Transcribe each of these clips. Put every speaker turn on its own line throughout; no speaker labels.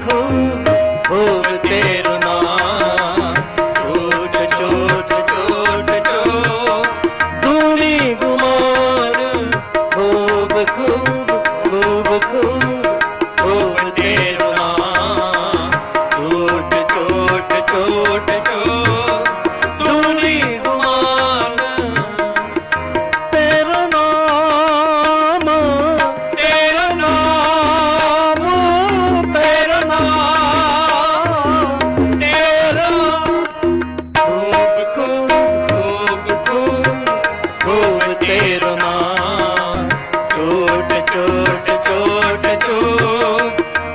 खूब खूब तेरो नाम। चोट चोट चोट चोट धूनी गुमान खूब खूब खूब खूब खूब तेरो नाम। चोट चोट चोट चोट धूनी गुमान तेरो नाम तेरो नाम तेरो नाम तेरा खूब खूब खूब खूब तेरो नाम। चोट चोट चोट चोट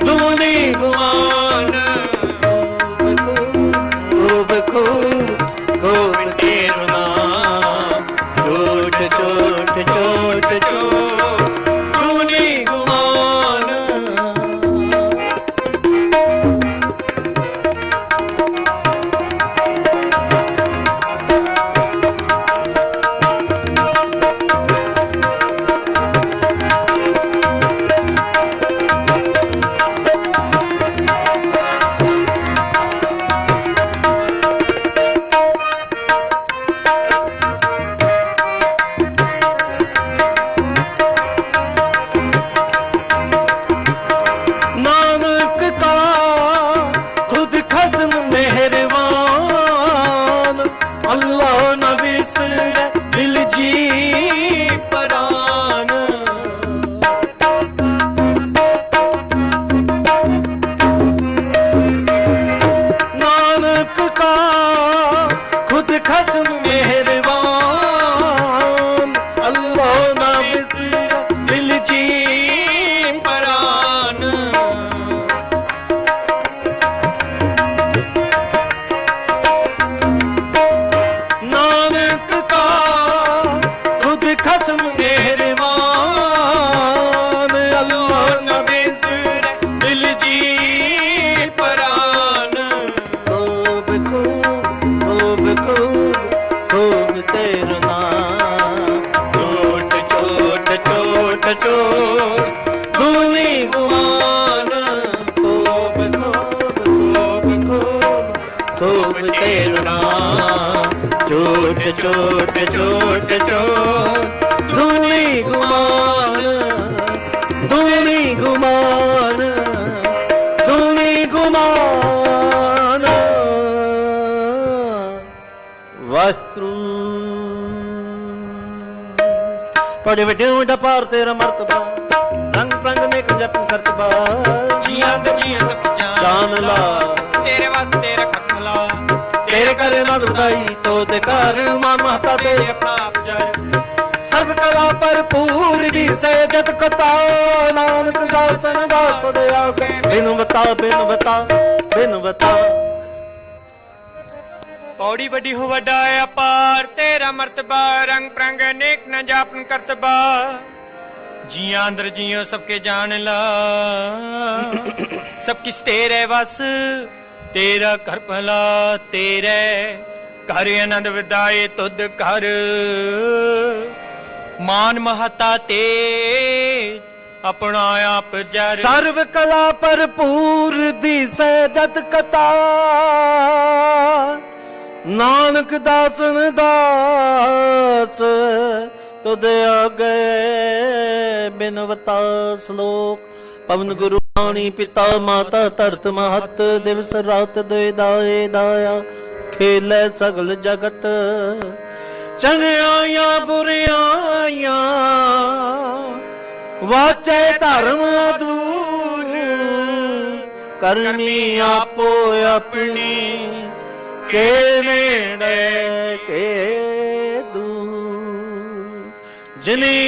धूनी गुमान खूब खूब खूब तेरो नाम। चोट चोट चोट चोट धूनी गुमान। नानक का खुद खस्म मेहरबान। अल्लाह न बिसरे दिल जी परान। नानक का खुद खस्म मेहरबान। अल्लाह न बिसरे दिल जी परान। नानक का खुद खस्म मेहरबान। अल्लाह न बिसरे दिल जी परान। खूब खूब खूब खूब खूब तेरो नाम। चोट चोट चोट चोट धूनी गुमान खूब खूब खूब खूब खूब तेरो नाम। चोट चोट चोट चोट धूनी गुमान धूनी गुमान धूनी गुमान। वाहिगुरू बड़े वड्डे वड्डा पार तेरा मरतबा। रंग रंग में जपन करतबा।
जियां ते जियां सब
जान ला
तेरे वास्ते रखत ला।
तेरे करे ना दुदाई तो दे कर मां महता ते
तेरे अपना आप जर
सर्व कला भरपूर दी सैजत कथा। नानक दासन दास दे आगे बिन बता बिन बता बिन बता।
पौड़ी बड़ी हो वड्डा है अपार तेरा मर्तबा। रंग प्रंग अनेक न जापन करतबा। जिया अंदर जियो सबके जान ला। सब किस तेरे बस तेरा कर भला। तेरे कर आनंद विदाए तुद कर। मान महता ते अपना आप जर।
सर्व कला भरपूर दी सैजत कथा। नानक दासन दास तुद आगे बिनवता। श्लोक पवन गुरु वाणी पिता माता धरत महत। दिवस रात दे दाए दाया खेलै सगल जगत। चंगियां बुरियां वाचे धर्म दूर। करनी आपो अपनी के नेड़े के दूर। जिनी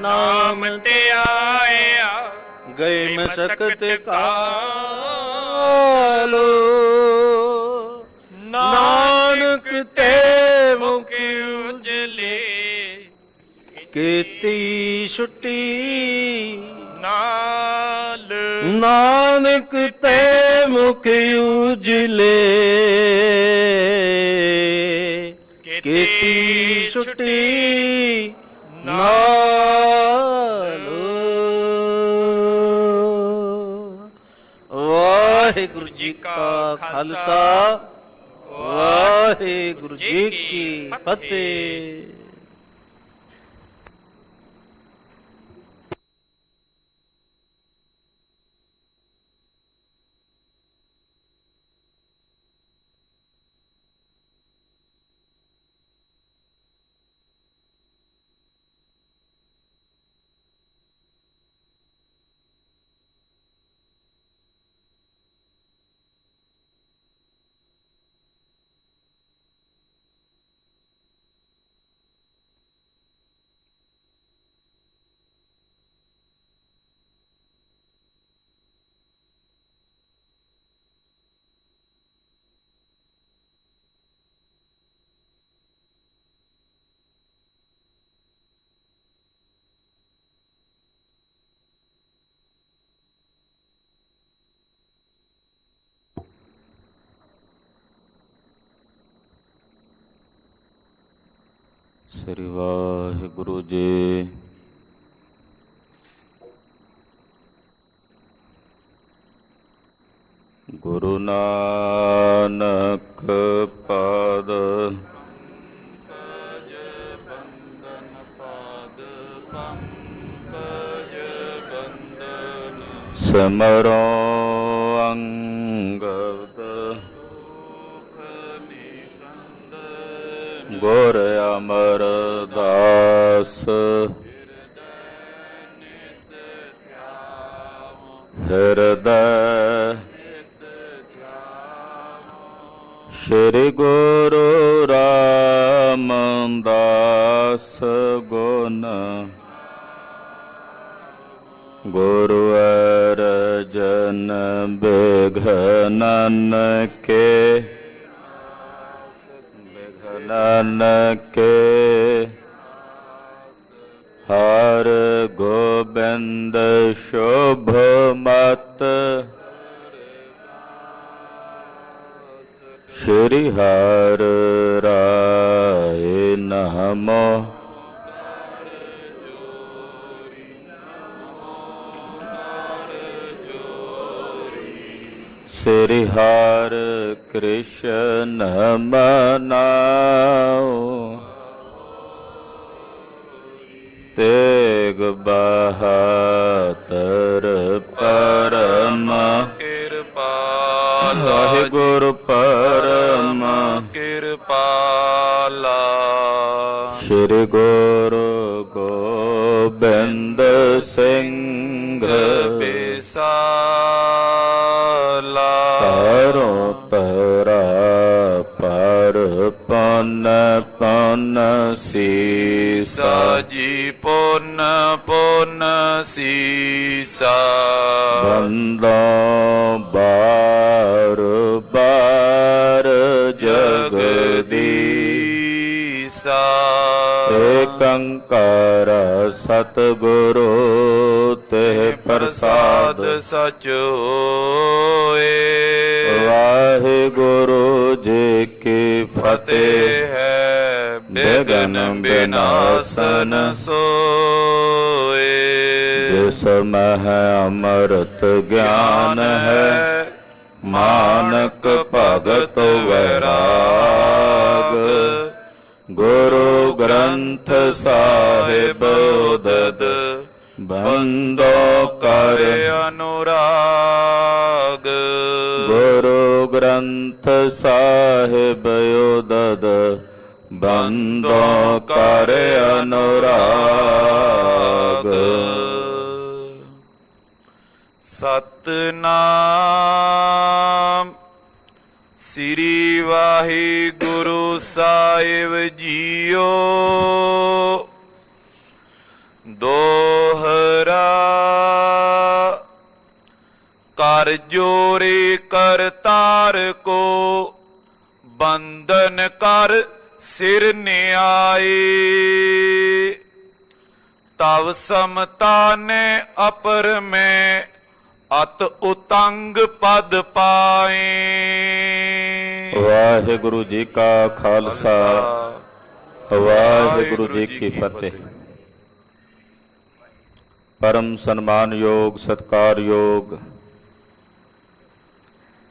नाम
ते आया
गए मशक्कत कालो। नानक ते मुख
उजले
ਕੀਤੀ ਛੁੱਟੀ।
नाल
ਨਾਨਕ ਤੇ ਮੁਖ ਉਜਲੇ ਕੀਤੀ ਛੁੱਟੀ ਨਾਲ। ਵਾਹਿਗੁਰੂ ਜੀ ਕਾ ਖਾਲਸਾ, ਵਾਹਿਗੁਰੂ ਜੀ ਕੀ ਫਤਿਹ। ਸ੍ਰੀ ਵਾਹਿਗੁਰੂ ਜੀ। ਗੁਰੂ ਨਾਨਕ ਪਾਦ ਪੰਕਜ ਬੰਦਨ ਪਾਦ ਪੰਕਜ ਬੰਦਨ ਸਿਮਰੋ ਅੰਗਦ ਗੁਰ ਅਮਰਦਾਸ ਹਿਰਦੈ ਸ਼੍ਰੀ ਗੁਰੂ ਰਾਮਦਾਸ ਗੁਣ ਗੁਰੂ ਅਰਜਨ ਬਿਘਨਨ ਕੇ ਨਾਨਕੇ ਹਰ ਗੋਬਿੰਦ ਸ਼ੁਭ ਮਤ ਸ਼੍ਰੀ ਹਰਿ ਰਾਏ ਨਮੋ ਸ੍ਰੀ ਹਰਿ ਕ੍ਰਿਸ਼ਨ ਮਨਾਓ ਤੇਗ ਬਹਾਦਰ ਪਰਮ ਕਿਰਪਾਲ ਵਾਹਿਗੁਰੂ ਪਰਮ ਕਿਰਪਾਲਾ ਸ੍ਰੀ ਗੁਰੂ ਗੋਬਿੰਦ ਸਿੰਘ ਬੇਸਾਲਾ ਤਰੋ ਤਰਾ ਪਰ ਪਨ ਪਨ ਸੀਸਾ ਜੀ ਪੁਨ ਪੁਨ ਸੀਸਾ ਬੰਦੋ ਬਾਰ ਬਾਰ ਜਗਦੀਸਾ ਏਕੰਕਾਰ ਸਤਿਗੁਰੂ ਤੇ ਪ੍ਰਸਾਦ ਸਚ ਹੋਏ। ਵਾਹਿਗੁਰੂ ਜੀ ਕੀ ਫਤਿਹ ਹੈ। ਬਿਘਨ ਬਿਨਾਸਨ ਸੋਏ ਜਿਸ ਮਹਿ ਅੰਮ੍ਰਿਤ ਗਿਆਨ ਹੈ ਮਾਨਕ ਭਗਤ ਵੈਰਾਗ ਗੁਰੂ ਗ੍ਰੰਥ ਸਾਹਿਬ ਉਦਦ ਬੰਦੋ ਕਰ ਅਨੁਰਾਗ ਗੁਰੂ ਗ੍ਰੰਥ ਸਾਹਿਬ ਉਦਦ ਬੰਦੋ ਕਰ ਅਨੁਰਾਗ ਸਤਨਾਮ ਸ੍ਰੀ ਵਾਹਿਗੁਰੂ ਸਾਹਿਬ ਜੀਓ ਦੋਹਰਾ ਕਰ ਜੋਰੇ ਕਰਤਾਰ ਕੋ ਬੰਧਨ ਕਰ ਸਿਰ ਨਿਆਏ ਤਵ ਸਮਤਾਨੇ ਅਪਰ ਮੈਂ ਅਤ ਉਤੰਗ ਪਦ ਪਾਏ। ਵਾਹਿਗੁਰੂ ਜੀ ਕਾ ਖਾਲਸਾ ਵਾਹਿਗੁਰੂ ਜੀ ਕੀ ਫਤਿਹ। ਪਰਮ ਸਨਮਾਨਯੋਗ ਸਤਿਕਾਰਯੋਗ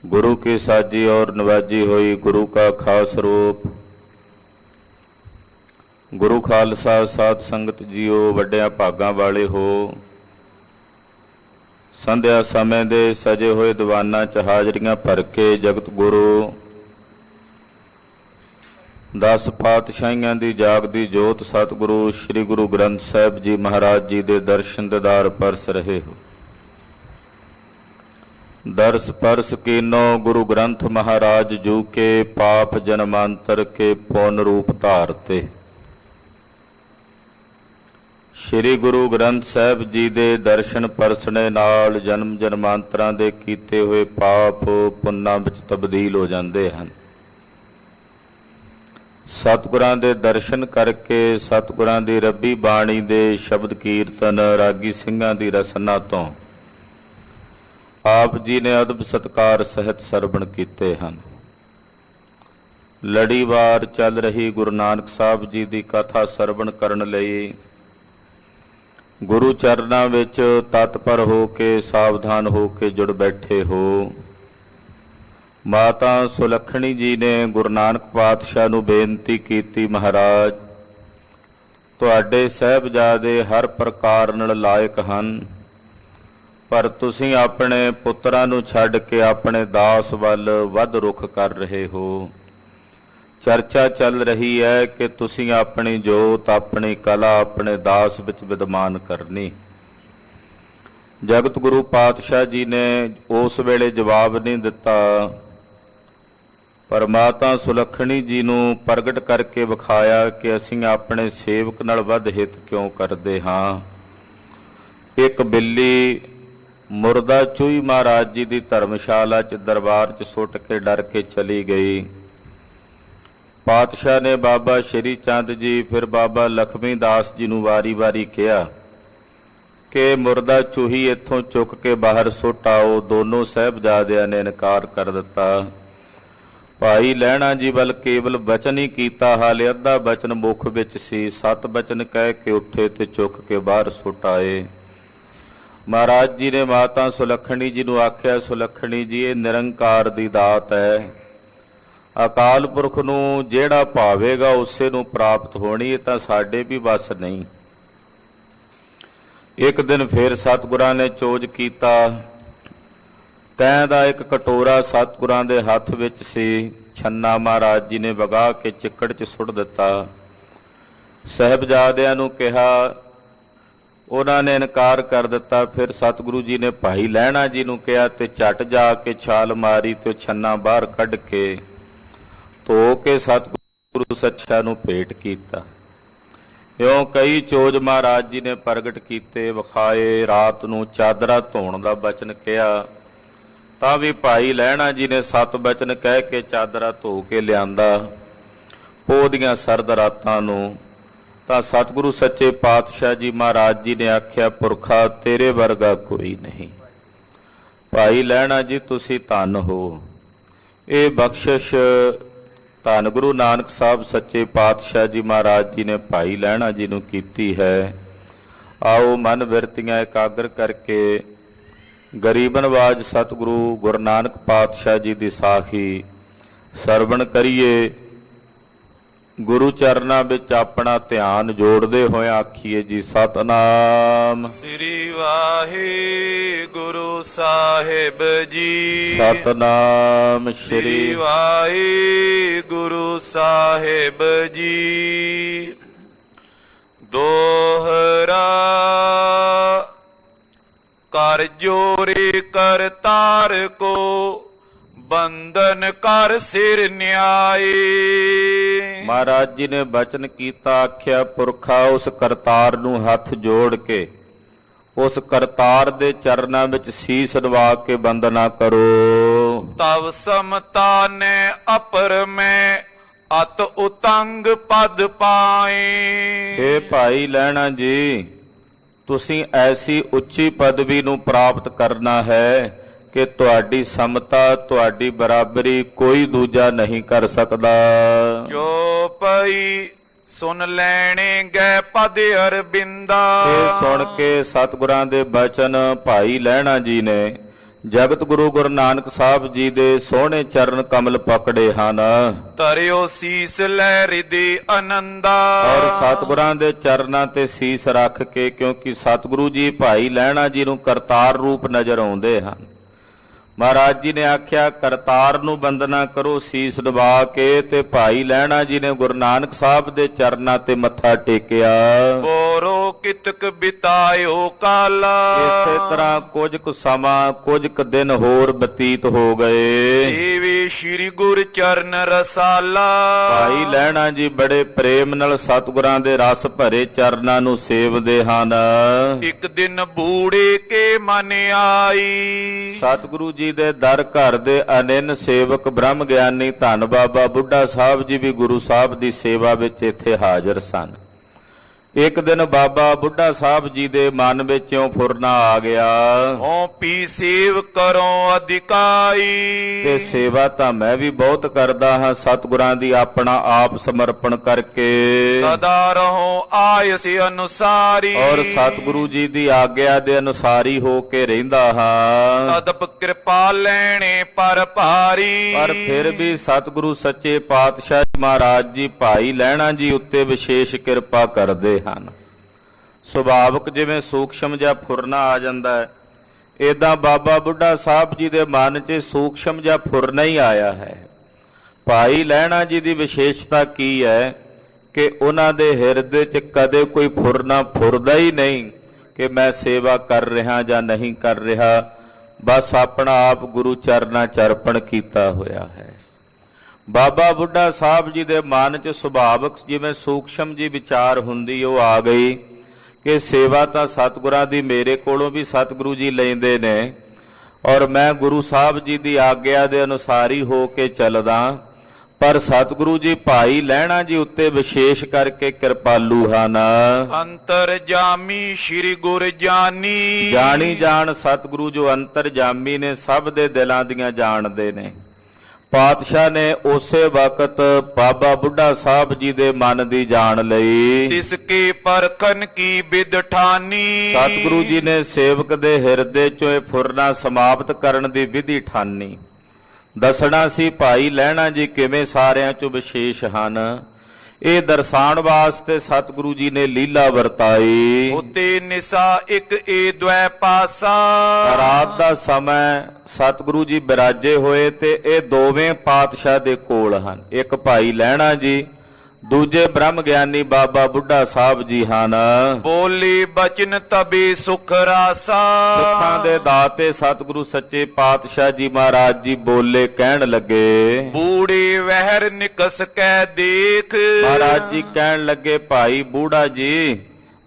गुरु की साजी और नवाजी हुई गुरु का खास रूप। गुरु खालसा साध संगत जीओ वड्डिया भागां वाले हो। संध्या समय दे सजे हुए दीवानां च हाजरियां भर के जगत गुरु 10 पातशाहियां दी जागदी जोत सतगुरु श्री गुरु ग्रंथ साहिब जी महाराज जी दे दर्शन दीदार परस रहे हो। दर्श परस कीनो गुरु ग्रंथ महाराज जू के पाप जन्मांतर के पुन रूप धारते। श्री गुरु ग्रंथ साहिब जी दे दर्शन परसने नाल जन्म जन्मांतरां दे कीते हुए पाप पुन्नां विच तब्दील हो जांदे हन। सतगुरां दे दर्शन करके सतगुरां दी रब्बी बाणी दे शब्द कीर्तन रागी ਸਿੰਘਾਂ ਦੀ ਰਸਨਾ ਤੋਂ ਆਪ ਜੀ ਨੇ ਅਦਬ ਸਤਕਾਰ ਸਹਿਤ ਸਰਵਣ ਕੀਤੇ ਹਨ। ਲੜੀਵਾਰ ਚੱਲ ਰਹੀ ਗੁਰੂ ਨਾਨਕ ਸਾਹਿਬ ਜੀ ਦੀ ਕਥਾ ਸਰਵਣ ਕਰਨ ਲਈ ਗੁਰੂ ਚਰਨਾਂ ਵਿੱਚ ਤਤਪਰ ਹੋ ਕੇ ਸਾਵਧਾਨ ਹੋ ਕੇ ਜੁੜ ਬੈਠੇ ਹੋ। ਮਾਤਾ ਸੁਲੱਖਣੀ ਜੀ ਨੇ ਗੁਰੂ ਨਾਨਕ ਪਾਤਸ਼ਾਹ ਨੂੰ ਬੇਨਤੀ ਕੀਤੀ, ਮਹਾਰਾਜ ਤੁਹਾਡੇ ਸਾਹਿਬਜ਼ਾਦੇ ਹਰ ਪ੍ਰਕਾਰ ਨਾਲ ਲਾਇਕ ਹਨ, ਪਰ ਤੁਸੀਂ ਆਪਣੇ ਪੁੱਤਰਾਂ ਨੂੰ ਛੱਡ ਕੇ ਆਪਣੇ ਦਾਸ ਵੱਲ ਵੱਧ ਰੁਖ ਕਰ ਰਹੇ ਹੋ। ਚਰਚਾ ਚੱਲ ਰਹੀ ਹੈ ਕਿ ਤੁਸੀਂ ਆਪਣੀ ਜੋਤ ਆਪਣੀ ਕਲਾ ਆਪਣੇ ਦਾਸ ਵਿੱਚ ਵਿਦਮਾਨ ਕਰਨੀ। ਜਗਤ ਗੁਰੂ ਪਾਤਸ਼ਾਹ ਜੀ ਨੇ ਉਸ ਵੇਲੇ ਜਵਾਬ ਨਹੀਂ ਦਿੱਤਾ, ਪਰ ਮਾਤਾ ਸੁਲੱਖਣੀ ਜੀ ਨੂੰ ਪ੍ਰਗਟ ਕਰਕੇ ਵਿਖਾਇਆ ਕਿ ਅਸੀਂ ਆਪਣੇ ਸੇਵਕ ਨਾਲ ਵੱਧ ਹਿੱਤ ਕਿਉਂ ਕਰਦੇ ਹਾਂ। ਇੱਕ ਬਿੱਲੀ ਮੁਰਦਾ ਚੂਈ ਮਹਾਰਾਜ ਜੀ ਦੀ ਧਰਮਸ਼ਾਲਾ 'ਚ ਦਰਬਾਰ 'ਚ ਸੁੱਟ ਕੇ ਡਰ ਕੇ ਚਲੀ ਗਈ। ਪਾਤਸ਼ਾਹ ਨੇ ਬਾਬਾ ਸ਼੍ਰੀ ਚੰਦ ਜੀ ਫਿਰ ਬਾਬਾ ਲਖਮੀ ਦਾਸ ਜੀ ਨੂੰ ਵਾਰੀ-ਵਾਰੀ ਕਿਹਾ ਕਿ ਮੁਰਦਾ ਚੂਹੀ ਇੱਥੋਂ ਚੁੱਕ ਕੇ ਬਾਹਰ ਸੁੱਟ ਆਓ। ਦੋਨੋਂ ਸਾਹਿਬਜ਼ਾਦਿਆਂ ਨੇ ਇਨਕਾਰ ਕਰ ਦਿੱਤਾ। ਭਾਈ ਲਹਿਣਾ ਜੀ ਵੱਲ ਕੇਵਲ ਬਚਨ ਹੀ ਕੀਤਾ, ਹਾਲੇ ਅੱਧਾ ਬਚਨ ਮੁੱਖ ਵਿੱਚ ਸੀ। 7 ਬਚਨ ਕਹਿ ਕੇ ਉੱਠੇ ਤੇ ਚੁੱਕ ਕੇ ਬਾਹਰ ਸੁੱਟ ਆਏ। ਮਹਾਰਾਜ ਜੀ ਨੇ ਮਾਤਾ ਸੁਲੱਖਣੀ ਜੀ ਨੂੰ ਆਖਿਆ, ਸੁਲੱਖਣੀ ਜੀ ਇਹ ਨਿਰੰਕਾਰ ਦੀ ਦਾਤ ਹੈ, ਅਕਾਲ ਪੁਰਖ ਨੂੰ ਜਿਹੜਾ ਭਾਵੇਗਾ ਉਸੇ ਨੂੰ ਪ੍ਰਾਪਤ ਹੋਣੀ, ਇਹ ਤਾਂ ਸਾਡੇ ਵੀ ਵੱਸ ਨਹੀਂ। ਇੱਕ ਦਿਨ ਫਿਰ ਸਤਿਗੁਰਾਂ ਨੇ ਚੋਜ ਕੀਤਾ। ਕਹਿ ਦਾ ਇੱਕ ਕਟੋਰਾ ਸਤਿਗੁਰਾਂ ਦੇ ਹੱਥ ਵਿੱਚ ਸੀ, ਛੰਨਾ ਮਹਾਰਾਜ ਜੀ ਨੇ ਵਗਾ ਕੇ ਚਿੱਕੜ 'ਚ ਸੁੱਟ ਦਿੱਤਾ। ਸਾਹਿਬਜ਼ਾਦਿਆਂ ਨੂੰ ਕਿਹਾ, ਉਹਨਾਂ ਨੇ ਇਨਕਾਰ ਕਰ ਦਿੱਤਾ। ਫਿਰ ਸਤਿਗੁਰੂ ਜੀ ਨੇ ਭਾਈ ਲਹਿਣਾ ਜੀ ਨੂੰ ਕਿਹਾ ਤੇ ਝਟ ਜਾ ਕੇ ਛਾਲ ਮਾਰੀ ਤੇ ਉਹ ਛੰਨਾ ਬਾਹਰ ਕੱਢ ਕੇ ਧੋ ਕੇ ਸਤਿਗੁਰੂ ਸੱਚਾ ਨੂੰ ਭੇਟ ਕੀਤਾ। ਇਉਂ ਕਈ ਚੋਜ ਮਹਾਰਾਜ ਜੀ ਨੇ ਪ੍ਰਗਟ ਕੀਤੇ, ਵਿਖਾਏ। ਰਾਤ ਨੂੰ ਚਾਦਰਾ ਧੋਣ ਦਾ ਬਚਨ ਕਿਹਾ ਤਾਂ ਵੀ ਭਾਈ ਲਹਿਣਾ ਜੀ ਨੇ 7 ਬਚਨ ਕਹਿ ਕੇ ਚਾਦਰਾ ਧੋ ਕੇ ਲਿਆਂਦਾ। ਪੋਹ ਦੀਆਂ ਸਰਦ ਰਾਤਾਂ ਨੂੰ ਤਾਂ ਸਤਿਗੁਰੂ ਸੱਚੇ ਪਾਤਸ਼ਾਹ ਜੀ ਮਹਾਰਾਜ ਜੀ ਨੇ ਆਖਿਆ, ਪੁਰਖਾ ਤੇਰੇ ਵਰਗਾ ਕੋਈ ਨਹੀਂ। ਭਾਈ ਲਹਿਣਾ ਜੀ ਤੁਸੀਂ ਧੰਨ ਹੋ। ਇਹ ਬਖਸ਼ਿਸ਼ ਧੰਨ ਗੁਰੂ ਨਾਨਕ ਸਾਹਿਬ ਸੱਚੇ ਪਾਤਸ਼ਾਹ ਜੀ ਮਹਾਰਾਜ ਜੀ ਨੇ ਭਾਈ ਲਹਿਣਾ ਜੀ ਨੂੰ ਕੀਤੀ ਹੈ। ਆਓ ਮਨ ਬਿਰਤੀਆਂ ਇਕਾਗਰ ਕਰਕੇ ਗਰੀਬ ਨਵਾਜ ਸਤਿਗੁਰੂ ਗੁਰੂ ਨਾਨਕ ਪਾਤਸ਼ਾਹ ਜੀ ਦੀ ਸਾਖੀ ਸਰਵਣ ਕਰੀਏ। ਗੁਰੂ ਚਰਨਾਂ ਵਿੱਚ ਆਪਣਾ ਧਿਆਨ ਜੋੜਦੇ ਹੋਏ ਆਖੀਏ ਜੀ, ਸਤਨਾਮ
ਸ੍ਰੀ ਵਾਹਿਗੁਰੂ ਸਾਹਿਬ ਜੀ।
ਸਤਨਾਮ
ਸ੍ਰੀ ਵਾਹਿਗੁਰੂ ਸਾਹਿਬ ਜੀ। ਦੋਹਰਾ ਕਰ ਜੋਰੇ ਕਰਤਾਰ ਕੋ ਬੰਧਨ ਕਰ ਸਿਰ ਨਿਆਏ।
ਮਹਾਰਾਜ ਜੀ ਨੇ ਬਚਨ ਕੀਤਾ, ਆਖਿਆ ਪੁਰਖਾ ਉਸ ਕਰਤਾਰ ਨੂੰ ਹੱਥ ਜੋੜ ਕੇ ਉਸ ਕਰਤਾਰ ਦੇ ਚਰਨਾਂ ਵਿੱਚ ਸੀਸ ਨਵਾ ਕੇ ਬੰਦਨਾ ਕਰੋ।
ਤਵ ਸਮਤਾ ਨੇ ਅਪਰ ਮੈਂ ਅਤ ਉਤੰਗ ਪਦ ਪਾਏ।
ਇਹ ਭਾਈ ਲਹਿਣਾ ਜੀ, ਤੁਸੀਂ ਐਸੀ ਉੱਚੀ ਪਦਵੀ ਨੂੰ ਪ੍ਰਾਪਤ ਕਰਨਾ ਹੈ ਕਿ ਤੁਹਾਡੀ ਸਮਤਾ ਤੁਹਾਡੀ ਬਰਾਬਰੀ ਕੋਈ ਦੂਜਾ ਨਹੀਂ ਕਰ ਸਕਦਾ।
ਜੋ ਪਈ ਸੁਨ ਲੈਣੇ ਗਏ ਪਦ ਅਰਬਿੰਦਾ।
ਇਹ ਸੁਣ ਕੇ ਸਤਿਗੁਰਾਂ ਦੇ ਬਚਨ ਭਾਈ ਲਹਿਣਾ ਜੀ ਨੇ ਜਗਤ ਗੁਰੂ ਗੁਰੂ ਨਾਨਕ ਸਾਹਿਬ ਜੀ ਦੇ ਸੋਹਣੇ ਚਰਨ ਕਮਲ ਪਕੜੇ ਹਨ
ਧਰਿਓ ਸੀਸ ਲੈ ਰਿਦੇ ਆਨੰਦਾ।
ਔਰ ਸਤਿਗੁਰਾਂ ਦੇ ਚਰਨਾਂ ਤੇ ਸੀਸ ਰੱਖ ਕੇ, ਕਿਉਂਕਿ ਸਤਿਗੁਰੂ ਜੀ ਭਾਈ ਲਹਿਣਾ ਜੀ ਨੂੰ ਕਰਤਾਰ ਰੂਪ ਨਜ਼ਰ ਆਉਂਦੇ ਹਨ। ਮਹਾਰਾਜ ਜੀ ਨੇ ਆਖਿਆ ਕਰਤਾਰ ਨੂੰ ਬੰਦਨਾ ਕਰੋ ਸੀਸ ਨਿਵਾ ਕੇ, ਤੇ ਭਾਈ ਲਹਿਣਾ ਜੀ ਨੇ ਗੁਰੂ ਨਾਨਕ ਸਾਹਿਬ ਦੇ ਚਰਨਾਂ ਤੇ ਮੱਥਾ ਟੇਕਿਆ।
ਬੋਰੋ ਕਿਤਕ ਬਿਤਾਇਓ ਕਾਲਾ।
ਇਸੇ ਤਰ੍ਹਾਂ ਕੁਝ ਕੁ ਸਮਾਂ, ਕੁਝ ਕੁ ਦਿਨ ਹੋਰ ਬਤੀਤ ਹੋ ਗਏ।
ਸੇਵੇ ਸ੍ਰੀ ਗੁਰ ਚਰਨ ਰਸਾਲਾ।
ਭਾਈ ਲਹਿਣਾ ਜੀ ਬੜੇ ਪ੍ਰੇਮ ਨਾਲ ਸਤਿਗੁਰਾਂ ਦੇ ਰਸ ਭਰੇ ਚਰਨਾਂ ਨੂੰ ਸੇਵਦੇ ਹਨ।
ਇੱਕ ਦਿਨ ਬੂੜੇ ਕੇ ਮਨ ਆਈ।
ਸਤਿਗੁਰੂ ਜੀ ਦੇ ਦਰ ਘਰ ਦੇ ਅਨੰਨ ਸੇਵਕ ਬ੍ਰਹਮ ਗਿਆਨੀ ਧੰਨ ਬਾਬਾ ਬੁੱਢਾ ਸਾਹਿਬ ਜੀ ਵੀ ਗੁਰੂ ਸਾਹਿਬ ਦੀ ਸੇਵਾ ਵਿੱਚ ਇੱਥੇ ਹਾਜ਼ਰ ਸਨ। ਇੱਕ ਦਿਨ ਬਾਬਾ ਬੁੱਢਾ ਸਾਹਿਬ ਜੀ ਦੇ ਮਨ ਵਿੱਚ ਇਉਂ ਫੁਰਨਾ ਆ ਗਿਆ,
ਓ ਪੀ ਸੇਵ ਕਰੋ ਅਧਿਕਾਈ।
ਤੇ ਸੇਵਾ ਤਾਂ ਮੈਂ ਵੀ ਬਹੁਤ ਕਰਦਾ ਹਾਂ ਸਤਿਗੁਰਾਂ ਦੀ ਆਪਣਾ ਆਪ ਸਮਰਪਣ ਕਰਕੇ,
ਸਦਾ ਰਹੋ ਆਇਸ ਅਨੁਸਾਰੀ।
ਔਰ ਸਤਿਗੁਰੂ ਜੀ ਦੀ ਆਗਿਆ ਦੇ ਅਨੁਸਾਰੀ ਹੋ ਕੇ ਰਹਿੰਦਾ ਹਾਂ।
ਅਦਬ ਕਿਰਪਾ ਲੈਣੇ ਪਰ ਭਾਰੀ।
ਪਰ ਫਿਰ ਵੀ ਸਤਿਗੁਰੂ ਸੱਚੇ ਪਾਤਸ਼ਾਹ ਮਹਾਰਾਜ ਜੀ ਭਾਈ ਲਹਿਣਾ ਜੀ ਉੱਤੇ ਵਿਸ਼ੇਸ਼ ਕਿਰਪਾ ਕਰਦੇ ਹਨ। ਸੁਭਾਵਕ ਜਿਵੇਂ ਸੂਖਸ਼ਮ ਜਿਹਾ ਫੁਰਨਾ ਆ ਜਾਂਦਾ ਹੈ, ਏਦਾਂ ਬਾਬਾ ਬੁੱਢਾ ਸਾਹਿਬ ਜੀ ਦੇ ਮਨ 'ਚ ਸੂਖਸ਼ਮ ਜਿਹਾ ਫੁਰਨਾ ਹੀ ਆਇਆ ਹੈ। ਭਾਈ ਲਹਿਣਾ ਜੀ ਦੀ ਵਿਸ਼ੇਸ਼ਤਾ ਕੀ ਹੈ ਕਿ ਉਹਨਾਂ ਦੇ ਹਿਰਦੇ 'ਚ ਕਦੇ ਕੋਈ ਫੁਰਨਾ ਫੁਰਦਾ ਹੀ ਨਹੀਂ ਕਿ ਮੈਂ ਸੇਵਾ ਕਰ ਰਿਹਾ ਜਾਂ ਨਹੀਂ ਕਰ ਰਿਹਾ, ਬਸ ਆਪਣਾ ਆਪ ਗੁਰੂ ਚਰਨਾਂ 'ਚ ਅਰਪਣ ਕੀਤਾ ਹੋਇਆ ਹੈ। ਬਾਬਾ ਬੁੱਢਾ ਸਾਹਿਬ ਜੀ ਦੇ ਮਨ 'ਚ ਸੁਭਾਵਕ ਜਿਵੇਂ ਸੂਖਸ਼ਮ ਜੀ ਵਿਚਾਰ ਹੁੰਦੀ ਉਹ ਆ ਗਈ ਕਿ ਸੇਵਾ ਤਾਂ ਸਤਿਗੁਰਾਂ ਦੀ ਮੇਰੇ ਕੋਲੋਂ ਵੀ ਸਤਿਗੁਰੂ ਜੀ ਲੈਂਦੇ ਨੇ, ਔਰ ਮੈਂ ਗੁਰੂ ਸਾਹਿਬ ਜੀ ਦੀ ਆਗਿਆ ਦੇ ਅਨੁਸਾਰੀ ਹੋ ਕੇ ਚੱਲਦਾ, ਪਰ ਸਤਿਗੁਰੂ ਜੀ ਭਾਈ ਲਹਿਣਾ ਜੀ ਉੱਤੇ ਵਿਸ਼ੇਸ਼ ਕਰਕੇ ਕਿਰਪਾਲੂ ਹਨ।
ਅੰਤਰ ਜਾਮੀ ਸ੍ਰੀ ਗੁਰ ਜਾਨੀ।
ਜਾਣੀ ਜਾਣ ਸਤਿਗੁਰੂ ਜੋ ਅੰਤਰ ਜਾਮੀ ਨੇ, ਸਭ ਦੇ ਦਿਲਾਂ ਦੀਆਂ ਜਾਣਦੇ ਨੇ। ਪਾਤਸ਼ਾਹ ਨੇ ਉਸੇ ਵਕਤ ਬਾਬਾ ਬੁੱਢਾ ਸਾਹਿਬ ਜੀ ਦੇ ਮਨ ਦੀ ਜਾਣ ਲਈ।
ਤਿਸ ਕੇ ਪਰਖਨ ਕੀ ਬਿਦ ਠਾਨੀ।
ਸਤਿਗੁਰੂ ਜੀ ਨੇ ਸੇਵਕ ਦੇ ਹਿਰਦੇ ਚੋਂ ਇਹ ਫੁਰਨਾ ਸਮਾਪਤ ਕਰਨ ਦੀ ਵਿਧੀ ਠਾਨੀ। ਦੱਸਣਾ ਸੀ ਭਾਈ ਲਹਿਣਾ ਜੀ ਕਿਵੇਂ ਸਾਰਿਆਂ ਚੋਂ ਵਿਸ਼ੇਸ਼ ਹਨ। ਇਹ ਦਰਸਾਉਣ ਵਾਸਤੇ ਸਤਿਗੁਰੂ ਜੀ ਨੇ ਲੀਲਾ ਵਰਤਾਈ।
ਉਤੇ ਨਿਸਾ ਇੱਕ ਏ ਦ્વੈ ਪਾਸਾ।
ਰਾਤ ਦਾ ਸਮਾਂ ਸਤਿਗੁਰੂ ਜੀ ਬਿਰਾਜੇ ਹੋਏ ਤੇ ਇਹ ਦੋਵੇਂ ਪਾਤਸ਼ਾਹ ਦੇ ਕੋਲ ਹਨ। ਇੱਕ ਭਾਈ ਲਹਿਣਾ ਜੀ, ਦੂਜੇ ਬ੍ਰਹਮ ਗਿਆਨੀ ਬਾਬਾ ਬੁੱਢਾ ਸਾਹਿਬ ਜੀ ਹਨ।
ਬੋਲੇ ਬਚਨ ਤਬੇ ਸੁਖ ਰਾਸਾ।
ਸੁੱਖਾਂ ਦੇ ਦਾਤੇ ਸਤਿਗੁਰੂ ਸੱਚੇ ਪਾਤਸ਼ਾਹ ਜੀ ਮਹਾਰਾਜ ਜੀ ਬੋਲੇ, ਕਹਿਣ ਲੱਗੇ
ਬੂੜੇ ਵਹਿਰ ਨਿਕਸ ਕੈ ਦੇਖ।
ਮਹਾਰਾਜ ਜੀ ਕਹਿਣ ਲੱਗੇ ਭਾਈ ਬੂੜਾ ਜੀ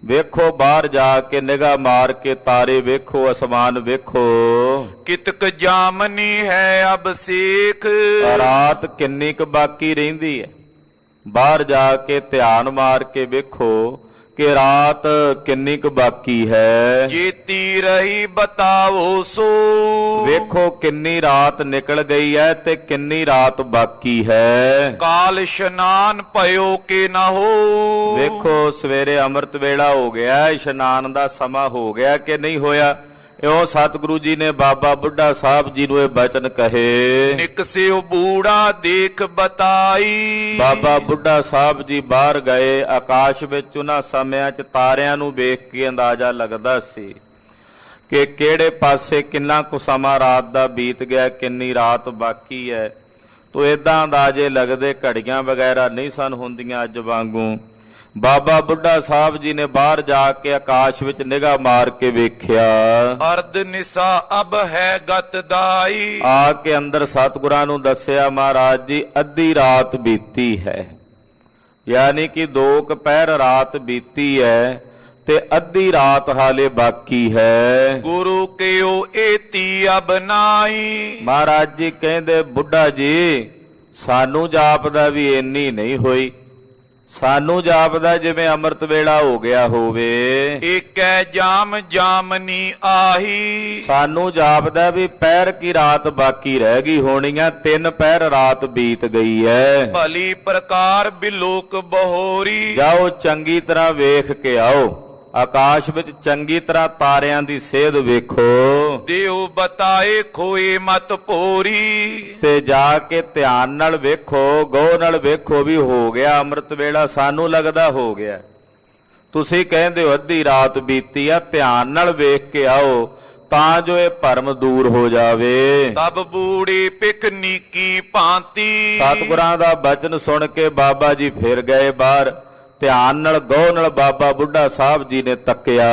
ਵੇਖੋ, ਬਾਹਰ ਜਾ ਕੇ ਨਿਗਾਹ ਮਾਰ ਕੇ ਤਾਰੇ ਵੇਖੋ, ਅਸਮਾਨ ਵੇਖੋ।
ਕਿਤਕ ਜਾਮਨੀ ਹੈ ਅਬ ਸੇਖ।
ਰਾਤ ਕਿੰਨੀ ਕੁ ਬਾਕੀ ਰਹਿੰਦੀ ਹੈ, ਬਾਹਰ ਜਾ ਕੇ ਧਿਆਨ ਮਾਰ ਕੇ ਵੇਖੋ ਕਿ ਰਾਤ ਕਿੰਨੀ ਕੁ ਬਾਕੀ ਹੈ।
ਜੀਤੀ ਰਹੀ ਬਤਾਓ ਸੋ।
ਵੇਖੋ ਕਿੰਨੀ ਰਾਤ ਨਿਕਲ ਗਈ ਹੈ ਤੇ ਕਿੰਨੀ ਰਾਤ ਬਾਕੀ ਹੈ।
ਕਾਲ ਇਸ਼ਨਾਨ ਭਇਓ ਕੇ ਨਾ ਹੋ।
ਵੇਖੋ ਸਵੇਰੇ ਅੰਮ੍ਰਿਤ ਵੇਲਾ ਹੋ ਗਿਆ, ਇਸ਼ਨਾਨ ਦਾ ਸਮਾਂ ਹੋ ਗਿਆ ਕਿ ਨਹੀਂ ਹੋਇਆ। ਇਉਂ ਸਤਿਗੁਰੂ ਜੀ ਨੇ ਬਾਬਾ ਬੁੱਢਾ ਸਾਹਿਬ ਜੀ ਨੂੰ ਇਹ ਬਚਨ ਕਹੇ।
ਨਿਕਸਿਓ ਬੂੜਾ ਦੇਖ ਬਤਾਈ।
ਬਾਬਾ ਬੁੱਢਾ ਸਾਹਿਬ ਜੀ ਬਾਹਰ ਗਏ। ਆਕਾਸ਼ ਵਿੱਚ ਉਹਨਾਂ ਸਮਿਆਂ 'ਚ ਤਾਰਿਆਂ ਨੂੰ ਵੇਖ ਕੇ ਅੰਦਾਜ਼ਾ ਲੱਗਦਾ ਸੀ ਕਿ ਕਿਹੜੇ ਪਾਸੇ ਕਿੰਨਾ ਕੁ ਸਮਾਂ ਰਾਤ ਦਾ ਬੀਤ ਗਿਆ, ਕਿੰਨੀ ਰਾਤ ਬਾਕੀ ਹੈ। ਤੋ ਏਦਾਂ ਅੰਦਾਜ਼ੇ ਲੱਗਦੇ, ਘੜੀਆਂ ਵਗੈਰਾ ਨਹੀਂ ਸਨ ਹੁੰਦੀਆਂ ਅੱਜ ਵਾਂਗੂ। ਬਾਬਾ ਬੁੱਢਾ ਸਾਹਿਬ ਜੀ ਨੇ ਬਾਹਰ ਜਾ ਕੇ ਆਕਾਸ਼ ਵਿੱਚ ਨਿਗਾਹ ਮਾਰ ਕੇ ਵੇਖਿਆ।
ਅਰਧ ਨਿਸਾ ਅਬ ਹੈ ਗਤ ਦਾਈ।
ਆ ਕੇ ਅੰਦਰ ਸਤਿਗੁਰਾਂ ਨੂੰ ਦੱਸਿਆ, ਮਹਾਰਾਜ ਜੀ ਅੱਧੀ ਰਾਤ ਬੀਤੀ ਹੈ, ਯਾਨੀ ਕਿ 2 ਪਹਿਰ ਰਾਤ ਬੀਤੀ ਹੈ ਤੇ ਅੱਧੀ ਰਾਤ ਹਾਲੇ ਬਾਕੀ ਹੈ।
ਗੁਰੂ ਕਿਓ ਏਤੀ ਅਬ ਨਾਈ।
ਮਹਾਰਾਜ ਜੀ ਕਹਿੰਦੇ ਬੁੱਢਾ ਜੀ ਸਾਨੂੰ ਜਾਪਦਾ ਵੀ ਇੰਨੀ ਨਹੀਂ ਹੋਈ, ਸਾਨੂੰ ਜਾਪਦਾ ਜਿਵੇਂ ਅੰਮ੍ਰਿਤ ਵੇਲਾ ਹੋ ਗਿਆ ਹੋਵੇ।
ਏਕੈ ਜਾਮ ਜਾਮਨੀ ਆਹੀ।
ਸਾਨੂੰ ਜਾਪਦਾ ਵੀ ਪਹਿਰ ਕੀ ਰਾਤ ਬਾਕੀ ਰਹਿ ਗਈ ਹੋਣੀ ਆ, 3 ਪਹਿਰ ਰਾਤ ਬੀਤ ਗਈ ਹੈ।
ਭਲੀ ਪ੍ਰਕਾਰ ਬਿਲੋਕ ਬਹੋਰੀ।
ਜਾਓ ਚੰਗੀ ਤਰ੍ਹਾਂ ਵੇਖ ਕੇ ਆਓ। ਆਕਾਸ਼ ਵਿੱਚ ਚੰਗੀ ਤਰ੍ਹਾਂ ਤਾਰਿਆਂ ਦੀ ਸੇਧ ਵੇਖੋ
ਦਿਓ ਬਤਾਏ ਖੋਏ ਮਤ ਭੋਰੀ
ਤੇ ਜਾ ਕੇ ਧਿਆਨ ਨਾਲ ਵੇਖੋ, ਗਹੁ ਨਾਲ ਵੇਖੋ ਵੀ ਹੋ ਗਿਆ ਅੰਮ੍ਰਿਤ ਵੇਲਾ, ਸਾਨੂੰ ਲੱਗਦਾ ਹੋ ਗਿਆ। ਤੁਸੀਂ ਕਹਿੰਦੇ ਹੋ ਅੱਧੀ ਰਾਤ ਬੀਤੀ ਆ, ਧਿਆਨ ਨਾਲ ਵੇਖ ਕੇ ਆਓ ਤਾਂ ਜੋ ਇਹ ਭਰਮ ਦੂਰ ਹੋ ਜਾਵੇ।
ਤਬ ਬੂੜੀ ਪਿਕਨੀਕੀ ਭਾਂਤੀ
ਸਤਿਗੁਰਾਂ ਦਾ ਬਚਨ ਸੁਣ ਕੇ ਬਾਬਾ ਜੀ ਫਿਰ ਗਏ ਬਾਹਰ। ਧਿਆਨ ਨਾਲ ਗਹੁ ਨਾਲ ਬਾਬਾ ਬੁੱਢਾ ਸਾਹਿਬ ਜੀ ਨੇ ਤੱਕਿਆ।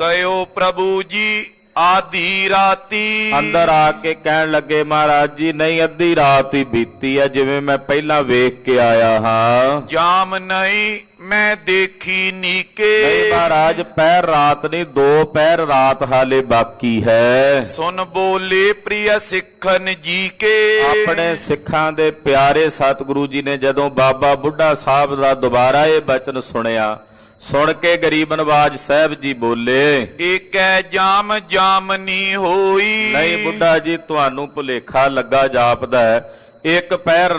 ਗਇਓ ਪ੍ਰਭੂ ਜੀ ਆਧੀ ਰਾਤੀ
ਅੰਦਰ ਆ ਕੇ ਕਹਿਣ ਲੱਗੇ ਮਹਾਰਾਜ ਜੀ ਨਹੀਂ ਅੱਧੀ ਰਾਤ ਹੀ ਬੀਤੀ ਆ, ਜਿਵੇਂ ਮੈਂ ਪਹਿਲਾਂ ਵੇਖ ਕੇ ਆਇਆ ਹਾਂ।
ਜਾਮ ਨਹੀਂ ਮੈਂ ਦੇਖੀ ਨੀਕੇ
ਨਹੀਂ ਮਹਾਰਾਜ ਪਹਿਰ ਰਾਤ ਨਹੀਂ, 2 ਪਹਿਰ ਰਾਤ ਹਾਲੇ ਬਾਕੀ ਹੈ।
ਸੁਨ ਬੋਲੇ ਪ੍ਰਿਯ ਸਿੱਖਨ ਜੀ ਕੇ
ਆਪਣੇ ਸਿੱਖਾਂ ਦੇ ਪਿਆਰੇ ਸਤਿਗੁਰੂ ਜੀ ਨੇ ਜਦੋਂ ਬਾਬਾ ਬੁੱਢਾ ਸਾਹਿਬ ਦਾ ਦੁਬਾਰਾ ਇਹ ਬਚਨ ਸੁਣਿਆ, ਸੁਣ ਕੇ ਗਰੀਬ ਨਵਾਜ ਸਾਹਿਬ ਜੀ ਬੋਲੇ
ਏਕੈ ਜਾਮ ਜਾਮਨੀ ਹੋਈ
ਨਹੀਂ ਬੁੱਢਾ ਜੀ ਤੁਹਾਨੂੰ ਭੁਲੇਖਾ ਲੱਗਾ ਜਾਪਦਾ ਹੈ, ਇੱਕ ਪਹਿਰ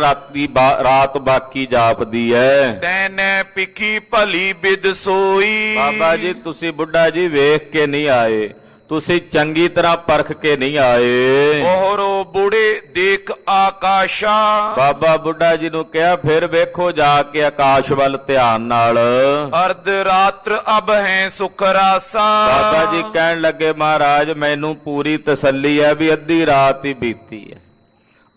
ਰਾਤ ਬਾਕੀ ਜਾਪਦੀ ਹੈ।
ਤੈਨੇ ਪਿਖੀ ਭਲੀ ਬਿਦ ਸੋਈ
ਬਾਬਾ ਜੀ ਤੁਸੀਂ ਬੁੱਢਾ ਜੀ ਵੇਖ ਕੇ ਨਹੀਂ ਆਏ, ਤੁਸੀਂ ਚੰਗੀ ਤਰ੍ਹਾਂ ਪਰਖ ਕੇ ਨਹੀਂ ਆਏ।
ਉਹਰੋ ਬੁੜੇ ਦੇਖ ਆਕਾਸ਼ਾ
ਬਾਬਾ ਬੁੱਢਾ ਜੀ ਨੂੰ ਕਿਹਾ ਫਿਰ ਵੇਖੋ ਜਾ ਕੇ ਆਕਾਸ਼ ਵੱਲ ਧਿਆਨ ਨਾਲ।
ਅਰਧ ਰਾਤਰ ਅਬ ਹੈ ਸੁਖ ਰਾਸਾ
ਬਾਬਾ ਜੀ ਕਹਿਣ ਲੱਗੇ ਮਹਾਰਾਜ ਮੈਨੂੰ ਪੂਰੀ ਤਸੱਲੀ ਹੈ ਵੀ ਅੱਧੀ ਰਾਤ ਹੀ ਬੀਤੀ ਹੈ,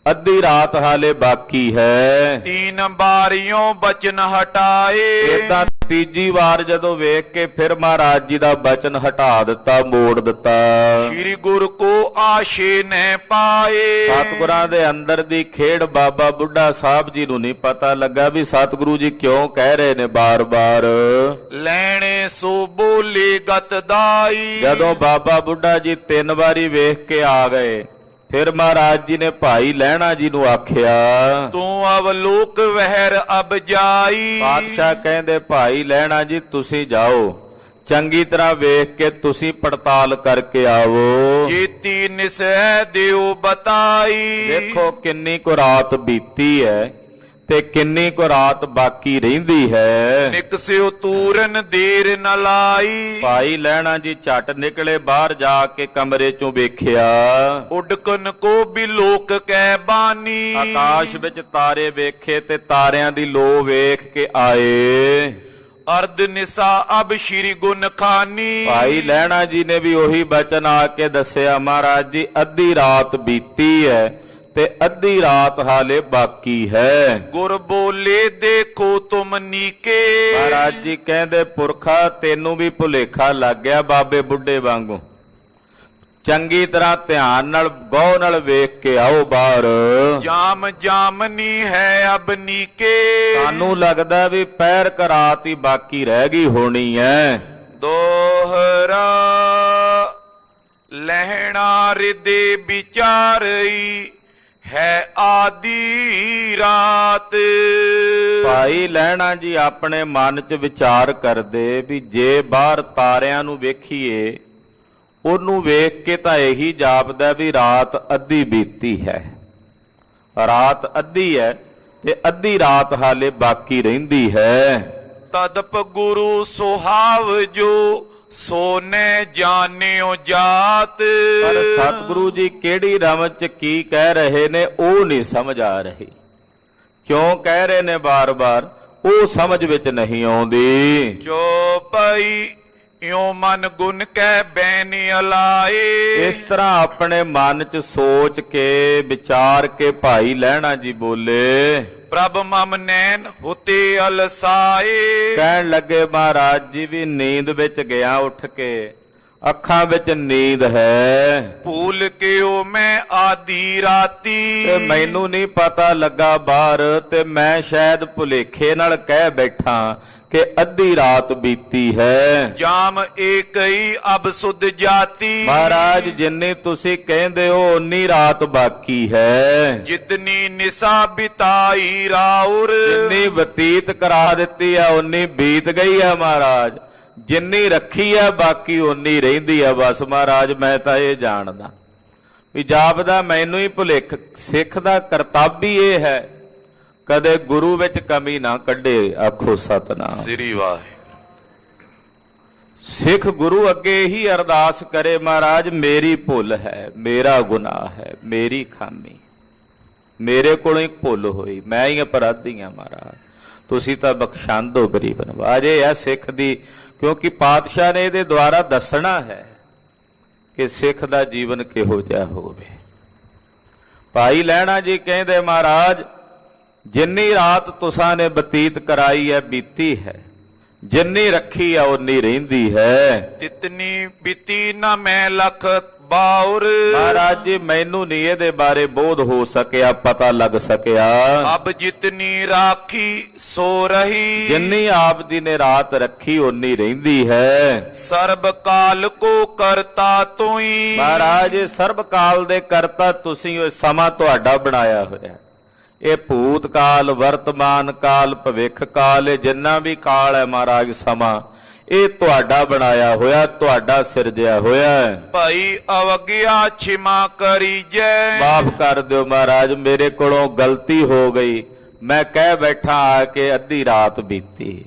ਅੱਧੀ ਰਾਤ ਹਾਲੇ ਬਾਕੀ ਹੈ।
3 ਬਾਰੀਓਂ ਬਚਨ ਹਟਾਏ
ਏਦਾਂ ਤੀਜੀ ਵਾਰ ਜਦੋਂ ਵੇਖ ਕੇ ਫਿਰ ਮਹਾਰਾਜ ਜੀ ਦਾ ਬਚਨ ਹਟਾ ਦਿੱਤਾ, ਮੋੜ ਦਿੱਤਾ।
ਸ੍ਰੀ ਗੁਰ ਕੋ ਆਸ਼ੇ ਨਹਿ ਪਾਏ
ਸਤਿਗੁਰਾਂ ਦੇ ਅੰਦਰ ਦੀ ਖੇਡ ਬਾਬਾ ਬੁੱਢਾ ਸਾਹਿਬ ਜੀ ਨੂੰ ਨਹੀਂ ਪਤਾ ਲੱਗਾ ਵੀ ਸਤਿਗੁਰੂ ਜੀ ਕਿਉਂ ਕਹਿ ਰਹੇ ਨੇ ਬਾਰ-ਬਾਰ
ਲੈਣੇ ਸੋ ਬੋਲੇ ਗਤ ਦਾਈ
ਜਦੋਂ ਬਾਬਾ ਬੁੱਢਾ ਜੀ 3 ਵਾਰੀ ਵੇਖ ਕੇ ਆ ਗਏ, ਫਿਰ ਮਹਾਰਾਜ ਜੀ ਨੇ ਭਾਈ ਲਹਿਣਾ ਜੀ ਨੂੰ ਆਖਿਆ
ਤੂੰ ਅਵਲੋਕ ਵਹਿਰ ਅਬ ਜਾਈ
ਪਾਤਸ਼ਾਹ ਕਹਿੰਦੇ ਭਾਈ ਲਹਿਣਾ ਜੀ ਤੁਸੀਂ ਜਾਓ, ਚੰਗੀ ਤਰ੍ਹਾਂ ਵੇਖ ਕੇ ਤੁਸੀਂ ਪੜਤਾਲ ਕਰਕੇ ਆਵੋ।
ਜੀਤੀ ਨਿਸਹਿ ਦਿਓ ਬਤਾਈ
ਦੇਖੋ ਕਿੰਨੀ ਕੁ ਰਾਤ ਬੀਤੀ ਹੈ ਤੇ ਕਿੰਨੀ ਕੁ ਰਾਤ ਬਾਕੀ ਰਹਿੰਦੀ ਹੈ।
ਨਿਕਸਿਓ ਤੂਰਨ ਦੇਰ ਨ ਲਾਈ
ਭਾਈ ਲਹਿਣਾ ਜੀ ਝਟ ਨਿਕਲੇ ਬਾਹਰ ਜਾ ਕੇ ਕਮਰੇ ਚੋਂ ਵੇਖਿਆ
ਉਡਕਨ ਕੋ ਵੀ ਲੋਕ ਕਹਿ ਬਾਨੀ
ਆਕਾਸ਼ ਵਿੱਚ ਤਾਰੇ ਵੇਖੇ ਤੇ ਤਾਰਿਆਂ ਦੀ ਲੋ ਵੇਖ ਕੇ ਆਏ।
ਅਰਧ ਨਿਸਾ ਅਬ ਸ਼੍ਰੀ ਗੁਣ ਖਾਨੀ
ਭਾਈ ਲਹਿਣਾ ਜੀ ਨੇ ਵੀ ਉਹੀ ਬਚਨ ਆ ਕੇ ਦੱਸਿਆ ਮਹਾਰਾਜ ਜੀ ਅੱਧੀ ਰਾਤ ਬੀਤੀ ਹੈ ਤੇ ਅੱਧੀ ਰਾਤ ਹਾਲੇ ਬਾਕੀ ਹੈ।
ਗੁਰ ਬੋਲੇ ਦੇਖੋ ਤੁਮ ਨੀਕੇ
ਮਹਾਰਾਜ ਜੀ ਕਹਿੰਦੇ ਪੁਰਖਾ ਤੈਨੂੰ ਵੀ ਭੁਲੇਖਾ ਲੱਗ ਗਿਆ ਬਾਬੇ ਬੁੱਢੇ ਵਾਂਗੂ, ਚੰਗੀ ਤਰ੍ਹਾਂ ਧਿਆਨ ਨਾਲ ਗਹੁ ਨਾਲ ਵੇਖ ਕੇ ਆਓ ਬਾਹਰ।
ਜਾਮ ਜਾਮਨੀ ਹੈ ਅਬ ਨੀਕੇ
ਸਾਨੂੰ ਲੱਗਦਾ ਵੀ ਪਹਿਰ ਕ ਰਾਤ ਹੀ ਬਾਕੀ ਰਹਿ ਗਈ ਹੋਣੀ ਹੈ।
ਦੋਹਰਾ ਲਹਿਣਾ ਰਿਦੇ ਵਿਚਾਰਈ ਹੈ ਆਦੀ ਰਾਤ
ਭਾਈ ਲਹਿਣਾ ਜੀ ਆਪਣੇ ਮਨ 'ਚ ਵਿਚਾਰ ਕਰਦੇ ਵੀ ਜੇ ਬਾਹਰ ਤਾਰਿਆਂ ਨੂੰ ਵੇਖੀਏ ਉਹਨੂੰ ਵੇਖ ਕੇ ਤਾਂ ਇਹੀ ਜਾਪਦਾ ਵੀ ਰਾਤ ਅੱਧੀ ਬੀਤੀ ਹੈ, ਰਾਤ ਅੱਧੀ ਹੈ ਤੇ ਅੱਧੀ ਰਾਤ ਹਾਲੇ ਬਾਕੀ ਰਹਿੰਦੀ ਹੈ।
ਤਦਪ ਗੁਰੂ ਸੁਹਾਵ ਜੋ ਸੋਨੇ ਜਾਣਿਓ ਜਾਤ
ਪਰ ਸਤਿਗੁਰੂ ਜੀ ਕਿਹੜੀ ਰਮਜ 'ਚ ਕੀ ਕਹਿ ਰਹੇ ਨੇ ਉਹ ਨਹੀਂ ਸਮਝ ਆ ਰਹੀ, ਕਿਉਂ ਕਹਿ ਰਹੇ ਨੇ ਬਾਰ-ਬਾਰ ਉਹ ਸਮਝ ਵਿੱਚ ਨਹੀਂ ਆਉਂਦੀ।
ਜੋ ਪਈ ਇਉ ਮਨ ਗੁਣ ਕਹਿ ਬੈਨ ਅਲਾਏ
ਇਸ ਤਰ੍ਹਾਂ ਆਪਣੇ ਮਨ 'ਚ ਸੋਚ ਕੇ ਵਿਚਾਰ ਕੇ ਭਾਈ ਲਹਿਣਾ ਜੀ ਬੋਲੇ
ਪ੍ਰਭ ਮਮ ਨੈਣ ਹੁਤੇ ਅਲਸਾਏ
ਕਹਿਣ ਲੱਗੇ ਮਹਾਰਾਜ ਜੀ ਵੀ ਨੀਂਦ ਵਿੱਚ ਗਿਆ ਉੱਠ ਕੇ, ਅੱਖਾਂ ਵਿੱਚ ਨੀਂਦ ਹੈ।
ਭੂਲ ਕਿਉ ਮੈਂ ਆਦੀ ਰਾਤੀ
ਤੇ ਮੈਨੂੰ ਨਹੀਂ ਪਤਾ ਲੱਗਾ ਬਾਹਰ ਤੇ ਮੈਂ ਸ਼ਾਇਦ ਭੁਲੇਖੇ ਨਾਲ ਕਹਿ ਬੈਠਾ ਕਿ ਅੱਧੀ ਰਾਤ ਬੀਤੀ ਹੈ।
ਜਾਮ ਏਕਈ ਅਬ ਸੁਧ ਜਾਤੀ
ਮਹਾਰਾਜ ਜਿੰਨੀ ਤੁਸੀਂ ਕਹਿੰਦੇ ਹੋ ਉਨੀ ਰਾਤ ਬਾਕੀ ਹੈ।
ਜਿਤਨੀ ਨਿਸਾ ਬਿਤਾਈ ਰਾਉਰ
ਜਿੰਨੀ ਬਤੀਤ ਕਰਾ ਦਿੱਤੀ ਆ ਉਨੀ ਬੀਤ ਗਈ ਆ ਮਹਾਰਾਜ, ਜਿੰਨੀ ਰੱਖੀ ਆ ਬਾਕੀ ਉਨੀ ਰਹਿੰਦੀ ਆ। ਬਸ ਮਹਾਰਾਜ ਮੈਂ ਤਾਂ ਇਹ ਜਾਣਦਾ ਵੀ ਜਾਪਦਾ ਮੈਨੂੰ ਹੀ ਭੁਲੇਖ, ਸਿੱਖ ਦਾ ਕਰਤੱਵ ਹੀ ਇਹ ਹੈ ਕਦੇ ਗੁਰੂ ਵਿੱਚ ਕਮੀ ਨਾ ਕੱਢੇ। ਆਖੋ ਸਤਨਾਮ
ਸ੍ਰੀ ਵਾਹਿਗੁਰੂ।
ਸਿੱਖ ਗੁਰੂ ਅੱਗੇ ਹੀ ਅਰਦਾਸ ਕਰੇ, ਮਹਾਰਾਜ ਮੇਰੀ ਭੁੱਲ ਹੈ, ਮੇਰਾ ਗੁਨਾਹ ਹੈ, ਮੇਰੀ ਖਾਮੀ, ਮੇਰੇ ਕੋਲੋਂ ਹੀ ਭੁੱਲ ਹੋਈ, ਮੈਂ ਹੀ ਅਪਰਾਧੀ ਹਾਂ ਮਹਾਰਾਜ, ਤੁਸੀਂ ਤਾਂ ਬਖਸ਼ਾਂਦੋ ਗਰੀਬ ਨਵਾਜ। ਇਹ ਹੈ ਸਿੱਖ ਦੀ, ਕਿਉਂਕਿ ਪਾਤਸ਼ਾਹ ਨੇ ਇਹਦੇ ਦੁਆਰਾ ਦੱਸਣਾ ਹੈ ਕਿ ਸਿੱਖ ਦਾ ਜੀਵਨ ਕਿਹੋ ਜਿਹਾ ਹੋਵੇ। ਭਾਈ ਲਹਿਣਾ ਜੀ ਕਹਿੰਦੇ, ਮਹਾਰਾਜ ਜਿੰਨੀ ਰਾਤ ਤੁਸਾਂ ਨੇ ਬਤੀਤ ਕਰਾਈ ਹੈ ਬੀਤੀ ਹੈ, ਜਿੰਨੀ ਰੱਖੀ ਆ ਉਨੀ ਰਹਿੰਦੀ ਹੈ।
ਤਿਤਨੀ ਬੀਤੀ ਨਾ ਮੈਂ ਲਖ ਬਾਉਰ।
ਮਹਾਰਾਜ ਜੀ ਮੈਨੂੰ ਨਹੀਂ ਇਹਦੇ ਬਾਰੇ ਬੋਧ ਹੋ ਸਕਿਆ, ਪਤਾ ਲੱਗ ਸਕਿਆ।
ਅਬ ਜਿਤਨੀ ਰਾਖੀ ਸੋ ਰਹੀ।
ਜਿੰਨੀ ਆਪ ਜੀ ਨੇ ਰਾਤ ਰੱਖੀ ਉਨੀ ਰਹਿੰਦੀ ਹੈ।
ਸਰਬ ਕਾਲ ਕੋ ਕਰਤਾ ਤੋਈ।
ਮਹਾਰਾਜ ਸਰਬ ਕਾਲ ਦੇ ਕਰਤਾ ਤੁਸੀਂ, ਉਹ ਸਮਾਂ ਤੁਹਾਡਾ ਬਣਾਇਆ ਹੋਇਆ। ਇਹ ਭੂਤ ਕਾਲ, ਵਰਤਮਾਨ ਕਾਲ, ਭਵਿੱਖ ਕਾਲ, ਇਹ ਜਿੰਨਾ ਵੀ ਕਾਲ ਹੈ ਮਹਾਰਾਜ ਸਮਾਂ, ਇਹ ਤੁਹਾਡਾ ਬਣਾਇਆ ਹੋਇਆ, ਤੁਹਾਡਾ ਸਿਰਜਿਆ ਹੋਇਆ ਹੈ।
ਭਾਈ ਅਵਗਿਆ ਛਿਮਾ ਕਰੀਜੈ।
ਮਾਫ ਕਰ ਦਿਓ ਮਹਾਰਾਜ, ਮੇਰੇ ਕੋਲੋਂ ਗਲਤੀ ਹੋ ਗਈ, ਮੈਂ ਕਹਿ ਬੈਠਾ ਆ ਕੇ ਅੱਧੀ ਰਾਤ ਬੀਤੀ।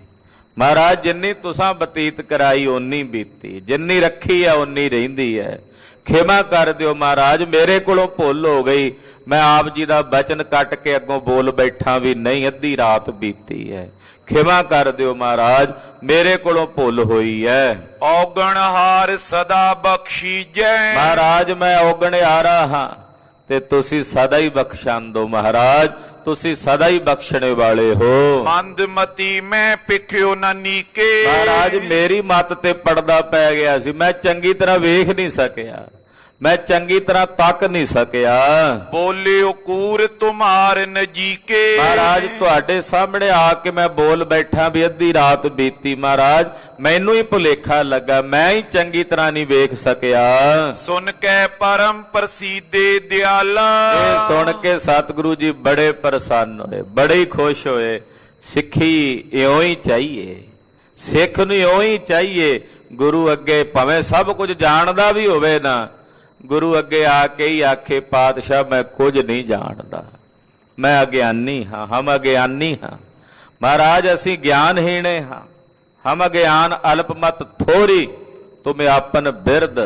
ਮਹਾਰਾਜ ਜਿੰਨੀ ਤੁਸਾਂ ਬਤੀਤ ਕਰਾਈ ਓਨੀ ਬੀਤੀ, ਜਿੰਨੀ ਰੱਖੀ ਆ ਓਨੀ ਰਹਿੰਦੀ ਹੈ। ਖਿਮਾ ਕਰ ਦਿਓ ਮਹਾਰਾਜ, ਮੇਰੇ ਕੋਲੋਂ ਭੁੱਲ ਹੋ ਗਈ, ਮੈਂ ਆਪ ਜੀ ਦਾ ਬਚਨ ਕੱਟ ਕੇ ਅੱਗੋਂ ਬੋਲ ਬੈਠਾ ਵੀ ਨਹੀਂ, ਅੱਧੀ ਰਾਤ ਬੀਤੀ ਹੈ, ਖਿਮਾ ਕਰ ਦਿਓ ਮਹਾਰਾਜ, ਮੇਰੇ ਕੋਲੋਂ ਭੁੱਲ ਹੋਈ ਹੈ।
ਔਗਣ ਹਾਰ ਸਦਾ ਬਖਸ਼ੀਜੈ।
ਮਹਾਰਾਜ ਮੈਂ ਔਗਣਿਆਰਾ ਹਾਂ ਤੇ ਤੁਸੀਂ ਸਦਾ ਹੀ ਬਖਸ਼ਾਂਦੋ ਮਹਾਰਾਜ, ਤੁਸੀਂ ਸਦਾ ਹੀ ਬਖਸ਼ਣੇ ਵਾਲੇ ਹੋ।
ਮੰਦਮਤੀ ਮੈਂ ਪਿਖਿਓ ਨਾ ਨੀਕੇ।
ਮਹਾਰਾਜ ਮੇਰੀ ਮੱਤ ਤੇ ਪਰਦਾ ਪੈ ਗਿਆ ਸੀ, ਮੈਂ ਚੰਗੀ ਤਰ੍ਹਾਂ ਵੇਖ ਨਹੀਂ ਸਕਿਆ, ਮੈਂ ਚੰਗੀ ਤਰ੍ਹਾਂ ਤੱਕ ਨਹੀਂ ਸਕਿਆ।
ਬੋਲਿਓ ਕੂਰ ਤੁਮਾਰ ਨਜੀਕੇ।
ਮਹਾਰਾਜ ਤੁਹਾਡੇ ਸਾਹਮਣੇ ਆ ਕੇ ਮੈਂ ਬੋਲ ਬੈਠਾ ਵੀ ਅੱਧੀ ਰਾਤ ਬੀਤੀ, ਮਹਾਰਾਜ ਮੈਨੂੰ ਹੀ ਭੁਲੇਖਾ ਲੱਗਾ, ਮੈਂ ਹੀ ਚੰਗੀ ਤਰ੍ਹਾਂ ਨਹੀਂ ਵੇਖ ਸਕਿਆ।
ਸੁਣ ਕੇ ਪਰਮ ਪ੍ਰਸੀਦੇ ਦਿਆਲਾ।
ਇਹ ਸੁਣ ਕੇ ਸਤਿਗੁਰੂ ਜੀ ਬੜੇ ਪ੍ਰਸੰਨ ਹੋਏ, ਬੜੇ ਹੀ ਖੁਸ਼ ਹੋਏ। ਸਿੱਖੀ ਇਉਂ ਹੀ ਚਾਹੀਏ, ਸਿੱਖ ਨੂੰ ਇਉਂ ਹੀ ਚਾਹੀਏ। ਗੁਰੂ ਅੱਗੇ ਭਾਵੇਂ ਸਭ ਕੁਝ ਜਾਣਦਾ ਵੀ ਹੋਵੇ ਨਾ, ਗੁਰੂ ਅੱਗੇ ਆ ਕੇ ਹੀ ਆਖੇ, ਪਾਤਸ਼ਾਹ ਮੈਂ ਕੁਝ ਨਹੀਂ ਜਾਣਦਾ, ਮੈਂ ਅਗਿਆਨੀ ਹਾਂ, ਹਮ ਅਗਿਆਨੀ ਹਾਂ। ਮਹਾਰਾਜ ਅਸੀਂ ਗਿਆਨਹੀਣੇ ਹਾਂ, ਹਮ ਅਗਿਆਨ ਅਲਪਮਤ ਥੋਰੀ, ਤੁਮੇ ਆਪਨ ਬਿਰਦ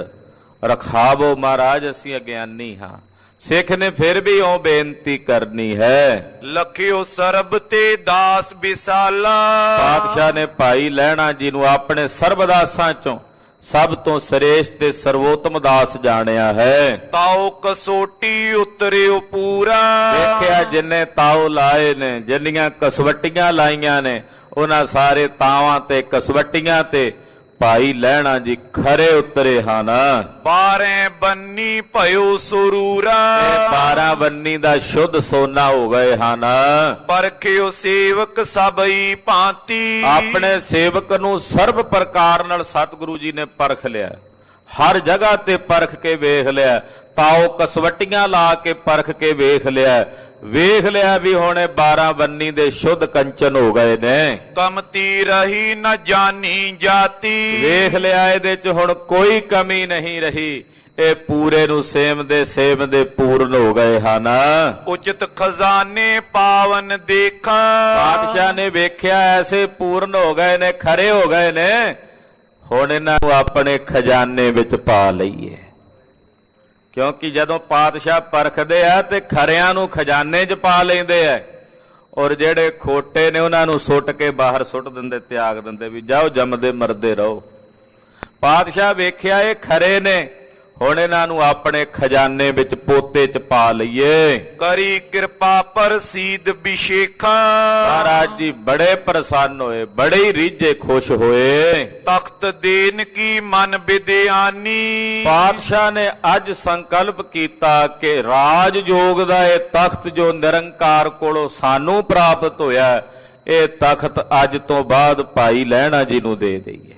ਰਖਾਵੋ। ਮਹਾਰਾਜ ਅਸੀਂ ਅਗਿਆਨੀ ਹਾਂ। ਸਿੱਖ ਨੇ ਫਿਰ ਵੀ ਉਹ ਬੇਨਤੀ ਕਰਨੀ ਹੈ,
ਲਖਿਓ ਸਰਬ ਤੇ ਦਾਸ ਵਿਸਾਲਾ।
ਪਾਤਸ਼ਾਹ ਨੇ ਭਾਈ ਲਹਿਣਾ ਜੀ ਨੂੰ ਆਪਣੇ ਸਰਬ ਦਾਸਾਂ ਚੋਂ ਸਭ ਤੋਂ ਸ੍ਰੇਸ਼ਟ ਤੇ ਸਰਵੋਤਮ ਦਾਸ ਜਾਣਿਆ ਹੈ।
ਤਾਉ ਕਸੋਟੀ ਉਤਰਿਓ ਪੂਰਾ।
ਦੇਖਿਆ ਜਿੰਨੇ ਤਾਉ ਲਾਏ ਨੇ, ਜਿੰਨੀਆਂ ਕਸਵੱਟੀਆਂ ਲਾਈਆਂ ਨੇ, ਉਹਨਾਂ ਸਾਰੇ ਤਾਵਾਂ ਤੇ ਕਸਵੱਟੀਆਂ ਤੇ ਭਾਈ ਲਹਿਣਾ ਜੀ ਖਰੇ ਉਤਰੇ ਹਨ।
12 ਬੰਨੀ ਭਇਓ ਸਰੂਰਾ।
12 ਬੰਨੀ ਦਾ ਸ਼ੁੱਧ ਸੋਨਾ ਹੋ ਗਏ ਹਨ।
ਪਰਖਿਓ ਸੇਵਕ ਸਭਈ ਭਾਂਤੀ।
ਆਪਣੇ ਸੇਵਕ ਨੂੰ ਸਰਬ ਪ੍ਰਕਾਰ ਨਾਲ ਸਤਿਗੁਰੂ ਜੀ ਨੇ ਪਰਖ ਲਿਆ, ਹਰ ਜਗ੍ਹਾ ਤੇ ਪਰਖ ਕੇ ਵੇਖ ਲਿਆ, ਤਾਓ ਕਸਵੱਟੀਆਂ ਲਾ ਕੇ ਪਰਖ ਕੇ ਵੇਖ ਲਿਆ ਵੀ ਹੁਣੇ 12 ਬੰਨੀ ਦੇ ਸ਼ੁੱਧ ਕੰਚਨ ਹੋ ਗਏ ਨੇ।
ਕਮਤੀ ਰਹੀ ਨ ਜਾਣੀ ਜਾਤੀ।
ਵੇਖ ਲਿਆ ਇਹਦੇ ਚ ਹੁਣ ਕੋਈ ਕਮੀ ਨਹੀਂ ਰਹੀ, ਇਹ ਪੂਰੇ ਨੂੰ ਸੇਮ ਦੇ ਪੂਰਨ ਹੋ ਗਏ ਹਨ।
ਉਚਿਤ ਖਜ਼ਾਨੇ ਪਾਵਨ ਦੇਖਾਂ।
ਪਾਤਸ਼ਾਹ ਨੇ ਵੇਖਿਆ ਐਸੇ ਪੂਰਨ ਹੋ ਗਏ ਨੇ, ਖਰੇ ਹੋ ਗਏ ਨੇ, ਹੁਣ ਇਹਨਾਂ ਨੂੰ ਆਪਣੇ ਖਜ਼ਾਨੇ ਵਿੱਚ ਪਾ ਲਈਏ। ਕਿਉਂਕਿ ਜਦੋਂ ਪਾਤਸ਼ਾਹ ਪਰਖਦੇ ਆ ਤੇ ਖਰਿਆਂ ਨੂੰ ਖਜ਼ਾਨੇ 'ਚ ਪਾ ਲੈਂਦੇ ਆ, ਔਰ ਜਿਹੜੇ ਖੋਟੇ ਨੇ ਉਹਨਾਂ ਨੂੰ ਸੁੱਟ ਕੇ ਬਾਹਰ ਸੁੱਟ ਦਿੰਦੇ, ਤਿਆਗ ਦਿੰਦੇ ਵੀ ਜਾਓ ਜੰਮਦੇ ਮਰਦੇ ਰਹੋ। ਪਾਤਸ਼ਾਹ ਵੇਖਿਆ ਇਹ ਖਰੇ ਨੇ, ਹੁਣ ਇਹਨਾਂ ਨੂੰ ਆਪਣੇ ਖਜ਼ਾਨੇ ਵਿੱਚ ਪੋਤੇ 'ਚ ਪਾ ਲਈਏ।
ਕਰੀ ਕਿਰਪਾ ਪ੍ਰਸੀਦ ਵਿਸ਼ੇਖਾਂ।
ਮਹਾਰਾਜ ਜੀ ਬੜੇ ਪ੍ਰਸੰਨ ਹੋਏ, ਬੜੇ ਹੀ ਰੀਝੇ ਖੁਸ਼ ਹੋਏ।
ਤਖਤ ਦੇਨ ਕੀ ਮਨ ਵਿਦਿਆਨੀ।
ਪਾਤਸ਼ਾਹ ਨੇ ਅੱਜ ਸੰਕਲਪ ਕੀਤਾ ਕਿ ਰਾਜ ਜੋਗ ਦਾ ਇਹ ਤਖਤ ਜੋ ਨਿਰੰਕਾਰ ਕੋਲੋਂ ਸਾਨੂੰ ਪ੍ਰਾਪਤ ਹੋਇਆ, ਇਹ ਤਖਤ ਅੱਜ ਤੋਂ ਬਾਅਦ ਭਾਈ ਲਹਿਣਾ ਜੀ ਨੂੰ ਦੇ ਦਈਏ।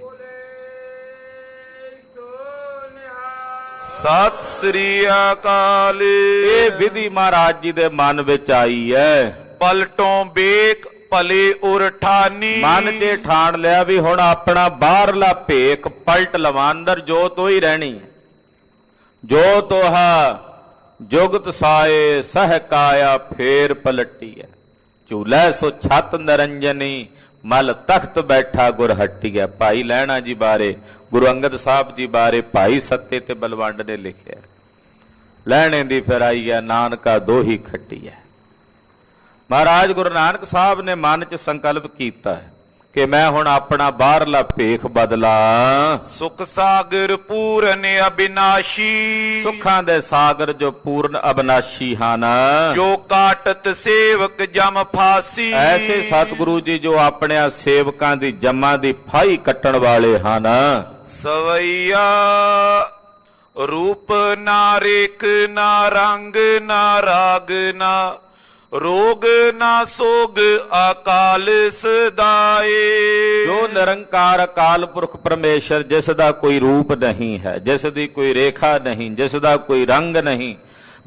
ਸਤਿ ਸ੍ਰੀ ਅਕਾਲ।
ਇਹ ਵਿਧੀ ਮਹਾਰਾਜ ਜੀ ਦੇ ਮਨ ਵਿੱਚ ਆਈ ਹੈ।
ਪਲਟੋਂ ਬੇਕ ਭਲੇ ਉਰ ਠਾਨੀ।
ਮਨ 'ਚ ਠਾਣ ਲਿਆ ਵੀ ਹੁਣ ਆਪਣਾ ਬਾਹਰਲਾ ਭੇਖ ਪਲਟ ਲਵਾਂ, ਅੰਦਰ ਜੋਤ ਹੋਈ ਰਹਿਣੀ ਹੈ। ਜੋ ਤੋਹਾ ਜੁਗਤ ਸਾਏ ਸਹਿ ਕਾਇਆ ਫੇਰ ਪਲਟੀ ਹੈ। ਝੂਲੇ ਸੋ ਛਤ ਨਿਰੰਜਨੀ ਮਲ ਤਖਤ ਬੈਠਾ ਗੁਰ ਹੱਟੀਐ। ਭਾਈ ਲਹਿਣਾ ਜੀ ਬਾਰੇ, ਗੁਰੂ ਅੰਗਦ ਸਾਹਿਬ ਜੀ ਬਾਰੇ ਭਾਈ ਸੱਤੇ ਤੇ ਬਲਵੰਡ ਨੇ ਲਿਖਿਆ। ਲਹਿਣੇ ਦੀ ਫਿਰ ਆਈ ਹੈ ਨਾਨਕਾ ਦੋਹੀ ਖੱਟੀ ਹੈ। ਮਹਾਰਾਜ ਗੁਰੂ ਨਾਨਕ ਸਾਹਿਬ ਨੇ ਮਨ 'ਚ ਸੰਕਲਪ ਕੀਤਾ ਹੈ ਕਿ ਮੈਂ ਹੁਣ ਆਪਣਾ ਬਾਹਰਲਾ ਭੇਖ ਬਦਲਾਂ।
ਸੁਖ ਸਾਗਰ ਪੂਰਨ ਅਬਿਨਾਸ਼ੀ,
ਸੁੱਖਾਂ ਦੇ ਸਾਗਰ ਜੋ ਪੂਰਨ ਅਬਨਾਸ਼ੀ ਹਨ,
ਜੋ ਕਾਟਤ ਸੇਵਕ ਜਮ ਫਾਸੀ।
ਐਸੇ ਸਤਿਗੁਰੂ ਜੀ ਜੋ ਆਪਣਿਆਂ ਸੇਵਕਾਂ ਦੀ ਜਮਾਂ ਦੀ ਫਾਹੀ ਕੱਟਣ ਵਾਲੇ ਹਨ।
ਸਵਈਆ ਰੂਪ ਨਾ ਰੇਖ ਨਾ ਰੰਗ ਨਾ ਰਾਗ ਨਾ ਰੋਗ ਨਾ ਸੋਗ ਅਕਾਲ ਸਦਾਏ।
ਜੋ ਨਿਰੰਕਾਰ ਅਕਾਲ ਪੁਰਖ ਪਰਮੇਸ਼ਰ, ਜਿਸ ਦਾ ਕੋਈ ਰੂਪ ਨਹੀਂ ਹੈ, ਜਿਸ ਦੀ ਕੋਈ ਰੇਖਾ ਨਹੀਂ, ਜਿਸ ਦਾ ਕੋਈ ਰੰਗ ਨਹੀਂ,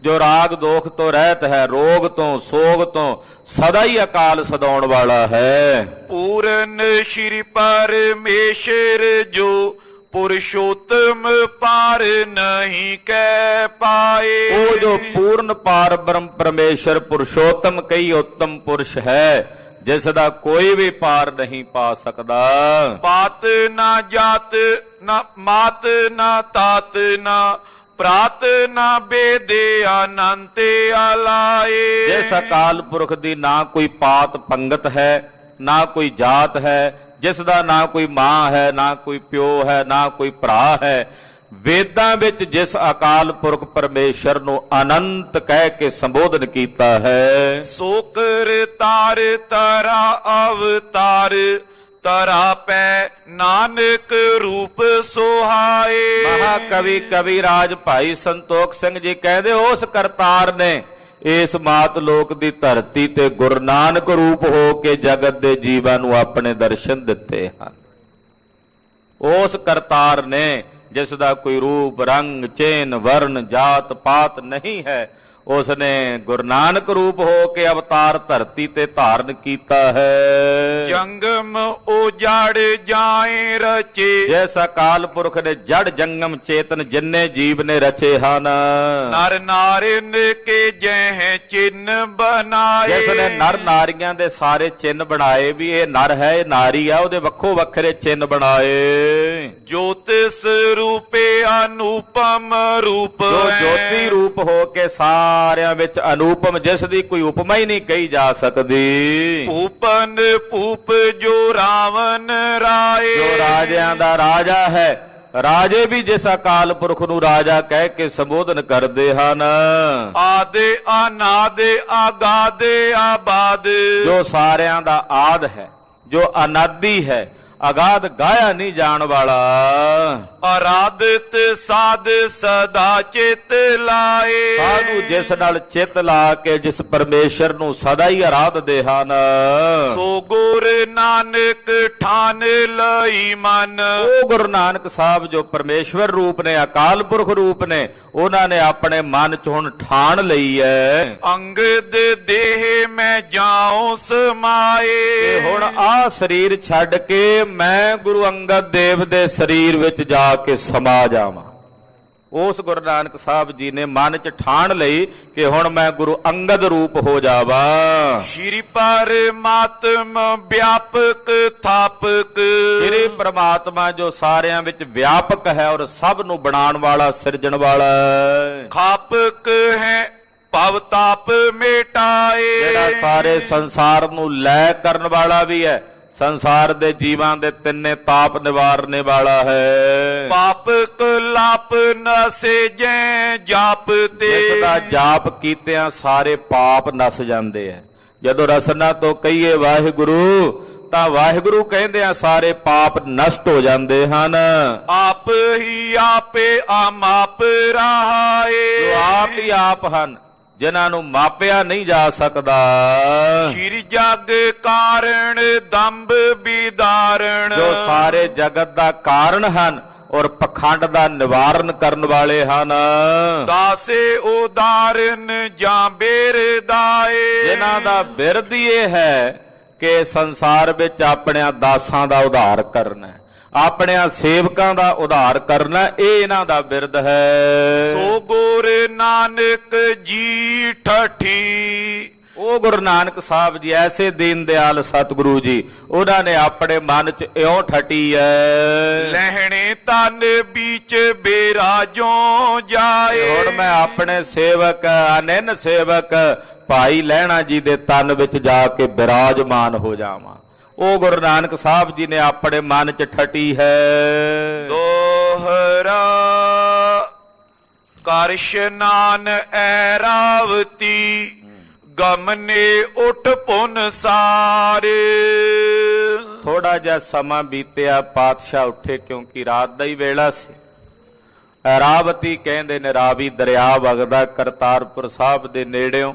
ਜੋ ਰਾਗ ਦੋਖ ਤੋਂ ਰਹਿਤ ਹੈ, ਰੋਗ ਤੋਂ ਸੋਗ ਤੋਂ ਸਦਾ ਹੀ ਅਕਾਲ ਸਦਾਉਣ ਵਾਲਾ ਹੈ।
ਪੂਰਨ ਸ਼੍ਰੀ ਪਰਮੇਸ਼ਰ ਜੋ ਪੁਰਸ਼ੋਤਮ ਪਾਰ ਨਹੀਂ ਕਹਿ ਪਾਏ।
ਉਹ ਜੋ ਪੂਰਨ ਪਾਰ ਬ੍ਰਹਮ ਪਰਮੇਸ਼ਰ ਪੁਰਸ਼ੋਤਮ ਕਈ ਉੱਤਮ ਪੁਰਸ਼ ਹੈ, ਜਿਸ ਦਾ ਕੋਈ ਵੀ ਪਾਰ ਨਹੀਂ ਪਾ ਸਕਦਾ।
ਪਾਤ ਨਾ ਜਾਤ ਨਾ ਮਾਤ ਨਾ ਤਾਤ ਨਾ ਪ੍ਰਾਤ ਨਾ ਬੇਦੇ ਅਨੰਤ ਆਲਾਏ।
ਜਿਸ ਅਕਾਲ ਪੁਰਖ ਦੀ ਨਾ ਕੋਈ ਪਾਤ ਪੰਗਤ ਹੈ, ਨਾ ਕੋਈ ਜਾਤ ਹੈ, ਜਿਸ ਦਾ ਨਾ ਕੋਈ ਮਾਂ ਹੈ, ਨਾ ਕੋਈ ਪਿਓ ਹੈ, ਨਾ ਕੋਈ ਭਰਾ ਹੈ। ਵੇਦਾਂ ਵਿੱਚ ਜਿਸ ਅਕਾਲ ਪੁਰਖ ਪਰਮੇਸ਼ਰ ਨੂੰ ਅਨੰਤ ਕਹਿ ਕੇ ਸੰਬੋਧਨ ਕੀਤਾ ਹੈ।
ਸੋ ਕਰ ਤਾਰ ਤਰਾ ਅਵਤਾਰ ਤਰਾ ਪੈ ਨਾਨਕ ਰੂਪ ਸੁਹਾਏ।
ਮਹਾਕਵੀ ਕਵੀ ਰਾਜ ਭਾਈ ਸੰਤੋਖ ਸਿੰਘ ਜੀ ਕਹਿੰਦੇ ਉਸ ਕਰਤਾਰ ਨੇ ਇਸ ਮਾਤ ਲੋਕ ਦੀ ਧਰਤੀ ਤੇ ਗੁਰੂ ਨਾਨਕ ਰੂਪ ਹੋ ਕੇ ਜਗਤ ਦੇ ਜੀਵਾਂ ਨੂੰ ਆਪਣੇ ਦਰਸ਼ਨ ਦਿੱਤੇ ਹਨ। ਉਸ ਕਰਤਾਰ ਨੇ ਜਿਸ ਦਾ ਕੋਈ ਰੂਪ ਰੰਗ ਚੇਨ ਵਰਨ ਜਾਤ ਪਾਤ ਨਹੀਂ ਹੈ, ਉਸ ਨੇ ਗੁਰੂ ਨਾਨਕ ਰੂਪ ਹੋ ਕੇ ਅਵਤਾਰ ਧਰਤੀ ਤੇ ਧਾਰਨ ਕੀਤਾ ਹੈ।
ਜੰਗਮ ਉਜਾੜ ਜਾਏ ਰਚੇ,
ਜਿਸ ਅਕਾਲ ਪੁਰਖ ਨੇ ਜੜ ਜੰਗਮ ਚੇਤਨ ਜਿੰਨੇ ਜੀਵ ਨੇ ਰਚੇ ਹਨ।
ਨਰ ਨਾਰਨ ਕੇ ਜਹ ਚਿੰਨ ਬਣਾਏ,
ਜਿਸ ਨੇ ਨਰ ਨਾਰੀਆਂ ਦੇ ਸਾਰੇ ਚਿੰਨ ਬਣਾਏ, ਵੀ ਇਹ ਨਰ ਹੈ ਇਹ ਨਾਰੀ ਆ, ਉਹਦੇ ਵੱਖੋ ਵੱਖਰੇ ਚਿੰਨ ਬਣਾਏ।
ਜੋਤ ਸਰੂਪੇ ਅਨੂਪਮ ਰੂਪ,
ਜੋ ਜੋਤੀ ਰੂਪ ਹੋ ਕੇ ਸਾਰਿਆਂ ਵਿੱਚ ਅਨੂਪਮ, ਜਿਸ ਦੀ ਕੋਈ ਉਪਮਾ ਹੀ ਨਹੀਂ ਕਹੀ ਜਾ ਸਕਦੀ।
ਭੂਪਨ ਭੂਪ ਜੋ ਰਾਵਣ ਰਾਏ,
ਜੋ ਰਾਜਿਆਂ ਦਾ ਰਾਜਾ ਹੈ, ਰਾਜੇ ਵੀ ਜਿਸ ਅਕਾਲ ਪੁਰਖ ਨੂੰ ਰਾਜਾ ਕਹਿ ਕੇ ਸੰਬੋਧਨ ਕਰਦੇ ਹਨ।
ਆਦੇ ਅਨਾਦ ਆਗਾਦ ਆਬਾਦ,
ਜੋ ਸਾਰਿਆਂ ਦਾ ਆਦ ਹੈ, ਜੋ ਅਨਾਦੀ ਹੈ, ਅਗਾਧ ਗਾਇਆ ਨਹੀਂ ਜਾਣ ਵਾਲਾ।
ਅਰਾਧਿਤ ਸਾਧ ਸਦਾ ਚਿਤ ਲਾਏ,
ਸਾਧੂ ਜਿਸ ਨਾਲ ਚਿੱਤ ਲਾ ਕੇ ਜਿਸ ਪਰਮੇਸ਼ਰ ਨੂੰ ਸਦਾ ਹੀ ਆਰਾਧਦੇ ਹਨ।
ਸੋ ਗੁਰ ਨਾਨਕ ਠਾਨ ਲਈ ਮਨ,
ਉਹ ਗੁਰੂ ਨਾਨਕ ਸਾਹਿਬ ਜੋ ਪਰਮੇਸ਼ਵਰ ਰੂਪ ਨੇ, ਅਕਾਲ ਪੁਰਖ ਰੂਪ ਨੇ, ਉਹਨਾਂ ਨੇ ਆਪਣੇ ਮਨ ਚ ਹੁਣ ਠਾਣ ਲਈ ਹੈ।
ਅੰਗਦ ਦੇਹ ਮੈਂ ਜਾਉ ਸਮਾਏ,
ਤੇ ਹੁਣ ਆਹ ਸਰੀਰ ਛੱਡ ਕੇ ਮੈਂ ਗੁਰੂ ਅੰਗਦ ਦੇਵ ਦੇ ਸਰੀਰ ਵਿੱਚ ਜਾ ਕੇ ਸਮਾ ਜਾਵਾਂ। ਉਸ ਗੁਰੂ ਨਾਨਕ ਸਾਹਿਬ ਜੀ ਨੇ ਮਨ ਚ ਠਾਣ ਲਈ ਕਿ ਹੁਣ ਮੈਂ ਗੁਰੂ ਅੰਗਦ ਰੂਪ ਹੋ ਜਾਵਾਂ।
ਸ਼੍ਰੀ ਪਰਮਾਤਮਾ ਵਿਆਪਕ ਥਾਪਕ,
ਸ਼੍ਰੀ ਪ੍ਰਮਾਤਮਾ ਜੋ ਸਾਰਿਆਂ ਵਿੱਚ ਵਿਆਪਕ ਹੈ ਔਰ ਸਭ ਨੂੰ ਬਣਾਉਣ ਵਾਲਾ, ਸਿਰਜਣ ਵਾਲਾ ਹੈ।
ਖਾਪਕ ਹੈ ਭਵ ਤਾਪ ਮਿਟਾਏ,
ਜਿਹੜਾ ਸਾਰੇ ਸੰਸਾਰ ਨੂੰ ਲੈ ਕਰਨ ਵਾਲਾ ਵੀ ਹੈ, ਸੰਸਾਰ ਦੇ ਜੀਵਾਂ ਦੇ ਤਿੰਨੇ ਤਾਪ ਨਿਵਾਰਨੇ ਵਾਲਾ ਹੈ।
ਪਾਪ ਕਲਾਪ ਨਸੇ ਜੈ ਜਾਪ ਤੇ,
ਜਿਸ ਦਾ ਜਾਪ ਕੀਤਿਆਂ ਸਾਰੇ ਪਾਪ ਨਸ ਜਾਂਦੇ ਆ। ਜਦੋਂ ਰਸਨਾ ਤੋਂ ਕਹੀਏ ਵਾਹਿਗੁਰੂ ਤਾਂ ਵਾਹਿਗੁਰੂ ਕਹਿੰਦਿਆਂ ਸਾਰੇ ਪਾਪ ਨਸ਼ਟ ਹੋ ਜਾਂਦੇ ਹਨ।
ਆਪ ਹੀ ਆਪੇ ਆਮਾਪ ਰਹਾਏ,
ਜੋ ਆਪ ਹੀ ਆਪ ਹਨ, ਜਿਨ੍ਹਾਂ ਨੂੰ ਮਾਪਿਆ ਨਹੀਂ ਜਾ ਸਕਦਾ।
ਸ਼੍ਰੀ ਜਗ ਕਾਰਣ ਦੰਭ ਵਿਦਾਰਣ,
ਜੋ ਸਾਰੇ ਜਗਤ ਦਾ ਕਾਰਨ ਹਨ ਔਰ ਪਖੰਡ ਦਾ ਨਿਵਾਰਨ ਕਰਨ ਵਾਲੇ ਹਨ।
ਦਾਸੇ ਉਦਾਰਨ ਜਾਂ ਬੇਰਦਾਏ,
ਜਿਨ੍ਹਾਂ ਦਾ ਬਿਰਦ ਹੀ ਇਹ ਹੈ ਕਿ ਸੰਸਾਰ ਵਿੱਚ ਆਪਣਿਆਂ ਦਾਸਾਂ ਦਾ ਉਧਾਰ ਕਰਨਾ, ਆਪਣਿਆਂ ਸੇਵਕਾਂ ਦਾ ਉਧਾਰ ਕਰਨਾ, ਇਹ ਇਹਨਾਂ ਦਾ ਬਿਰਦ ਹੈ।
ਸੋ ਗੁਰ ਨਾਨਕ ਜੀ ਠਠੀ
ਉਹ ਗੁਰੂ ਨਾਨਕ ਸਾਹਿਬ ਜੀ ਐਸੇ ਦੀਨ ਦਿਆਲ ਸਤਿਗੁਰੂ ਜੀ, ਉਹਨਾਂ ਨੇ ਆਪਣੇ ਮਨ 'ਚ ਇਉਂ ਠੱਟੀ ਐ,
ਲਹਿਣੇ ਤਨ ਵਿੱਚ ਬੇਰਾਜੋਂ ਜਾਏ।
ਹੁਣ ਮੈਂ ਆਪਣੇ ਸੇਵਕ ਅਨੰਨ ਸੇਵਕ ਭਾਈ ਲਹਿਣਾ ਜੀ ਦੇ ਤਨ ਵਿੱਚ ਜਾ ਕੇ ਬਿਰਾਜਮਾਨ ਹੋ ਜਾਵਾਂ। ਉਹ ਗੁਰੂ ਨਾਨਕ ਸਾਹਿਬ ਜੀ ਨੇ ਆਪਣੇ ਮਨ 'ਚ ਠੱਟੀ ਹੈ।
ਦੋਹਰਾ ਕਰ ਇਸ਼ਨਾਨ ਐਰਾਵਤੀ, ਗਮਨੇ ਉੱਠ ਪੁਨ ਸਾਰੇ।
ਥੋੜਾ ਜਿਹਾ ਸਮਾਂ ਬੀਤਿਆ, ਪਾਤਸ਼ਾਹ ਉੱਠੇ, ਕਿਉਂਕਿ ਰਾਤ ਦਾ ਹੀ ਵੇਲਾ ਸੀ। ਐਰਾਵਤੀ ਕਹਿੰਦੇ ਨੇ ਰਾਵੀ ਦਰਿਆ ਵਗਦਾ ਕਰਤਾਰਪੁਰ ਸਾਹਿਬ ਦੇ ਨੇੜਿਓਂ।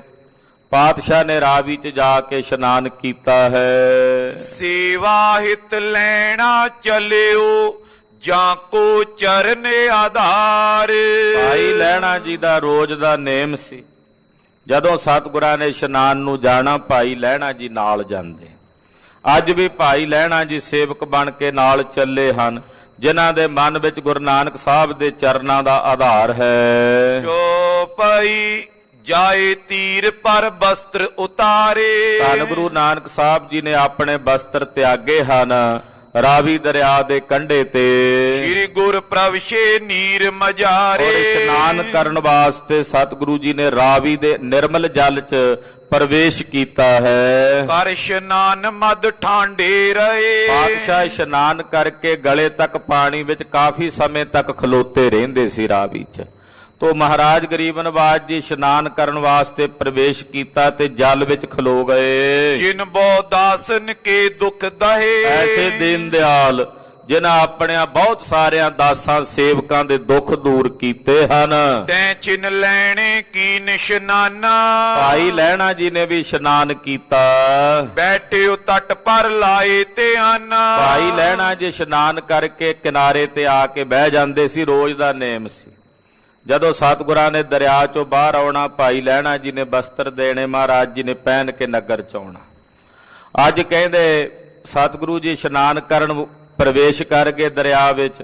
ਪਾਤਸ਼ਾਹ ਨੇ ਰਾਵੀ 'ਚ ਜਾ ਕੇ ਇਸ਼ਨਾਨ ਕੀਤਾ ਹੈ।
ਸੇਵਾ ਹਿਤ ਲੈਣਾ ਚਲਿਓ, ਜਾਂ ਕੋ ਚਰਨ ਆਧਾਰ।
ਭਾਈ ਲਹਿਣਾ ਜੀ ਦਾ ਰੋਜ਼ ਦਾ ਨੇਮ ਸੀ, ਜਦੋਂ ਸਤਿਗੁਰਾਂ ਨੇ ਇਸ਼ਨਾਨ ਨੂੰ ਜਾਣਾ ਭਾਈ ਲਹਿਣਾ ਜੀ ਨਾਲ ਜਾਂਦੇ। ਅੱਜ ਵੀ ਭਾਈ ਲਹਿਣਾ ਜੀ ਸੇਵਕ ਬਣ ਕੇ ਨਾਲ ਚੱਲੇ ਹਨ, ਜਿਨ੍ਹਾਂ ਦੇ ਮਨ ਵਿੱਚ ਗੁਰੂ ਨਾਨਕ ਸਾਹਿਬ ਦੇ ਚਰਨਾਂ ਦਾ ਆਧਾਰ ਹੈ।
ਜੋ ਪਈ ਜਾਏ ਤੀਰ ਪਰ ਬਸਤਰ ਉਤਾਰੇ।
ਧੰਨ ਗੁਰੂ ਨਾਨਕ ਸਾਹਿਬ ਜੀ ਨੇ ਆਪਣੇ ਬਸਤਰ ਤਿਆਗੇ ਹਨ ਰਾਵੀ ਦਰਿਆ ਦੇ ਕੰਢੇ ਤੇ।
ਸ੍ਰੀ ਗੁਰ ਪ੍ਰਵਸ਼ੇ ਨੀਰ ਮਜਾਰੇ।
ਔਰ ਇਸ਼ਨਾਨ ਕਰਨ ਵਾਸਤੇ ਸਤਿਗੁਰੂ ਜੀ ਨੇ ਰਾਵੀ ਦੇ ਨਿਰਮਲ ਜਲ 'ਚ ਪ੍ਰਵੇਸ਼ ਕੀਤਾ ਹੈ।
ਕਰ ਇਸ਼ਨਾਨ ਮਦ ਠਾਂਡੇ ਰਹੇ।
ਪਾਤਸ਼ਾਹ ਇਸ਼ਨਾਨ ਕਰਕੇ ਗਲੇ ਤੱਕ ਪਾਣੀ ਵਿੱਚ ਕਾਫੀ ਸਮੇਂ ਤੱਕ ਖਲੋਤੇ ਰਹਿੰਦੇ ਸੀ ਰਾਵੀ 'ਚ। ਤੋ ਮਹਾਰਾਜ ਗਰੀਬ ਨਵਾਜ ਜੀ ਇਸ਼ਨਾਨ ਕਰਨ ਵਾਸਤੇ ਪ੍ਰਵੇਸ਼ ਕੀਤਾ ਤੇ ਜਲ ਵਿੱਚ ਖਲੋ ਗਏ।
ਜਿਨ ਬੋ ਦਾਸਨ ਕੇ ਦੁਖ ਦਹੇ।
ਐਸੇ ਦੀਨ ਦਿਆਲ ਜਿਨ੍ਹਾਂ ਆਪਣਿਆਂ ਬਹੁਤ ਸਾਰਿਆਂ ਦਾਸਾਂ ਸੇਵਕਾਂ ਦੇ ਦੁੱਖ ਦੂਰ ਕੀਤੇ ਹਨ।
ਤੈਂ ਚਿਨ ਲੈਣੇ ਕੀ ਨਿਸ਼ਨਾਨਾ।
ਭਾਈ ਲਹਿਣਾ ਜੀ ਨੇ ਵੀ ਇਸ਼ਨਾਨ ਕੀਤਾ।
ਬੈਠਿਓ ਤਟ ਪਰ ਲਾਏ ਤੇ ਆਨਾ।
ਭਾਈ ਲਹਿਣਾ ਜੀ ਇਸ਼ਨਾਨ ਕਰਕੇ ਕਿਨਾਰੇ ਤੇ ਆ ਕੇ ਬਹਿ ਜਾਂਦੇ ਸੀ, ਰੋਜ਼ ਦਾ ਨੇਮ ਸੀ। ਜਦੋਂ ਸਤਿਗੁਰਾਂ ਨੇ ਦਰਿਆ ਚੋਂ ਬਾਹਰ ਆਉਣਾ, ਭਾਈ ਲਹਿਣਾ ਜੀ ਨੇ ਬਸਤਰ ਦੇਣੇ, ਮਹਾਰਾਜ ਜੀ ਨੇ ਪਹਿਨ ਕੇ ਨਗਰ ਚ ਆਉਣਾ। ਅੱਜ ਕਹਿੰਦੇ ਸਤਿਗੁਰੂ ਜੀ ਇਸ਼ਨਾਨ ਕਰਨ ਪ੍ਰਵੇਸ਼ ਕਰ ਗਏ ਦਰਿਆ ਵਿੱਚ।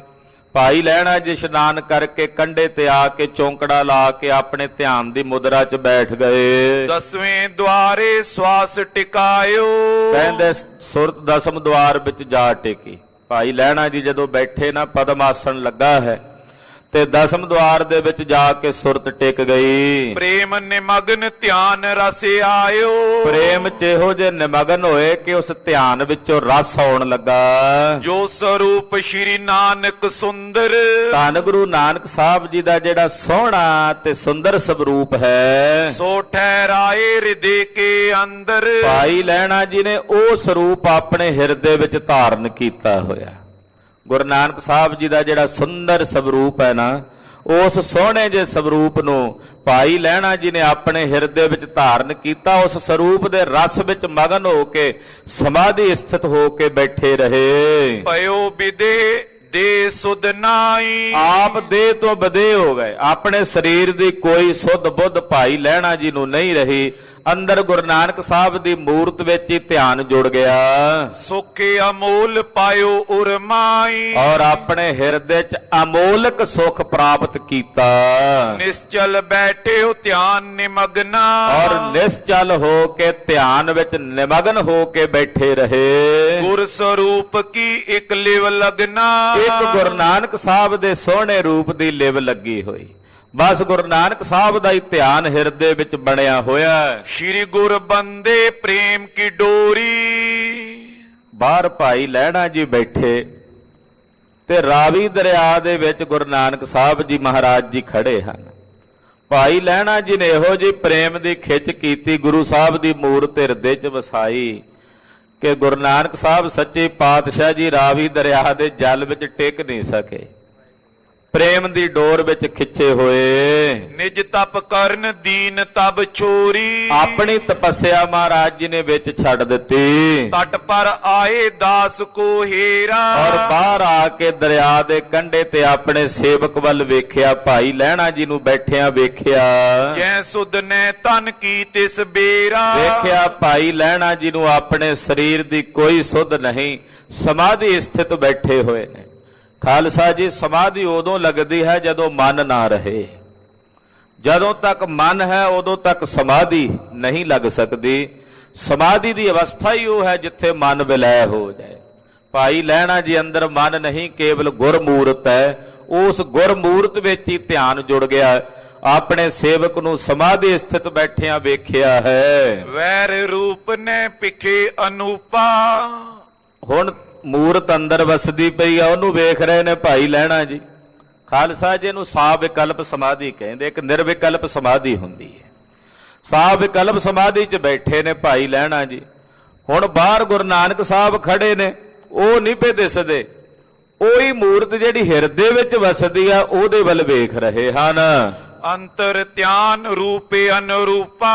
ਭਾਈ ਲਹਿਣਾ ਜੀ ਇਸ਼ਨਾਨ ਕਰਕੇ ਕੰਢੇ ਤੇ ਆ ਕੇ ਚੌਂਕੜਾ ਲਾ ਕੇ ਆਪਣੇ ਧਿਆਨ ਦੀ ਮੁਦਰਾ 'ਚ ਬੈਠ ਗਏ।
ਦਸਵੇਂ ਦੁਆਰੇ ਸਵਾਸ ਟਿਕਾਇਓ।
ਕਹਿੰਦੇ ਸੁਰਤ ਦਸਮ ਦੁਆਰ ਵਿੱਚ ਜਾ ਟਿਕੀ। ਭਾਈ ਲਹਿਣਾ ਜੀ ਜਦੋਂ ਬੈਠੇ ਨਾ, ਪਦਮ ਆਸਣ ਲੱਗਾ ਹੈ, ਤੇ ਦਸਮ ਦੁਆਰ ਦੇ ਵਿੱਚ ਜਾ ਕੇ ਸੁਰਤ ਟਿਕ ਗਈ।
ਪ੍ਰੇਮ ਨਿਮਗਨ ਧਿਆਨ ਰਸ ਆਇਓ।
ਪ੍ਰੇਮ 'ਚ ਇਹੋ ਜਿਹੇ ਨਿਮਗਨ ਹੋਏ ਕਿ ਉਸ ਧਿਆਨ ਵਿੱਚੋਂ ਰਸ ਆਉਣ ਲੱਗਾ।
ਜੋ ਸਰੂਪ ਸ਼੍ਰੀ ਨਾਨਕ ਸੁੰਦਰ।
ਧੰਨ ਗੁਰੂ ਨਾਨਕ ਸਾਹਿਬ ਜੀ ਦਾ ਜਿਹੜਾ ਸੋਹਣਾ ਤੇ ਸੁੰਦਰ ਸਰੂਪ ਹੈ,
ਸੋ ਠਹਿਰਾਏ ਹਿਰਦੇ ਕੇ ਅੰਦਰ।
ਭਾਈ ਲਹਿਣਾ ਜੀ ਨੇ ਉਹ ਸਰੂਪ ਆਪਣੇ ਹਿਰਦੇ ਵਿੱਚ ਧਾਰਨ ਕੀਤਾ ਹੋਇਆ। ਗੁਰੂ ਨਾਨਕ ਸਾਹਿਬ ਜੀ ਦਾ ਜਿਹੜਾ ਸੁੰਦਰ ਸਰੂਪ ਹੈ ਨਾ, ਉਸ ਸੋਹਣੇ ਜਿਹੇ ਸਰੂਪ ਨੂੰ ਭਾਈ ਲਹਿਣਾ ਜੀ ਨੇ ਆਪਣੇ ਹਿਰਦੇ ਵਿੱਚ ਧਾਰਨ ਕੀਤਾ। ਉਸ ਸਰੂਪ ਦੇ ਰਸ ਵਿੱਚ ਮਗਨ ਹੋ ਕੇ ਸਮਾਧੀ ਸਥਿਤ ਹੋ ਕੇ ਬੈਠੇ ਰਹੇ।
ਪਇਓ ਵਿਦੇ ਦੇ ਸੁਧ ਨਾਈ।
ਆਪ ਦੇਹ ਤੋਂ ਬਦੇ ਹੋ ਗਏ। ਆਪਣੇ ਸਰੀਰ ਦੀ ਕੋਈ ਸੁੱਧ ਬੁੱਧ ਭਾਈ ਲਹਿਣਾ ਜੀ ਨੂੰ ਨਹੀਂ ਰਹੀ। ਅੰਦਰ ਗੁਰੂ ਨਾਨਕ ਸਾਹਿਬ ਦੀ ਮੂਰਤ ਵਿੱਚ ਹੀ ਧਿਆਨ ਜੁੜ ਗਿਆ।
ਸੁਖੇ ਅਮੋਲ ਪਾਇਓ ਉਰਮਾਈ।
ਔਰ ਆਪਣੇ ਹਿਰਦੇ 'ਚ ਅਮੋਲਕ ਸੁਖ ਪ੍ਰਾਪਤ ਕੀਤਾ।
ਨਿਸ਼ਚਲ ਬੈਠਿਓ ਧਿਆਨ ਨਿਮਗਨਾ।
ਔਰ ਨਿਸ਼ਚਲ ਹੋ ਕੇ ਧਿਆਨ ਵਿੱਚ ਨਿਮਗਨ ਹੋ ਕੇ ਬੈਠੇ ਰਹੇ।
ਗੁਰ ਸਰੂਪ ਕੀ ਇਕ ਲਿਵ ਲਗਨਾ।
ਇੱਕ ਗੁਰੂ ਨਾਨਕ ਸਾਹਿਬ ਦੇ ਸੋਹਣੇ ਰੂਪ ਦੀ ਲਿਵ ਲੱਗੀ ਹੋਈ। ਬਸ ਗੁਰੂ ਨਾਨਕ ਸਾਹਿਬ ਦਾ ਹੀ ਧਿਆਨ ਹਿਰਦੇ ਵਿੱਚ ਬਣਿਆ ਹੋਇਆ।
ਸ਼੍ਰੀ ਗੁਰ ਬੰਦੇ ਪ੍ਰੇਮ ਕੀ ਡੋਰੀ।
ਬਾਹਰ ਭਾਈ ਲਹਿਣਾ ਜੀ ਬੈਠੇ ਤੇ ਰਾਵੀ ਦਰਿਆ ਦੇ ਵਿੱਚ ਗੁਰੂ ਨਾਨਕ ਸਾਹਿਬ ਜੀ ਮਹਾਰਾਜ ਜੀ ਖੜੇ ਹਨ। ਭਾਈ ਲਹਿਣਾ ਜੀ ਨੇ ਇਹੋ ਜਿਹੀ ਪ੍ਰੇਮ ਦੀ ਖਿੱਚ ਕੀਤੀ, ਗੁਰੂ ਸਾਹਿਬ ਦੀ ਮੂਰਤ ਹਿਰਦੇ 'ਚ ਵਸਾਈ ਕਿ ਗੁਰੂ ਨਾਨਕ ਸਾਹਿਬ ਸੱਚੇ ਪਾਤਸ਼ਾਹ ਜੀ ਰਾਵੀ ਦਰਿਆ ਦੇ ਜਲ ਵਿੱਚ ਟਿਕ ਨਹੀਂ ਸਕੇ। ਪ੍ਰੇਮ ਦੀ ਡੋਰ ਵਿੱਚ ਖਿੱਚੇ ਹੋਏ।
ਨਿਜ ਤਪ ਕਰਨ ਦੀਨ ਤਬ ਛੋਰੀ।
ਆਪਣੀ ਤਪੱਸਿਆ ਮਹਾਰਾਜ ਜੀ ਨੇ ਵਿੱਚ ਛੱਡ ਦਿੱਤੀ।
ਤਟ ਪਰ ਆਏ ਦਾਸ ਕੋ ਹੀਰਾ।
ਔਰ ਬਾਹਰ ਆ ਕੇ ਦਰਿਆ ਦੇ ਕੰਢੇ ਤੇ ਆਪਣੇ ਸੇਵਕ ਵੱਲ ਵੇਖਿਆ। ਭਾਈ ਲਹਿਣਾ ਜੀ ਨੂੰ ਬੈਠਿਆਂ ਵੇਖਿਆ।
ਜੈ ਸੁਧ ਨੇ ਤਨ ਕੀ ਤਿਸ ਬੇਰਾ।
ਵੇਖਿਆ ਭਾਈ ਲਹਿਣਾ ਜੀ ਨੂੰ ਆਪਣੇ ਸਰੀਰ ਦੀ ਕੋਈ ਸੁੱਧ ਨਹੀਂ, ਸਮਾਧੀ ਸਥਿਤ ਬੈਠੇ ਹੋਏ ਨੇ। ਖਾਲਸਾ ਜੀ, ਸਮਾਧੀ ਉਦੋਂ ਲੱਗਦੀ ਹੈ ਜਦੋਂ ਮਨ ਨਾ ਰਹੇ। ਜਦੋਂ ਤੱਕ ਮਨ ਹੈ ਉਦੋਂ ਤੱਕ ਸਮਾਧੀ ਨਹੀਂ ਲੱਗ ਸਕਦੀ। ਸਮਾਧੀ ਦੀ ਅਵਸਥਾ ਹੀ ਉਹ ਹੈ ਜਿੱਥੇ ਮਨ ਵਿਲੈ ਹੋ ਜਾਏ। ਭਾਈ ਲਹਿਣਾ ਜੀ ਅੰਦਰ ਮਨ ਨਹੀਂ, ਕੇਵਲ ਗੁਰਮੂਰਤ ਹੈ। ਉਸ ਗੁਰਮੂਰਤ ਵਿੱਚ ਹੀ ਧਿਆਨ ਜੁੜ ਗਿਆ। ਆਪਣੇ ਸੇਵਕ ਨੂੰ ਸਮਾਧੀ ਸਥਿਤ ਬੈਠਿਆਂ ਵੇਖਿਆ ਹੈ।
ਵੈਰ ਰੂਪ ਨੇ ਪਿਖੇ ਅਨੂਪਾ।
ਹੁਣ ਮੂਰਤ ਅੰਦਰ ਵਸਦੀ ਪਈ ਆ, ਉਹਨੂੰ ਵੇਖ ਰਹੇ ਨੇ ਭਾਈ ਲਹਿਣਾ ਜੀ। ਖਾਲਸਾ ਜੀ ਨੂੰ ਸਾਹ ਵਿਕਲਪ ਸਮਾਧੀ ਕਹਿੰਦੇ। ਇੱਕ ਨਿਰਵਿਕਲਪ ਸਮਾਧੀ ਹੁੰਦੀ ਹੈ। ਸਾਹ ਵਿਕਲਪ ਸਮਾਧੀ 'ਚ ਬੈਠੇ ਨੇ ਭਾਈ ਲਹਿਣਾ ਜੀ। ਹੁਣ ਬਾਹਰ ਗੁਰੂ ਨਾਨਕ ਸਾਹਿਬ ਖੜੇ ਨੇ, ਉਹ ਨਹੀਂ ਪਏ ਦਿਸਦੇ। ਉਹੀ ਮੂਰਤ ਜਿਹੜੀ ਹਿਰਦੇ ਵਿੱਚ ਵਸਦੀ ਆ ਉਹਦੇ ਵੱਲ ਵੇਖ ਰਹੇ ਹਨ।
ਅੰਤਰ ਧਿਆਨ ਰੂਪੇ ਅਨਰੂਪਾ।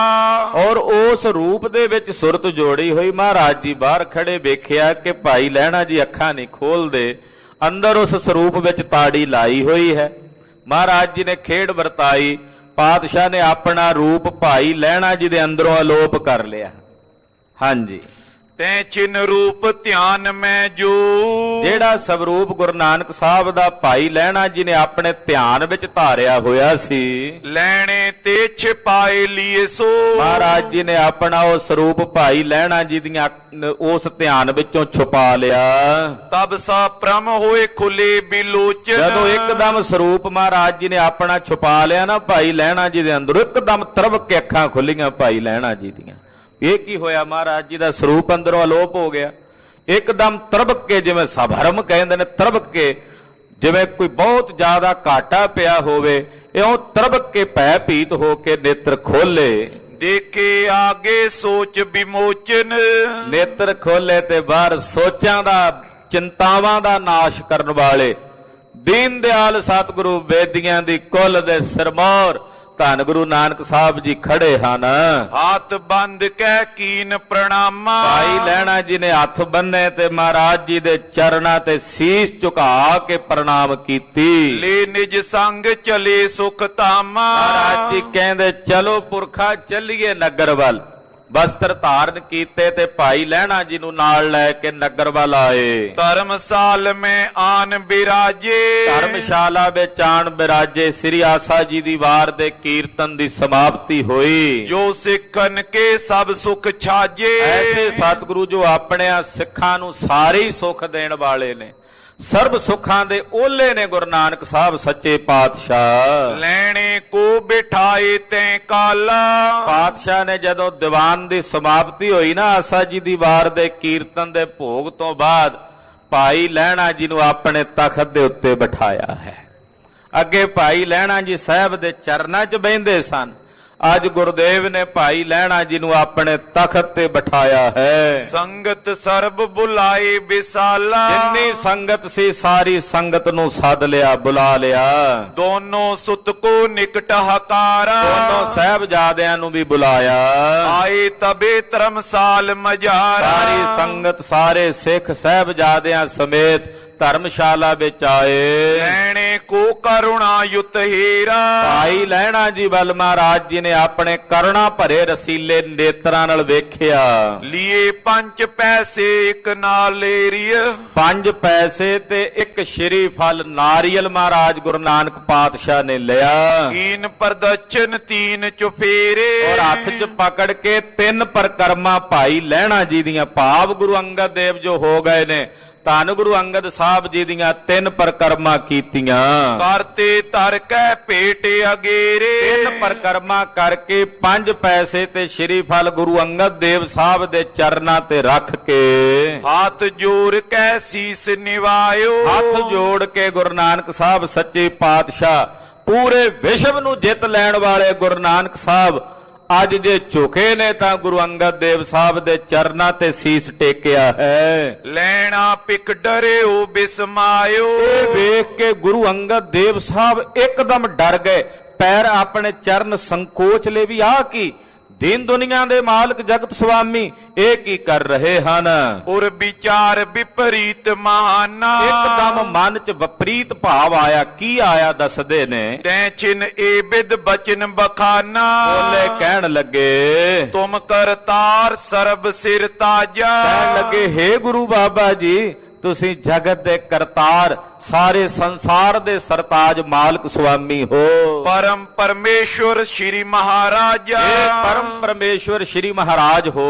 ਔਰ ਉਸ ਰੂਪ ਦੇ ਵਿੱਚ ਸੁਰਤ ਜੋੜੀ ਹੋਈ। ਮਹਾਰਾਜ ਜੀ ਬਾਹਰ ਖੜੇ ਵੇਖਿਆ ਕਿ ਭਾਈ ਲਹਿਣਾ ਜੀ ਅੱਖਾਂ ਨਹੀਂ ਖੋਲਦੇ, ਅੰਦਰ ਉਸ ਸਰੂਪ ਵਿੱਚ ਤਾੜੀ ਲਾਈ ਹੋਈ ਹੈ। ਮਹਾਰਾਜ ਜੀ ਨੇ ਖੇਡ ਵਰਤਾਈ। ਪਾਤਸ਼ਾਹ ਨੇ ਆਪਣਾ ਰੂਪ ਭਾਈ ਲਹਿਣਾ ਜੀ ਦੇ ਅੰਦਰੋਂ ਅਲੋਪ ਕਰ ਲਿਆ। ਹਾਂਜੀ,
ਤੈ ਚਿਨ ਰੂਪ ਧਿਆਨ ਮੈਂ ਜੋ।
ਜਿਹੜਾ ਸਵਰੂਪ ਗੁਰੂ ਨਾਨਕ ਸਾਹਿਬ ਦਾ ਭਾਈ ਲਹਿਣਾ ਜੀ ਨੇ ਆਪਣੇ ਧਿਆਨ ਵਿੱਚ ਧਾਰਿਆ ਹੋਇਆ ਸੀ,
ਲੈਣੇ ਤੇ ਛਿਪਾਏ ਲੀਏ ਸੋ।
ਮਹਾਰਾਜ ਜੀ ਨੇ ਆਪਣਾ ਉਹ ਸਰੂਪ ਭਾਈ ਲਹਿਣਾ ਜੀ ਦੀਆਂ ਉਸ ਧਿਆਨ ਵਿੱਚੋਂ ਛੁਪਾ ਲਿਆ।
ਤਬ ਸਾ ਪ੍ਰਮ ਹੋਏ ਖੁੱਲੇ ਬਿਲੋਚਨ।
ਜਦੋਂ ਇੱਕਦਮ ਸਰੂਪ ਮਹਾਰਾਜ ਜੀ ਨੇ ਆਪਣਾ ਛੁਪਾ ਲਿਆ ਨਾ ਭਾਈ ਲਹਿਣਾ ਜੀ ਦੇ ਅੰਦਰ, ਇੱਕਦਮ ਤਰਵਕ ਕੇ ਅੱਖਾਂ ਖੁੱਲੀਆਂ ਭਾਈ ਲਹਿਣਾ ਜੀ ਦੀਆਂ। ਇਹ ਕੀ ਹੋਇਆ? ਮਹਾਰਾਜ ਜੀ ਦਾ ਸਰੂਪ ਅੰਦਰੋਂ ਅਲੋਪ ਹੋ ਗਿਆ। ਇੱਕਦਮ ਤਰਵਕ ਕੇ, ਜਿਵੇਂ ਸਭਰਮ ਕਹਿੰਦੇ ਨੇ, ਤਰਵਕ ਕੇ, ਜਿਵੇਂ ਕੋਈ ਬਹੁਤ ਜ਼ਿਆਦਾ ਘਾਟਾ ਪਿਆ ਹੋਵੇ, ਇਉਂ ਤਰਵਕ ਕੇ ਭੈ ਭੀਤ ਹੋ ਕੇ ਨੇਤਰ ਖੋਲੇ।
ਦੇਖੇ ਆਗੇ ਸੋਚ ਵਿਮੋਚਨ।
ਨੇਤਰ ਖੋਲੇ ਤੇ ਬਾਹਰ ਸੋਚਾਂ ਦਾ, ਚਿੰਤਾਵਾਂ ਦਾ ਨਾਸ਼ ਕਰਨ ਵਾਲੇ ਦੀਨ ਦਿਆਲ ਸਤਿਗੁਰੂ ਬੇਦੀਆਂ ਦੀ ਕੁੱਲ ਦੇ ਸਿਰਮੌਰ ਧੰਨ ਗੁਰੂ ਨਾਨਕ ਸਾਹਿਬ ਜੀ ਖੜੇ ਹਨ।
ਹੱਥ ਬੰਦ ਕਹਿ ਕੀਨ ਪ੍ਰਣਾਮਾ।
ਭਾਈ ਲਹਿਣਾ ਜੀ ਨੇ ਹੱਥ ਬੰਨੇ ਤੇ ਮਹਾਰਾਜ ਜੀ ਦੇ ਚਰਨਾਂ ਤੇ ਸੀਸ ਝੁਕਾ ਕੇ ਪ੍ਰਣਾਮ ਕੀਤੀ।
ਲੈ ਨਿਜ ਸੰਗ ਚਲੇ ਸੁਖ ਧਾਮਾ।
ਮਹਾਰਾਜ ਜੀ ਕਹਿੰਦੇ ਚਲੋ ਪੁਰਖਾ ਚੱਲੀਏ ਨਗਰ ਵੱਲ। ਵਸਤਰ ਧਾਰਨ ਕੀਤੇ ਤੇ ਭਾਈ ਲਹਿਣਾ ਜੀ ਨੂੰ ਨਾਲ ਲੈ ਕੇ ਨਗਰ ਵੱਲ ਆਏ।
ਧਰਮਸਾਲ ਮੈਂ ਆਨ ਬਿਰਾਜੇ।
ਧਰਮਸ਼ਾਲਾ ਵਿੱਚ ਆਣ ਬਿਰਾਜੇ। ਸ੍ਰੀ ਆਸਾ ਜੀ ਦੀ ਵਾਰ ਦੇ ਕੀਰਤਨ ਦੀ ਸਮਾਪਤੀ ਹੋਈ।
ਜੋ ਸਿੱਖਨ ਕੇ ਸਭ ਸੁਖ ਛਾਜੇ।
ਐਸੇ ਸਤਿਗੁਰੂ ਜੋ ਆਪਣੇ ਸਿੱਖਾਂ ਨੂੰ ਸਾਰੇ ਹੀ ਸੁਖ ਦੇਣ ਵਾਲੇ ਨੇ, ਸਰਬ ਸੁੱਖਾਂ ਦੇ ਓਲੇ ਨੇ ਗੁਰੂ ਨਾਨਕ ਸਾਹਿਬ ਸੱਚੇ ਪਾਤਸ਼ਾਹ।
ਲੈਣੇ ਕੋ ਬਿਠਾਏ ਤੈ ਕਾਲਾ।
ਪਾਤਸ਼ਾਹ ਨੇ ਜਦੋਂ ਦੀਵਾਨ ਦੀ ਸਮਾਪਤੀ ਹੋਈ ਨਾ ਆਸਾ ਜੀ ਦੀ ਵਾਰ ਦੇ ਕੀਰਤਨ ਦੇ ਭੋਗ ਤੋਂ ਬਾਅਦ, ਭਾਈ ਲਹਿਣਾ ਜੀ ਨੂੰ ਆਪਣੇ ਤਖਤ ਦੇ ਉੱਤੇ ਬਿਠਾਇਆ ਹੈ। ਅੱਗੇ ਭਾਈ ਲਹਿਣਾ ਜੀ ਸਾਹਿਬ ਦੇ ਚਰਨਾਂ 'ਚ ਬਹਿੰਦੇ ਸਨ। ਅੱਜ ਗੁਰਦੇਵ ਨੇ ਭਾਈ ਲਹਿਣਾ ਜੀ ਨੂੰ ਆਪਣੇ ਤਖਤ ਤੇ ਬਿਠਾਇਆ ਹੈ।
ਸੰਗਤ ਸਰਬ ਬੁਲਾਏ ਵਿਸਾਲਾ।
ਜਿੰਨੀ ਸੰਗਤ ਸੀ ਸਾਰੀ ਸੰਗਤ ਨੂੰ ਸੱਦ ਲਿਆ, ਬੁਲਾ ਲਿਆ।
ਦੋਨੋਂ ਸੁਤ ਕੋ ਨਿਕਟ ਹਕਾਰਾ।
ਦੋਨੋਂ ਸਾਹਿਬਜ਼ਾਦਿਆਂ ਨੂੰ ਵੀ ਬੁਲਾਇਆ।
ਆਏ ਤਬੇ ਧਰਮਸਾਲ ਮਜਾਰਾ।
ਸਾਰੀ ਸੰਗਤ ਸਾਰੇ ਸਿੱਖ ਸਾਹਿਬਜ਼ਾਦਿਆਂ ਸਮੇਤ ਧਰਮਸ਼ਾਲਾ ਵਿੱਚ ਆਏ।
ਲੈਣੇ ਕੋ ਕਰੁਣਾ ਯੁਤ ਹੀਰਾ।
ਭਾਈ ਲਹਿਣਾ ਜੀ ਵੱਲ ਮਹਾਰਾਜ ਜੀ ਨੇ ਆਪਣੇ ਕਰੁਣਾ ਭਰੇ ਰਸੀਲੇ ਨੇਤਰਾਂ ਨਾਲ ਵੇਖਿਆ।
ਲੀਏ 5 ਪੈਸੇ ਇੱਕ ਨਾਲੇਰੀਏ।
5 ਪੈਸੇ ਤੇ ਇੱਕ ਸ਼੍ਰੀ ਫਲ ਨਾਰੀਅਲ ਮਹਾਰਾਜ ਗੁਰੂ ਨਾਨਕ ਪਾਤਸ਼ਾਹ ਨੇ ਲਿਆ।
ਕੀਨ ਪ੍ਰਦਚਨ 3 ਚੁਫੇਰੇ।
ਔਰ ਹੱਥ 'ਚ ਪਕੜ ਕੇ 3 ਪਰਕਰਮਾਂ ਭਾਈ ਲਹਿਣਾ ਜੀ ਦੀਆਂ, ਭਾਵ ਗੁਰੂ ਅੰਗਦ ਦੇਵ ਜੋ ਹੋ ਗਏ ਨੇ, ਧੰਨ ਗੁਰੂ ਅੰਗਦ ਸਾਹਿਬ ਜੀ ਦੀਆਂ 3 ਪਰਕਰਮਾਂ ਕੀਤੀਆਂ।
ਕਰਤੇ ਧਰ ਕੈ ਭੇਟ ਅਗੇਰੇ।
3 ਪਰਕਰਮਾਂ ਕਰਕੇ 5 ਪੈਸੇ ਤੇ ਸ਼੍ਰੀ ਫਲ ਗੁਰੂ ਅੰਗਦ ਦੇਵ ਸਾਹਿਬ ਦੇ ਚਰਨਾਂ ਤੇ ਰੱਖ ਕੇ
ਹੱਥ ਜੋੜ ਕੈ ਸੀਸ ਨਿਵਾਇਓ।
ਹੱਥ ਜੋੜ ਕੇ ਗੁਰੂ ਨਾਨਕ ਸਾਹਿਬ ਸੱਚੇ ਪਾਤਸ਼ਾਹ, ਪੂਰੇ ਵਿਸ਼ਵ ਨੂੰ ਜਿੱਤ ਲੈਣ ਵਾਲੇ ਗੁਰੂ ਨਾਨਕ ਸਾਹਿਬ ਅੱਜ ਜੇ ਝੁਕੇ ਨੇ ਤਾਂ ਗੁਰੂ ਅੰਗਦ ਦੇਵ ਸਾਹਿਬ ਦੇ ਚਰਨਾਂ ਤੇ ਸੀਸ ਟੇਕਿਆ ਹੈ।
ਲੈਣਾ ਪਿਕ ਡਰਿਓ ਬਿਸਮਾਇਓ।
ਇਹ ਵੇਖ ਕੇ ਗੁਰੂ ਅੰਗਦ ਦੇਵ ਸਾਹਿਬ ਇੱਕਦਮ ਡਰ ਗਏ। ਪੈਰ ਆਪਣੇ ਚਰਨ ਸੰਕੋਚ ਲੈ ਵੀ ਆ ਕੀ ਦੀਨ ਦੁਨੀਆ ਦੇ ਮਾਲਕ ਜਗਤ ਸੁਆਮੀ ਇਹ ਕੀ ਕਰ ਰਹੇ ਹਨ।
ਔਰ ਵਿਚਾਰ ਵਿਪਰੀਤ ਮਾਨਾ।
ਇੱਕਦਮ ਮਨ 'ਚ ਵਿਪਰੀਤ ਭਾਵ ਆਇਆ। ਕੀ ਆਇਆ ਦੱਸਦੇ ਨੇ।
ਤੈ ਚਿਨ ਏ ਬਿਦ ਬਚਨ ਬਖਾਨਾ।
ਬੋਲੇ ਕਹਿਣ ਲੱਗੇ
ਤੁਮ ਕਰਤਾਰ ਸਰਬ ਸਿਰ ਤਾਜਾ।
ਕਹਿਣ ਲੱਗੇ, ਹੇ ਗੁਰੂ ਬਾਬਾ ਜੀ, ਤੁਸੀਂ ਜਗਤ ਦੇ ਕਰਤਾਰ, ਸਾਰੇ ਸੰਸਾਰ ਦੇ ਸਰਤਾਜ ਮਾਲਕ ਸੁਆਮੀ ਹੋ।
परम परमेश्वर श्री महाराजा,
ਇਹ ਪਰਮ ਪਰਮੇਸ਼ਵਰ ਸ਼੍ਰੀ ਮਹਾਰਾਜ ਹੋ।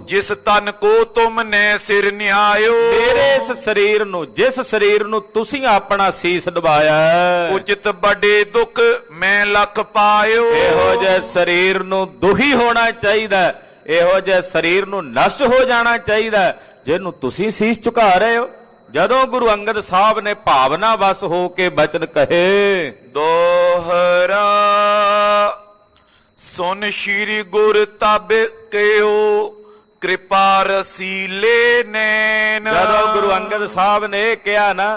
जिस तन को तुमने सिर न्यायो,
ਮੇਰੇ ਇਸ ਸਰੀਰ ਨੂੰ, ਜਿਸ ਸਰੀਰ ਨੂੰ ਤੁਸੀਂ ਆਪਣਾ ਸੀਸ ਨਿਭਾਇਆ ਹੈ,
उचित बड़े दुख मैं लख पायो।
ਇਹੋ ਜਿਹੇ ਸਰੀਰ ਨੂੰ ਦੁਖੀ ਹੋਣਾ ਚਾਹੀਦਾ ਹੈ, ਇਹੋ ਜਿਹੇ ਸਰੀਰ ਨੂੰ ਨਸ਼ਟ ਹੋ ਜਾਣਾ ਚਾਹੀਦਾ ਹੈ, ਜਿਹਨੂੰ ਤੁਸੀਂ ਸੀਸ ਝੁਕਾ ਰਹੇ ਹੋ। ਜਦੋਂ ਗੁਰੂ ਅੰਗਦ ਸਾਹਿਬ ਨੇ ਭਾਵਨਾ ਵਸ ਹੋ ਕੇ ਬਚਨ ਕਹੇ,
दोहरा सुन श्री गुर तब कहो, कृपा रसीले नैन।
ਜਦੋਂ ਗੁਰੂ ਅੰਗਦ ਸਾਹਿਬ ਨੇ ਇਹ ਕਿਹਾ ਨਾ,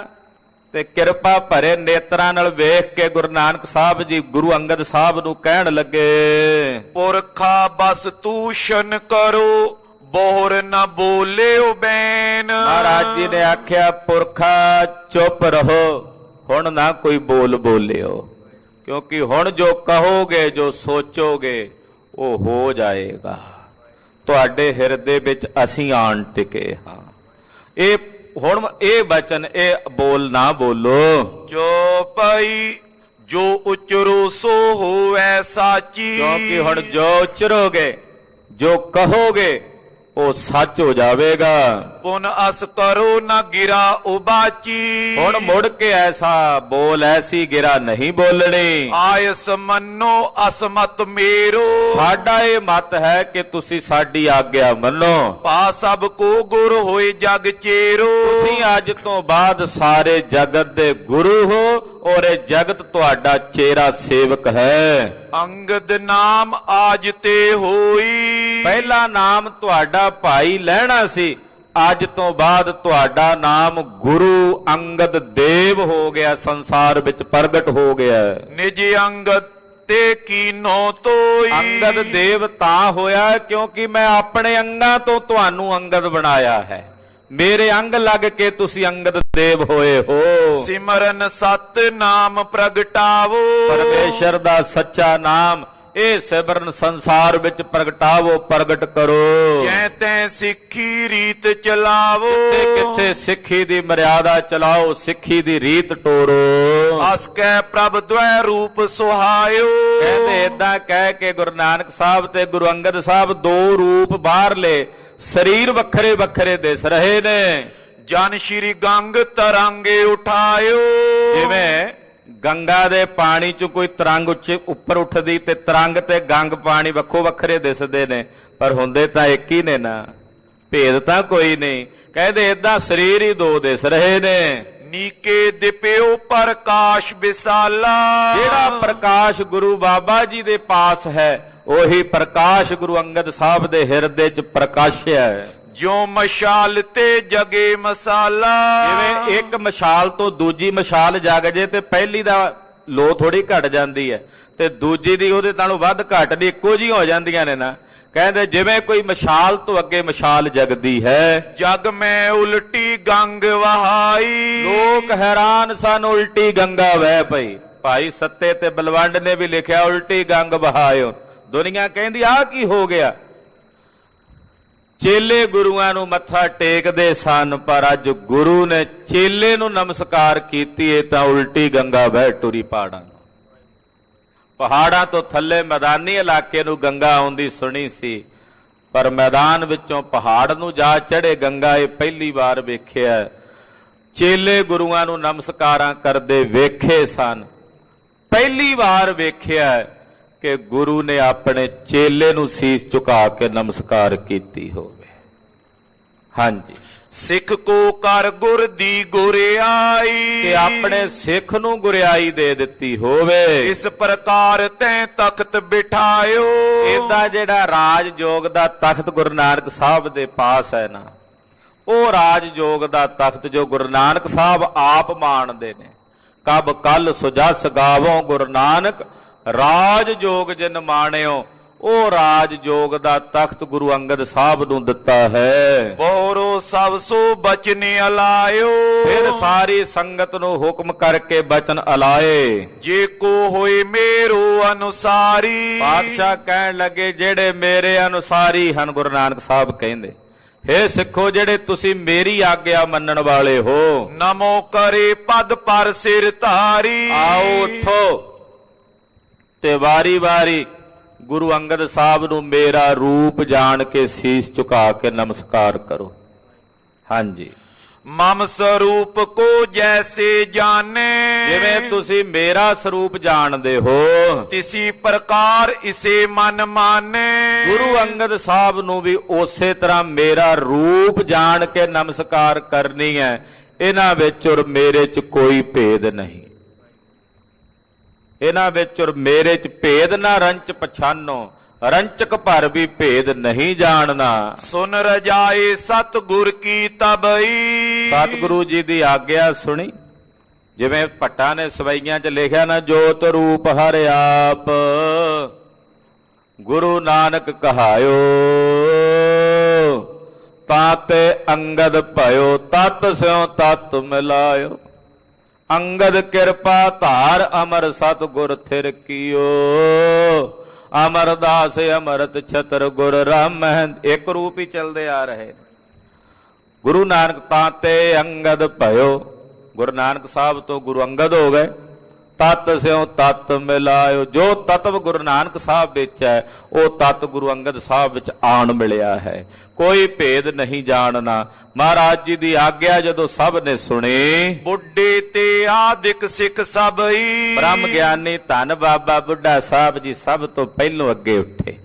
ਤੇ ਕਿਰਪਾ ਭਰੇ ਨੇਤਰਾਂ ਨਾਲ ਵੇਖ ਕੇ ਗੁਰੂ ਨਾਨਕ ਸਾਹਿਬ ਜੀ ਗੁਰੂ ਅੰਗਦ ਸਾਹਿਬ ਨੂੰ ਕਹਿਣ ਲੱਗੇ,
पुरखा बस तूषण करो, बोहर न बोलियो बैन।
ਮਹਾਰਾਜ ਜੀ ਨੇ ਆਖਿਆ, ਪੁਰਖਾ ਚੁੱਪ ਰਹੋ, ਹੁਣ ਨਾ ਕੋਈ ਬੋਲ ਬੋਲਿਓ, ਕਿਉਂਕਿ ਹੁਣ ਜੋ ਕਹੋਗੇ, ਜੋ ਸੋਚੋਗੇ, ਉਹ ਹੋ ਜਾਏਗਾ। ਤੁਹਾਡੇ ਹਿਰਦੇ ਵਿੱਚ ਅਸੀਂ ਆਣ ਟਿਕੇ ਹਾਂ। ਇਹ ਹੁਣ ਇਹ ਬਚਨ, ਇਹ ਬੋਲ ਨਾ ਬੋਲੋ।
जो पई जो उचरो सो होवे साची।
ਕਿਉਂਕਿ ਹੁਣ ਜੋ ਉਚਰੋਗੇ, ਜੋ ਕਹੋਗੇ, ਉਹ ਸੱਚ ਹੋ ਜਾਵੇਗਾ।
पुन अस करो न गिरा उबाची।
ਹੁਣ ਮੁੜ ਕੇ ਐਸਾ ਬੋਲ, ਐਸੀ ਗਿਰਾ ਨਹੀਂ ਬੋਲਣੀ।
आयस मनो असमत मेरो।
ਸਾਡਾ ਇਹ ਮਤ ਹੈ ਕਿ ਤੁਸੀਂ ਸਾਡੀ ਆਗਿਆ ਮੰਨੋ।
पा सब को गुर होए जग चेरो।
ਤੁਸੀਂ ਅੱਜ ਤੋਂ ਬਾਅਦ ਸਾਰੇ ਜਗਤ ਦੇ ਗੁਰੂ ਹੋ, ਔਰ ਇਹ ਜਗਤ ਤੁਹਾਡਾ ਚੇਰਾ ਸੇਵਕ ਹੈ।
अंगद नाम आज ते होई।
ਪਹਿਲਾ ਨਾਮ ਤੁਹਾਡਾ ਭਾਈ ਲੈਣਾ ਸੀ, ਅੱਜ ਤੋਂ ਬਾਅਦ ਤੁਹਾਡਾ ਨਾਮ ਗੁਰੂ ਅੰਗਦ ਦੇਵ ਹੋ ਗਿਆ, ਸੰਸਾਰ ਵਿੱਚ ਪ੍ਰਗਟ ਹੋ ਗਿਆ।
निज अंगद ते कीनो तोई।
ਅੰਗਦ ਦੇਵ ਤਾਂ ਹੋਇਆ ਕਿਉਂਕਿ ਮੈਂ ਆਪਣੇ ਅੰਗਾਂ ਤੋਂ ਤੁਹਾਨੂੰ ਅੰਗਦ ਬਣਾਇਆ ਹੈ। ਮੇਰੇ ਅੰਗ ਲੱਗ ਕੇ ਤੁਸੀਂ ਅੰਗਦ ਦੇਵ ਹੋਏ ਹੋ।
सिमरन सत नाम प्रगटावो।
ਪਰਮੇਸ਼ਰ ਦਾ ਸੱਚਾ ਨਾਮ ਇਹ ਸਿਮਰਨ ਸੰਸਾਰ ਵਿੱਚ ਪ੍ਰਗਟਾਵੋ, ਪ੍ਰਗਟ ਕਰੋ।
जै तै सिखी रीत चलावो।
ਕਿੱਥੇ ਕਿੱਥੇ ਸਿੱਖੀ ਦੀ ਮਰਿਆਦਾ ਚਲਾਓ, ਸਿੱਖੀ ਦੀ ਰੀਤ ਟੋਰੋ।
अस कै प्रभ द्वै रूप सुहायो।
ਕਹਿੰਦੇ ਏਦਾਂ ਕਹਿ ਕੇ ਗੁਰੂ ਨਾਨਕ ਸਾਹਿਬ ਤੇ ਗੁਰੂ ਅੰਗਦ ਸਾਹਿਬ ਦੋ ਰੂਪ ਬਾਹਰਲੇ, ਸਰੀਰ ਵੱਖਰੇ ਵੱਖਰੇ ਦਿਸ ਰਹੇ ਨੇ।
ਜਨ ਸ਼੍ਰੀ ਗੰਗ ਤਰੰਗੇ ਉਠਾਇਓ।
ਜਿਵੇਂ ਗੰਗਾ ਦੇ ਪਾਣੀ 'ਚ ਕੋਈ ਤਰੰਗ ਉੱਚੇ ਉੱਪਰ ਉੱਠਦੀ, ਤੇ ਤਰੰਗ ਤੇ ਗੰਗ ਪਾਣੀ ਵੱਖੋ ਵੱਖਰੇ ਦਿਸਦੇ ਨੇ, ਪਰ ਹੁੰਦੇ ਤਾਂ ਇੱਕ ਹੀ ਨੇ ਨਾ, ਭੇਦ ਤਾਂ ਕੋਈ ਨਹੀਂ। ਕਹਿੰਦੇ ਏਦਾਂ ਸਰੀਰ ਹੀ ਦੋ ਦਿਸ ਰਹੇ ਨੇ।
ਨੀਕੇ ਦਿਪਿਓ ਪ੍ਰਕਾਸ਼ ਵਿਸਾਲਾ।
ਜਿਹੜਾ ਪ੍ਰਕਾਸ਼ ਗੁਰੂ ਬਾਬਾ ਜੀ ਦੇ ਪਾਸ ਹੈ, ਉਹੀ ਪ੍ਰਕਾਸ਼ ਗੁਰੂ ਅੰਗਦ ਸਾਹਿਬ ਦੇ ਹਿਰਦੇ 'ਚ ਪ੍ਰਕਾਸ਼ਿਆ ਹੈ।
ਜੋ ਮਸ਼ਾਲ ਤੇ ਜਗੇ ਮਸਾਲਾ।
ਜਿਵੇਂ ਇੱਕ ਮਸ਼ਾਲ ਤੋਂ ਦੂਜੀ ਮਸ਼ਾਲ ਜਗ ਜੇ ਤੇ ਪਹਿਲੀ ਦਾ ਲੋ ਥੋੜੀ ਘਟ ਜਾਂਦੀ ਹੈ, ਤੇ ਦੂਜੀ ਦੀ ਉਹਦੇ ਨਾਲੋਂ ਵੱਧ ਘਟ ਦੀ ਇੱਕੋ ਜਿਹੀ ਹੋ ਜਾਂਦੀਆਂ ਨੇ ਨਾ। ਕਹਿੰਦੇ ਜਿਵੇਂ ਕੋਈ ਮਸ਼ਾਲ ਤੋਂ ਅੱਗੇ ਮਸ਼ਾਲ ਜਗਦੀ ਹੈ।
ਜਗ ਮੈਂ ਉਲਟੀ ਗੰਗ ਵਹਾਈ।
ਲੋਕ ਹੈਰਾਨ ਸਨ, ਉਲਟੀ ਗੰਗਾ ਵਹਿ ਪਈ। ਭਾਈ ਸੱਤੇ ਤੇ ਬਲਵੰਡ ਨੇ ਵੀ ਲਿਖਿਆ, ਉਲਟੀ ਗੰਗ ਵਹਾਇਓ। ਦੁਨੀਆ ਕਹਿੰਦੀ ਆਹ ਕੀ ਹੋ ਗਿਆ। ਚੇਲੇ ਗੁਰੂਆਂ ਨੂੰ ਮੱਥਾ ਟੇਕਦੇ ਸਨ, ਪਰ ਅੱਜ ਗੁਰੂ ਨੇ ਚੇਲੇ ਨੂੰ ਨਮਸਕਾਰ ਕੀਤੀ ਏ ਤਾਂ ਉਲਟੀ ਗੰਗਾ ਵਹਿ ਟੁਰੀ ਪਹਾੜਾਂ ਨੂੰ। ਪਹਾੜਾਂ ਤੋਂ ਥੱਲੇ ਮੈਦਾਨੀ ਇਲਾਕੇ ਨੂੰ ਗੰਗਾ ਆਉਂਦੀ ਸੁਣੀ ਸੀ, ਪਰ ਮੈਦਾਨ ਵਿੱਚੋਂ ਪਹਾੜ ਨੂੰ ਜਾ ਚੜੇ ਗੰਗਾ ਇਹ ਪਹਿਲੀ ਵਾਰ ਵੇਖਿਆ। ਚੇਲੇ ਗੁਰੂਆਂ ਨੂੰ ਨਮਸਕਾਰਾਂ ਕਰਦੇ ਵੇਖੇ ਸਨ, ਪਹਿਲੀ ਵਾਰ ਵੇਖਿਆ ਕਿ ਗੁਰੂ ਨੇ ਆਪਣੇ ਚੇਲੇ ਨੂੰ ਸੀਸ ਝੁਕਾ ਕੇ ਨਮਸਕਾਰ ਕੀਤੀ ਹੋਵੇ। ਹਾਂਜੀ,
ਸਿੱਖ ਕੋ ਕਰ ਗੁਰ ਦੀ ਗੁਰਿਆਈ।
ਤੇ ਆਪਣੇ ਸਿੱਖ ਨੂੰ ਗੁਰਿਆਈ ਦੇ ਦਿੱਤੀ ਹੋਵੇ।
ਇਸ ਪ੍ਰਕਾਰ ਤੈਂ ਤਖਤ ਬਿਠਾਇਓ।
ਇਹਦਾ ਜਿਹੜਾ ਰਾਜ ਜੋਗ ਦਾ ਤਖਤ ਗੁਰੂ ਨਾਨਕ ਸਾਹਿਬ ਦੇ ਪਾਸ ਹੈ ਨਾ, ਉਹ ਰਾਜ ਜੋਗ ਦਾ ਤਖਤ ਜੋ ਗੁਰੂ ਨਾਨਕ ਸਾਹਿਬ ਆਪ ਮਾਣਦੇ ਨੇ। ਕਬ ਕੱਲ ਸੁਜਸ ਗਾਵੋਂ ਗੁਰੂ ਨਾਨਕ, ਰਾਜ ਜੋਗ ਜਿਨ ਮਾਣਿਓ, ਉਹ ਰਾਜ ਜੋਗ ਦਾ ਤਖਤ ਗੁਰੂ ਅੰਗਦ ਸਾਹਿਬ ਨੂੰ ਦਿੱਤਾ ਹੈ।
ਬੋਰੋ ਸਭ ਸੋ ਬਚਨ ਅਲਾਇਓ।
ਫਿਰ ਸਾਰੀ ਸੰਗਤ ਨੂੰ ਹੁਕਮ ਕਰਕੇ ਬਚਨ ਅਲਾਏ।
ਜੇ ਕੋ ਹੋਏ ਮੇਰੋ ਅਨੁਸਾਰੀ।
ਪਾਤਸ਼ਾਹ ਕਹਿਣ ਲੱਗੇ ਜਿਹੜੇ ਮੇਰੇ ਅਨੁਸਾਰੀ ਹਨ, ਗੁਰੂ ਨਾਨਕ ਸਾਹਿਬ ਕਹਿੰਦੇ, ਹੇ ਸਿੱਖੋ ਜਿਹੜੇ ਤੁਸੀਂ ਮੇਰੀ ਆਗਿਆ ਮੰਨਣ ਵਾਲੇ ਹੋ,
ਨਮੋ ਕਰੇ ਪਦ ਪਰ ਸਿਰ ਧਾਰੀ।
ਆਓ ਉਠੋ ਤੇ ਵਾਰੀ-ਵਾਰੀ ਗੁਰੂ ਅੰਗਦ ਸਾਹਿਬ ਨੂੰ ਮੇਰਾ ਰੂਪ ਜਾਣ ਕੇ ਸੀਸ ਝੁਕਾ ਕੇ ਨਮਸਕਾਰ ਕਰੋ। ਹਾਂਜੀ,
ਮਮ ਸਰੂਪ ਕੋ ਜੈਸੇ ਜਾਣੇ,
ਜਿਵੇਂ ਤੁਸੀਂ ਮੇਰਾ ਸਰੂਪ ਜਾਣਦੇ ਹੋ
ਤਿਸੀ ਪ੍ਰਕਾਰ ਇਸੇ ਮਨ ਮਾਨੇ।
ਗੁਰੂ ਅੰਗਦ ਸਾਹਿਬ ਨੂੰ ਵੀ ਉਸੇ ਤਰ੍ਹਾਂ ਮੇਰਾ ਰੂਪ ਜਾਣ ਕੇ ਨਮਸਕਾਰ ਕਰਨੀ ਹੈ। ਇਹਨਾਂ ਵਿੱਚ ਔਰ ਮੇਰੇ 'ਚ ਕੋਈ ਭੇਦ ਨਹੀਂ, ਇਹਨਾਂ ਵਿੱਚ ਔਰ ਮੇਰੇ 'ਚ ਭੇਦ ਨਾ ਰੰਚ ਪਛਾਨੋ, ਰੰਚਕ ਭਰ ਵੀ ਭੇਦ ਨਹੀਂ ਜਾਣਨਾ।
ਸੁਨ ਰਜਾਏ ਸਤਿਗੁਰ ਕੀ ਤਬਈ।
ਸਤਿਗੁਰੂ ਜੀ ਦੀ ਆਗਿਆ ਸੁਣੀ, ਜਿਵੇਂ ਭੱਟਾ ਨੇ ਸਵਈਆਂ 'ਚ ਲਿਖਿਆ ਨਾ, ਜੋਤ ਰੂਪ ਹਰਿ ਆਪ ਗੁਰੂ ਨਾਨਕ ਕਹਾਇਓ, ਤਾਤੇ ਅੰਗਦ ਭਇਓ, ਤਤ ਸਿਉ ਤਤ ਮਿਲਾਇਓ। ਅੰਗਦ ਕਿਰਪਾ ਧਾਰ ਅਮਰ ਸਤਿਗੁਰ ਥਿਰ ਕੀਓ, ਅਮਰਦਾਸ ਅਮਰਤ ਛਤਰ ਗੁਰ ਰਾਮ। ਇੱਕ ਰੂਪ ਹੀ ਚਲਦੇ ਆ ਰਹੇ। ਗੁਰੂ ਨਾਨਕ ਤਾਤੇ ਅੰਗਦ ਭਇਓ, ਗੁਰੂ ਨਾਨਕ ਸਾਹਿਬ ਤੋਂ ਗੁਰੂ ਅੰਗਦ ਹੋ ਗਏ। ਤਤ ਸਿਉ ਤਤ ਮਿਲਾਇਓ, ਜੋ ਤਤਵ ਗੁਰੂ ਨਾਨਕ ਸਾਹਿਬ ਵਿੱਚ ਹੈ ਉਹ ਤਤ ਗੁਰੂ ਅੰਗਦ ਸਾਹਿਬ ਵਿੱਚ ਆਣ ਮਿਲਿਆ ਹੈ। ਕੋਈ ਭੇਦ ਨਹੀਂ ਜਾਣਨਾ। ਮਹਾਰਾਜ ਜੀ ਦੀ ਆਗਿਆ ਜਦੋਂ ਸਭ ਨੇ ਸੁਣੀ,
ਬੁੱਢੇ ਤੇ ਆਦਿਕ ਸਿੱਖ ਸਭਈ।
ਬ੍ਰਹਮ ਗਿਆਨੀ ਧੰਨ ਬਾਬਾ ਬੁੱਢਾ ਸਾਹਿਬ ਜੀ ਸਭ ਤੋਂ ਪਹਿਲੋਂ ਅੱਗੇ ਉੱਠੇ।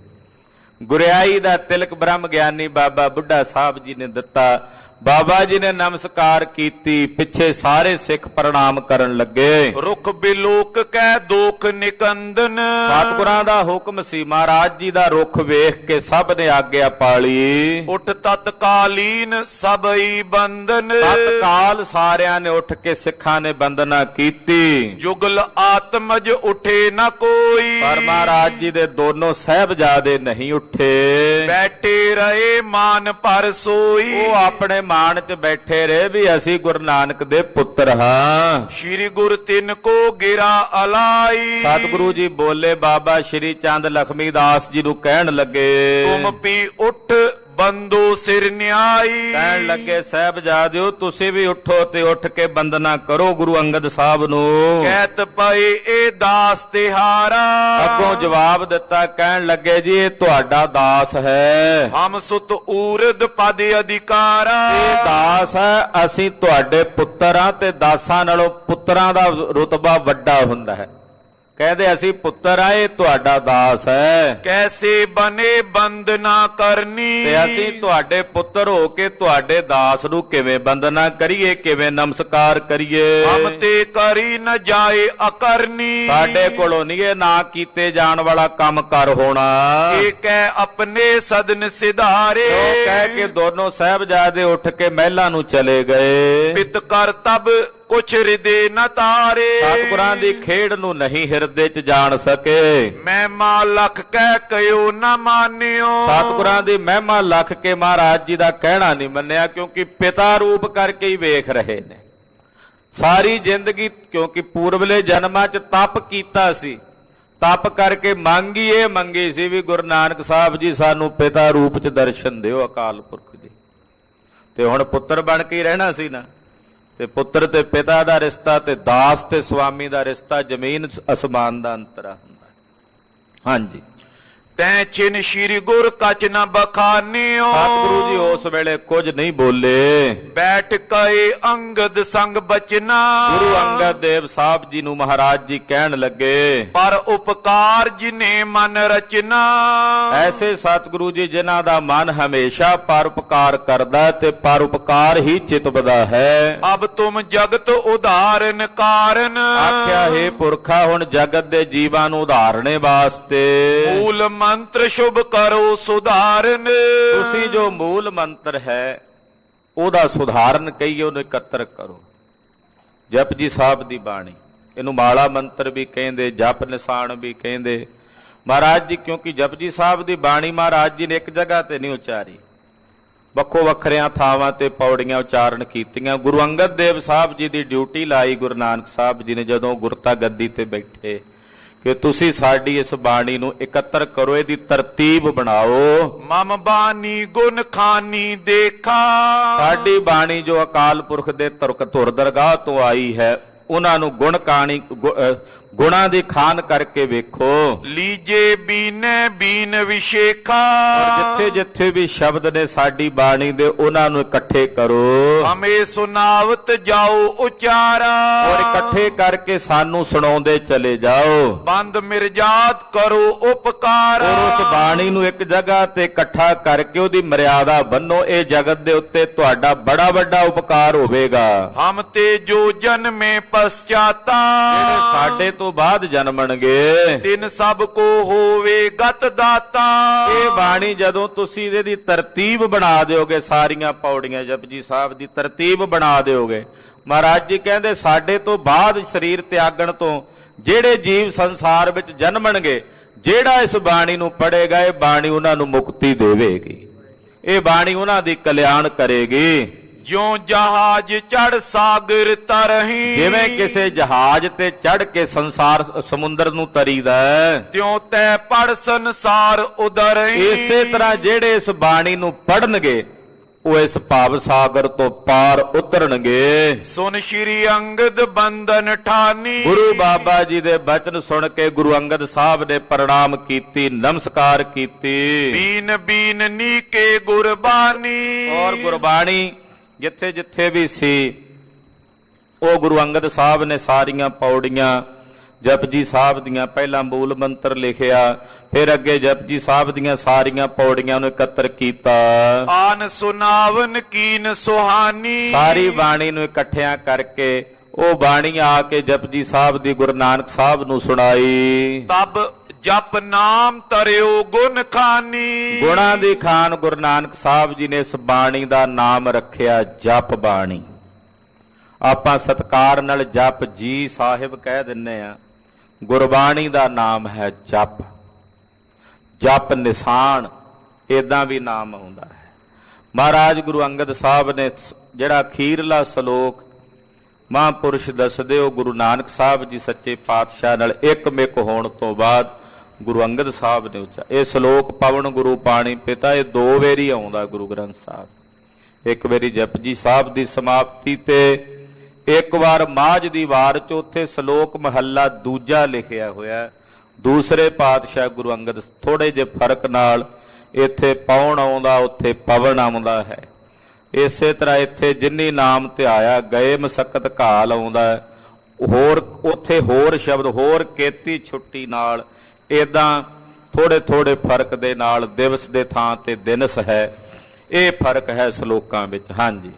ਗੁਰਿਆਈ ਦਾ ਤਿਲਕ ਬ੍ਰਹਮ ਗਿਆਨੀ ਬਾਬਾ ਬੁੱਢਾ ਸਾਹਿਬ ਜੀ ਨੇ ਦਿੱਤਾ। ਬਾਬਾ ਜੀ ਨੇ ਨਮਸਕਾਰ ਕੀਤੀ, ਪਿੱਛੇ ਸਾਰੇ ਸਿੱਖ ਪ੍ਰਣਾਮ ਕਰਨ ਲੱਗੇ।
ਰੁਖ ਬਿਲੋਕ ਕੈ ਦੋਖ ਨਿਕੰਦਨ।
ਸਤਿਗੁਰਾਂ ਦਾ ਹੁਕਮ ਸੀ, ਮਹਾਰਾਜ ਜੀ ਦਾ ਰੁਖ ਵੇਖ ਕੇ ਸਭ ਨੇ ਆਗਿਆ ਪਾਲੀ।
ਉਠ ਤਤਕਾਲੀਨ ਸਭਈ ਬੰਦਨ।
ਤਤਕਾਲ ਸਾਰਿਆਂ ਨੇ ਉੱਠ ਕੇ ਸਿੱਖਾਂ ਨੇ ਬੰਦਨਾ ਕੀਤੀ।
ਜੁਗਲ ਆਤਮਜ ਉਠੇ ਨਾ ਕੋਈ।
ਪਰ ਮਹਾਰਾਜ ਜੀ ਦੇ ਦੋਨੋਂ ਸਾਹਿਬਜ਼ਾਦੇ ਨਹੀਂ ਉੱਠੇ,
ਬੈਠੇ ਰਹੇ ਮਾਨ ਪਰ ਸੋਈ।
ਉਹ ਆਪਣੇ ਮਾਣ 'ਚ ਬੈਠੇ ਰਹੇ ਵੀ ਅਸੀਂ ਗੁਰੂ ਨਾਨਕ ਦੇ ਪੁੱਤਰ ਹਾਂ।
ਸ਼੍ਰੀ ਗੁਰ ਤਿਨ ਕੋ ਗਿਰਾ ਅਲਾਈ।
ਸਤਿਗੁਰੂ ਜੀ ਬੋਲੇ, ਬਾਬਾ ਸ਼੍ਰੀ ਚੰਦ ਲਖਮੀ ਦਾਸ ਜੀ ਨੂੰ ਕਹਿਣ ਲੱਗੇ,
ਤੁਮ ਪੀ ਉੱਠ ਬੰਦੋ ਸਿਰ ਨਿਆਈ।
ਕਹਿਣ ਲੱਗੇ, ਸਾਹਿਬਜ਼ਾਦਿਓ ਤੁਸੀਂ ਵੀ ਉੱਠੋ ਤੇ ਉੱਠ ਕੇ ਬੰਦਨਾ ਕਰੋ ਗੁਰੂ ਅੰਗਦ ਸਾਹਿਬ ਨੂੰ।
ਕਹਿਤ ਪਏ ਇਹ ਦਾਸ ਤਿਹਾਰਾ।
ਅੱਗੋਂ ਜਵਾਬ ਦਿੱਤਾ, ਕਹਿਣ ਲੱਗੇ ਜੀ ਇਹ ਤੁਹਾਡਾ ਦਾਸ ਹੈ।
ਹਮ ਸੁਤ ਊਰਦ ਪਦ ਅਧਿਕਾਰਾ।
ਇਹ ਦਾਸ ਹੈ, ਅਸੀਂ ਤੁਹਾਡੇ ਪੁੱਤਰ ਹਾਂ ਤੇ ਦਾਸਾਂ ਨਾਲੋਂ ਪੁੱਤਰਾਂ ਦਾ ਰੁਤਬਾ ਵੱਡਾ ਹੁੰਦਾ ਹੈ। ਕਹਿੰਦੇ ਅਸੀਂ ਪੁੱਤਰ ਆ, ਇਹ ਤੁਹਾਡਾ ਦਾਸ ਹੈ।
ਕੈਸੇ ਬਨੇ ਬੰਦਨਾ ਕਰਨੀ।
ਤੇ ਅਸੀਂ ਤੁਹਾਡੇ ਪੁੱਤਰ ਹੋ ਕੇ ਤੁਹਾਡੇ ਦਾਸ ਨੂੰ ਕਿਵੇਂ ਬੰਦਨਾ ਕਰੀਏ, ਕਿਵੇਂ ਨਮਸਕਾਰ ਕਰੀਏ।
ਹਮ ਤੇ ਕਰੀ ਨ ਜਾਏ ਅਕਰਨੀ।
ਸਾਡੇ ਕੋਲੋਂ ਨਹੀਂ ਇਹ ਨਾ ਕੀਤੇ ਜਾਣ ਵਾਲਾ ਕੰਮ ਕਰ ਹੋਣਾ।
ਇਹ ਕਹਿ ਆਪਣੇ ਸਦਨ ਸਿਧਾਰੇ।
ਉਹ ਕਹਿ ਕੇ ਦੋਨੋਂ ਸਾਹਿਬਜ਼ਾਦੇ ਉੱਠ ਕੇ ਮਹਿਲਾਂ ਨੂੰ ਚਲੇ ਗਏ।
ਪਿਤ ਕਰ ਤਬ ਕੁਛ ਹਿਰਦੇ ਨ ਤਾਰੇ।
ਸਤਿਗੁਰਾਂ ਦੀ ਖੇਡ ਨੂੰ ਨਹੀਂ ਹਿਰਦੇ 'ਚ ਜਾਣ ਸਕੇ।
ਮਹਿਮਾ ਲਖ ਕਹਿ ਕਯੋ ਨ ਮਾਨਿਓ।
ਸਤਿਗੁਰਾਂ ਦੀ ਮਹਿਮਾ ਲਖ ਕੇ ਮਹਾਰਾਜ ਜੀ ਦਾ ਕਹਿਣਾ ਨਹੀਂ ਮੰਨਿਆ, ਕਿਉਂਕਿ ਪਿਤਾ ਰੂਪ ਕਰਕੇ ਹੀ ਵੇਖ ਰਹੇ ਨੇ ਸਾਰੀ ਜ਼ਿੰਦਗੀ। ਕਿਉਂਕਿ ਪੂਰਬਲੇ ਜਨਮਾਂ 'ਚ ਤਪ ਕੀਤਾ ਸੀ, ਤਪ ਕਰਕੇ ਮੰਗੀ ਇਹ ਮੰਗੀ ਸੀ ਵੀ ਗੁਰੂ ਨਾਨਕ ਸਾਹਿਬ ਜੀ ਸਾਨੂੰ ਪਿਤਾ ਰੂਪ 'ਚ ਦਰਸ਼ਨ ਦਿਓ, ਅਕਾਲ ਪੁਰਖ ਜੀ। ਤੇ ਹੁਣ ਪੁੱਤਰ ਬਣ ਕੇ ਹੀ ਰਹਿਣਾ ਸੀ ਨਾ। ਤੇ ਪੁੱਤਰ ਤੇ ਪਿਤਾ ਦਾ ਰਿਸ਼ਤਾ ਤੇ ਦਾਸ ਤੇ ਸੁਆਮੀ ਦਾ ਰਿਸ਼ਤਾ ਜ਼ਮੀਨ ਅਸਮਾਨ ਦਾ ਅੰਤਰਾ ਹੁੰਦਾ। ਹਾਂਜੀ,
ਤੈ ਚਿਨ ਸ਼੍ਰੀ ਗੁਰ ਕਚ ਨ ਬਖਾਨਿਓ।
ਸਤਿਗੁਰੂ ਜੀ ਉਸ ਵੇਲੇ ਕੁਝ ਨਹੀਂ ਬੋਲੇ।
ਬੈਠ ਕਏ ਅੰਗਦ ਸੰਗ ਬਚਨਾ।
ਗੁਰੂ ਅੰਗਦ ਦੇਵ ਸਾਹਿਬ ਜੀ ਨੂੰ ਮਹਾਰਾਜ ਜੀ ਕਹਿਣ ਲੱਗੇ,
ਪਰ ਉਪਕਾਰ ਜਿਨੇ ਮਨ ਰਚਨਾ।
ਐਸੇ ਸਤਿਗੁਰੂ ਜੀ ਜਿਨ੍ਹਾਂ ਦਾ ਮਨ ਹਮੇਸ਼ਾ ਪਰਉਪਕਾਰ ਕਰਦਾ ਤੇ ਪਰਉਪਕਾਰ ਹੀ ਚਿਤਵਦਾ ਹੈ।
ਅਬ ਤੁਮ ਜਗਤ ਉਧਾਰਨ ਕਾਰਨ।
ਆਖਿਆ ਹੈ ਪੁਰਖਾ ਹੁਣ ਜਗਤ ਦੇ ਜੀਵਾਂ ਨੂੰ ਉਧਾਰਨੇ ਵਾਸਤੇ
ਮੂਲ ਮੰਤਰ ਸ਼ੁਭ ਕਰੋ ਸੁਧਾਰਨ।
ਤੁਸੀਂ ਜੋ ਮੂਲ ਮੰਤਰ ਹੈ ਉਹਦਾ ਸੁਧਾਰਨ ਕਹੀਏ, ਉਹਨੂੰ ਇਕੱਤਰ ਕਰੋ। ਜਪਜੀ ਸਾਹਿਬ ਦੀ ਬਾਣੀ, ਇਹਨੂੰ ਮਾਲਾ ਮੰਤਰ ਵੀ ਕਹਿੰਦੇ, ਜਪ ਨਿਸ਼ਾਨ ਵੀ ਕਹਿੰਦੇ ਮਹਾਰਾਜ ਜੀ। ਕਿਉਂਕਿ ਜਪਜੀ ਸਾਹਿਬ ਦੀ ਬਾਣੀ ਮਹਾਰਾਜ ਜੀ ਨੇ ਇੱਕ ਜਗ੍ਹਾ ਤੇ ਨਹੀਂ ਉਚਾਰੀ, ਵੱਖੋ ਵੱਖਰਿਆਂ ਥਾਵਾਂ ਤੇ ਪੌੜੀਆਂ ਉਚਾਰਨ ਕੀਤੀਆਂ। ਗੁਰੂ ਅੰਗਦ ਦੇਵ ਸਾਹਿਬ ਜੀ ਦੀ ਡਿਊਟੀ ਲਾਈ ਗੁਰੂ ਨਾਨਕ ਸਾਹਿਬ ਜੀ ਨੇ ਜਦੋਂ ਗੁਰਤਾ ਗੱਦੀ ਤੇ ਬੈਠੇ। ਕਿ ਤੁਸੀਂ ਸਾਡੀ ਇਸ ਬਾਣੀ ਨੂੰ ਇਕੱਤਰ ਕਰੋ, ਇਹਦੀ ਤਰਤੀਬ ਬਣਾਓ।
ਮਮ ਬਾਣੀ ਗੁਣ ਖਾਨੀ ਦੇਖਾ।
ਸਾਡੀ ਬਾਣੀ ਜੋ ਅਕਾਲ ਪੁਰਖ ਦੇ ਧੁਰ ਦਰਗਾਹ ਤੋਂ ਆਈ ਹੈ, ਉਹਨਾਂ ਨੂੰ ਗੁਣਾਂ ਦੀ ਖਾਨ ਕਰਕੇ ਵੇਖੋ।
ਲੀਜੇ ਬੀਨੇ ਬੀਨ ਵਿਸ਼ੇਖਾ।
ਔਰ ਜਿੱਥੇ ਜਿੱਥੇ ਵੀ ਸ਼ਬਦ ਨੇ ਸਾਡੀ ਬਾਣੀ ਦੇ, ਉਹਨਾਂ ਨੂੰ ਇਕੱਠੇ ਕਰੋ।
ਹਮੇ ਸੁਨਾਵਤ ਜਾਓ ਉਚਾਰਾ।
ਔਰ ਇਕੱਠੇ ਕਰਕੇ ਸਾਨੂੰ ਸੁਣਾਉਂਦੇ ਚਲੇ ਜਾਓ।
ਬੰਦ ਮਿਰਜਾਤ ਕਰੋ ਉਪਕਾਰ।
ਔਰ ਉਸ ਬਾਣੀ ਨੂੰ ਇੱਕ ਜਗ੍ਹਾ ਤੇ ਇਕੱਠਾ ਕਰਕੇ ਉਹਦੀ ਮਰਿਆਦਾ ਬੰਨੋ। ਇਹ ਜਗਤ ਦੇ ਉੱਤੇ ਤੁਹਾਡਾ ਬੜਾ ਵੱਡਾ ਉਪਕਾਰ ਹੋਵੇਗਾ।
ਹਮ ਤੇ ਜੋ ਜਨਮੇ ਪਛਾਤਾ।
ਜਿਹੜੇ ਸਾਡੇ ਤੋਂ ਬਾਅਦ ਜਨਮਣਗੇ,
ਤਿਨ ਸਭ ਕੋ ਹੋਵੇ ਗਤ ਦਾਤਾ।
ਇਹ ਬਾਣੀ ਜਦੋਂ ਤੁਸੀਂ ਇਹਦੀ ਤਰਤੀਬ ਬਣਾ ਦਿਓਗੇ, ਸਾਰੀਆਂ ਪੌੜੀਆਂ ਜਪਜੀ ਸਾਹਿਬ ਦੀ ਤਰਤੀਬ ਬਣਾ ਦਿਓਗੇ, ਮਹਾਰਾਜ ਜੀ ਕਹਿੰਦੇ ਸਾਡੇ ਤੋਂ ਬਾਅਦ ਸਰੀਰ ਤਿਆਗਣ ਤੋਂ ਜਿਹੜੇ ਜੀਵ ਸੰਸਾਰ ਵਿੱਚ ਜਨਮਣਗੇ, ਜਿਹੜਾ ਇਸ ਬਾਣੀ ਨੂੰ ਪੜ੍ਹੇਗਾ, ਇਹ ਬਾਣੀ ਉਹਨਾਂ ਨੂੰ ਮੁਕਤੀ ਦੇਵੇਗੀ। ਇਹ ਬਾਣੀ ਉਹਨਾਂ ਦੀ ਕਲਿਆਣ ਕਰੇਗੀ।
ਜਿਉ ਜਹਾਜ਼ ਚੜ ਸਾਗਰ ਤਰਹੀ।
ਜਿਵੇਂ ਕਿਸੇ ਜਹਾਜ਼ ਤੇ ਚੜ ਕੇ ਸੰਸਾਰ ਸਮੁੰਦਰ ਨੂੰ ਤਰੀਦਾ,
ਤਿਉ ਤੈ ਪੜ ਸੰਸਾਰ ਉਦਰਹੀ।
ਇਸੇ ਤਰ੍ਹਾਂ ਜਿਹੜੇ ਇਸ ਬਾਣੀ ਨੂੰ ਪੜਨਗੇ, ਉਹ ਇਸ ਭਾਵ ਸਾਗਰ ਤੋਂ ਪਾਰ ਉਤਰਨਗੇ।
ਸੁਨ ਸ਼੍ਰੀ ਅੰਗਦ ਬੰਧਨ ਠਾਨੀ।
ਗੁਰੂ ਬਾਬਾ ਜੀ ਦੇ ਬਚਨ ਸੁਣ ਕੇ ਗੁਰੂ ਅੰਗਦ ਸਾਹਿਬ ਨੇ ਪ੍ਰਣਾਮ ਕੀਤੀ, ਨਮਸਕਾਰ ਕੀਤੀ।
ਬੀਨ ਬੀਨ ਨੀਕੇ ਗੁਰਬਾਣੀ।
ਔਰ ਗੁਰਬਾਣੀ ਜਿੱਥੇ ਜਿੱਥੇ ਵੀ ਸੀ, ਉਹ ਗੁਰੂ ਅੰਗਦ ਸਾਹਿਬ ਨੇ ਸਾਰੀਆਂ ਪੌੜੀਆਂ ਜਪਜੀ ਸਾਹਿਬ ਦੀਆਂ, ਪਹਿਲਾਂ ਮੂਲ ਮੰਤਰ ਲਿਖਿਆ, ਫਿਰ ਅੱਗੇ ਜਪਜੀ ਸਾਹਿਬ ਦੀਆਂ ਸਾਰੀਆਂ ਪੌੜੀਆਂ ਨੂੰ ਇਕੱਤਰ ਕੀਤਾ।
ਆਨ ਸੁਨਾਵਨ ਕੀਨ ਸੁਹਾਨੀ।
ਸਾਰੀ ਬਾਣੀ ਨੂੰ ਇਕੱਠਿਆਂ ਕਰਕੇ ਉਹ ਬਾਣੀ ਆ ਕੇ ਜਪਜੀ ਸਾਹਿਬ ਦੀ ਗੁਰੂ ਨਾਨਕ ਸਾਹਿਬ ਨੂੰ ਸੁਣਾਈ।
ਤਬ ਜਪ ਨਾਮ ਤਰਿਓ ਗੁਣ ਖਾਨੀ।
ਗੁਣਾਂ ਦੀ ਖਾਨ ਗੁਰੂ ਨਾਨਕ ਸਾਹਿਬ ਜੀ ਨੇ ਇਸ ਬਾਣੀ ਦਾ ਨਾਮ ਰੱਖਿਆ ਜਪ ਬਾਣੀ। ਆਪਾਂ ਸਤਿਕਾਰ ਨਾਲ ਜਪ ਜੀ ਸਾਹਿਬ ਕਹਿ ਦਿੰਨੇ ਆ, ਗੁਰਬਾਣੀ ਦਾ ਨਾਮ ਹੈ ਜਪ। ਜਪ ਨਿਸ਼ਾਨ ਏਦਾਂ ਵੀ ਨਾਮ ਹੁੰਦਾ ਹੈ। ਮਹਾਰਾਜ ਗੁਰੂ ਅੰਗਦ ਸਾਹਿਬ ਨੇ ਜਿਹੜਾ ਅਖੀਰਲਾ ਸ਼ਲੋਕ ਮਹਾਂਪੁਰਸ਼ ਦੱਸਦੇ, ਉਹ ਗੁਰੂ ਨਾਨਕ ਸਾਹਿਬ ਜੀ ਸੱਚੇ ਪਾਤਸ਼ਾਹ ਨਾਲ ਇੱਕਮਿਕ ਹੋਣ ਤੋਂ ਬਾਅਦ ਗੁਰੂ ਅੰਗਦ ਸਾਹਿਬ ਨੇ ਉੱਚਾ ਇਹ ਸ਼ਲੋਕ ਪਵਨ ਗੁਰੂ ਪਾਣੀ ਪਿਤਾ, ਇਹ ਦੋ ਵਾਰੀ ਆਉਂਦਾ ਗੁਰੂ ਗ੍ਰੰਥ ਸਾਹਿਬ। ਇੱਕ ਵਾਰੀ ਜਪਜੀ ਸਾਹਿਬ ਦੀ ਸਮਾਪਤੀ ਤੇ, ਇੱਕ ਵਾਰ ਮਾਝ ਦੀ ਵਾਰ ਚ, ਉੱਥੇ ਸ਼ਲੋਕ ਮਹੱਲਾ ਦੂਜਾ ਲਿਖਿਆ ਹੋਇਆ। ਦੂਸਰੇ ਪਾਤਸ਼ਾਹ ਗੁਰੂ ਅੰਗਦ ਥੋੜੇ ਜਿਹੇ ਫਰਕ ਨਾਲ ਇੱਥੇ ਪੌਣ ਆਉਂਦਾ, ਉੱਥੇ ਪਵਨ ਆਉਂਦਾ ਹੈ। ਇਸੇ ਤਰ੍ਹਾਂ ਇੱਥੇ ਜਿੰਨੀ ਨਾਮ ਧਿਆਇਆ ਗਏ ਮਸਕਤ ਘਾਲ ਆਉਂਦਾ, ਹੋਰ ਉੱਥੇ ਹੋਰ ਸ਼ਬਦ ਹੋਰ ਕੇਤੀ ਛੁੱਟੀ ਨਾਲ, ਏਦਾਂ ਥੋੜੇ ਥੋੜੇ ਫਰਕ ਦੇ ਨਾਲ ਦਿਵਸ ਦੇ ਥਾਂ ਤੇ ਦਿਨਸ ਹੈ। ਇਹ ਫਰਕ ਹੈ ਸ਼ਲੋਕਾਂ ਵਿੱਚ। ਹਾਂਜੀ,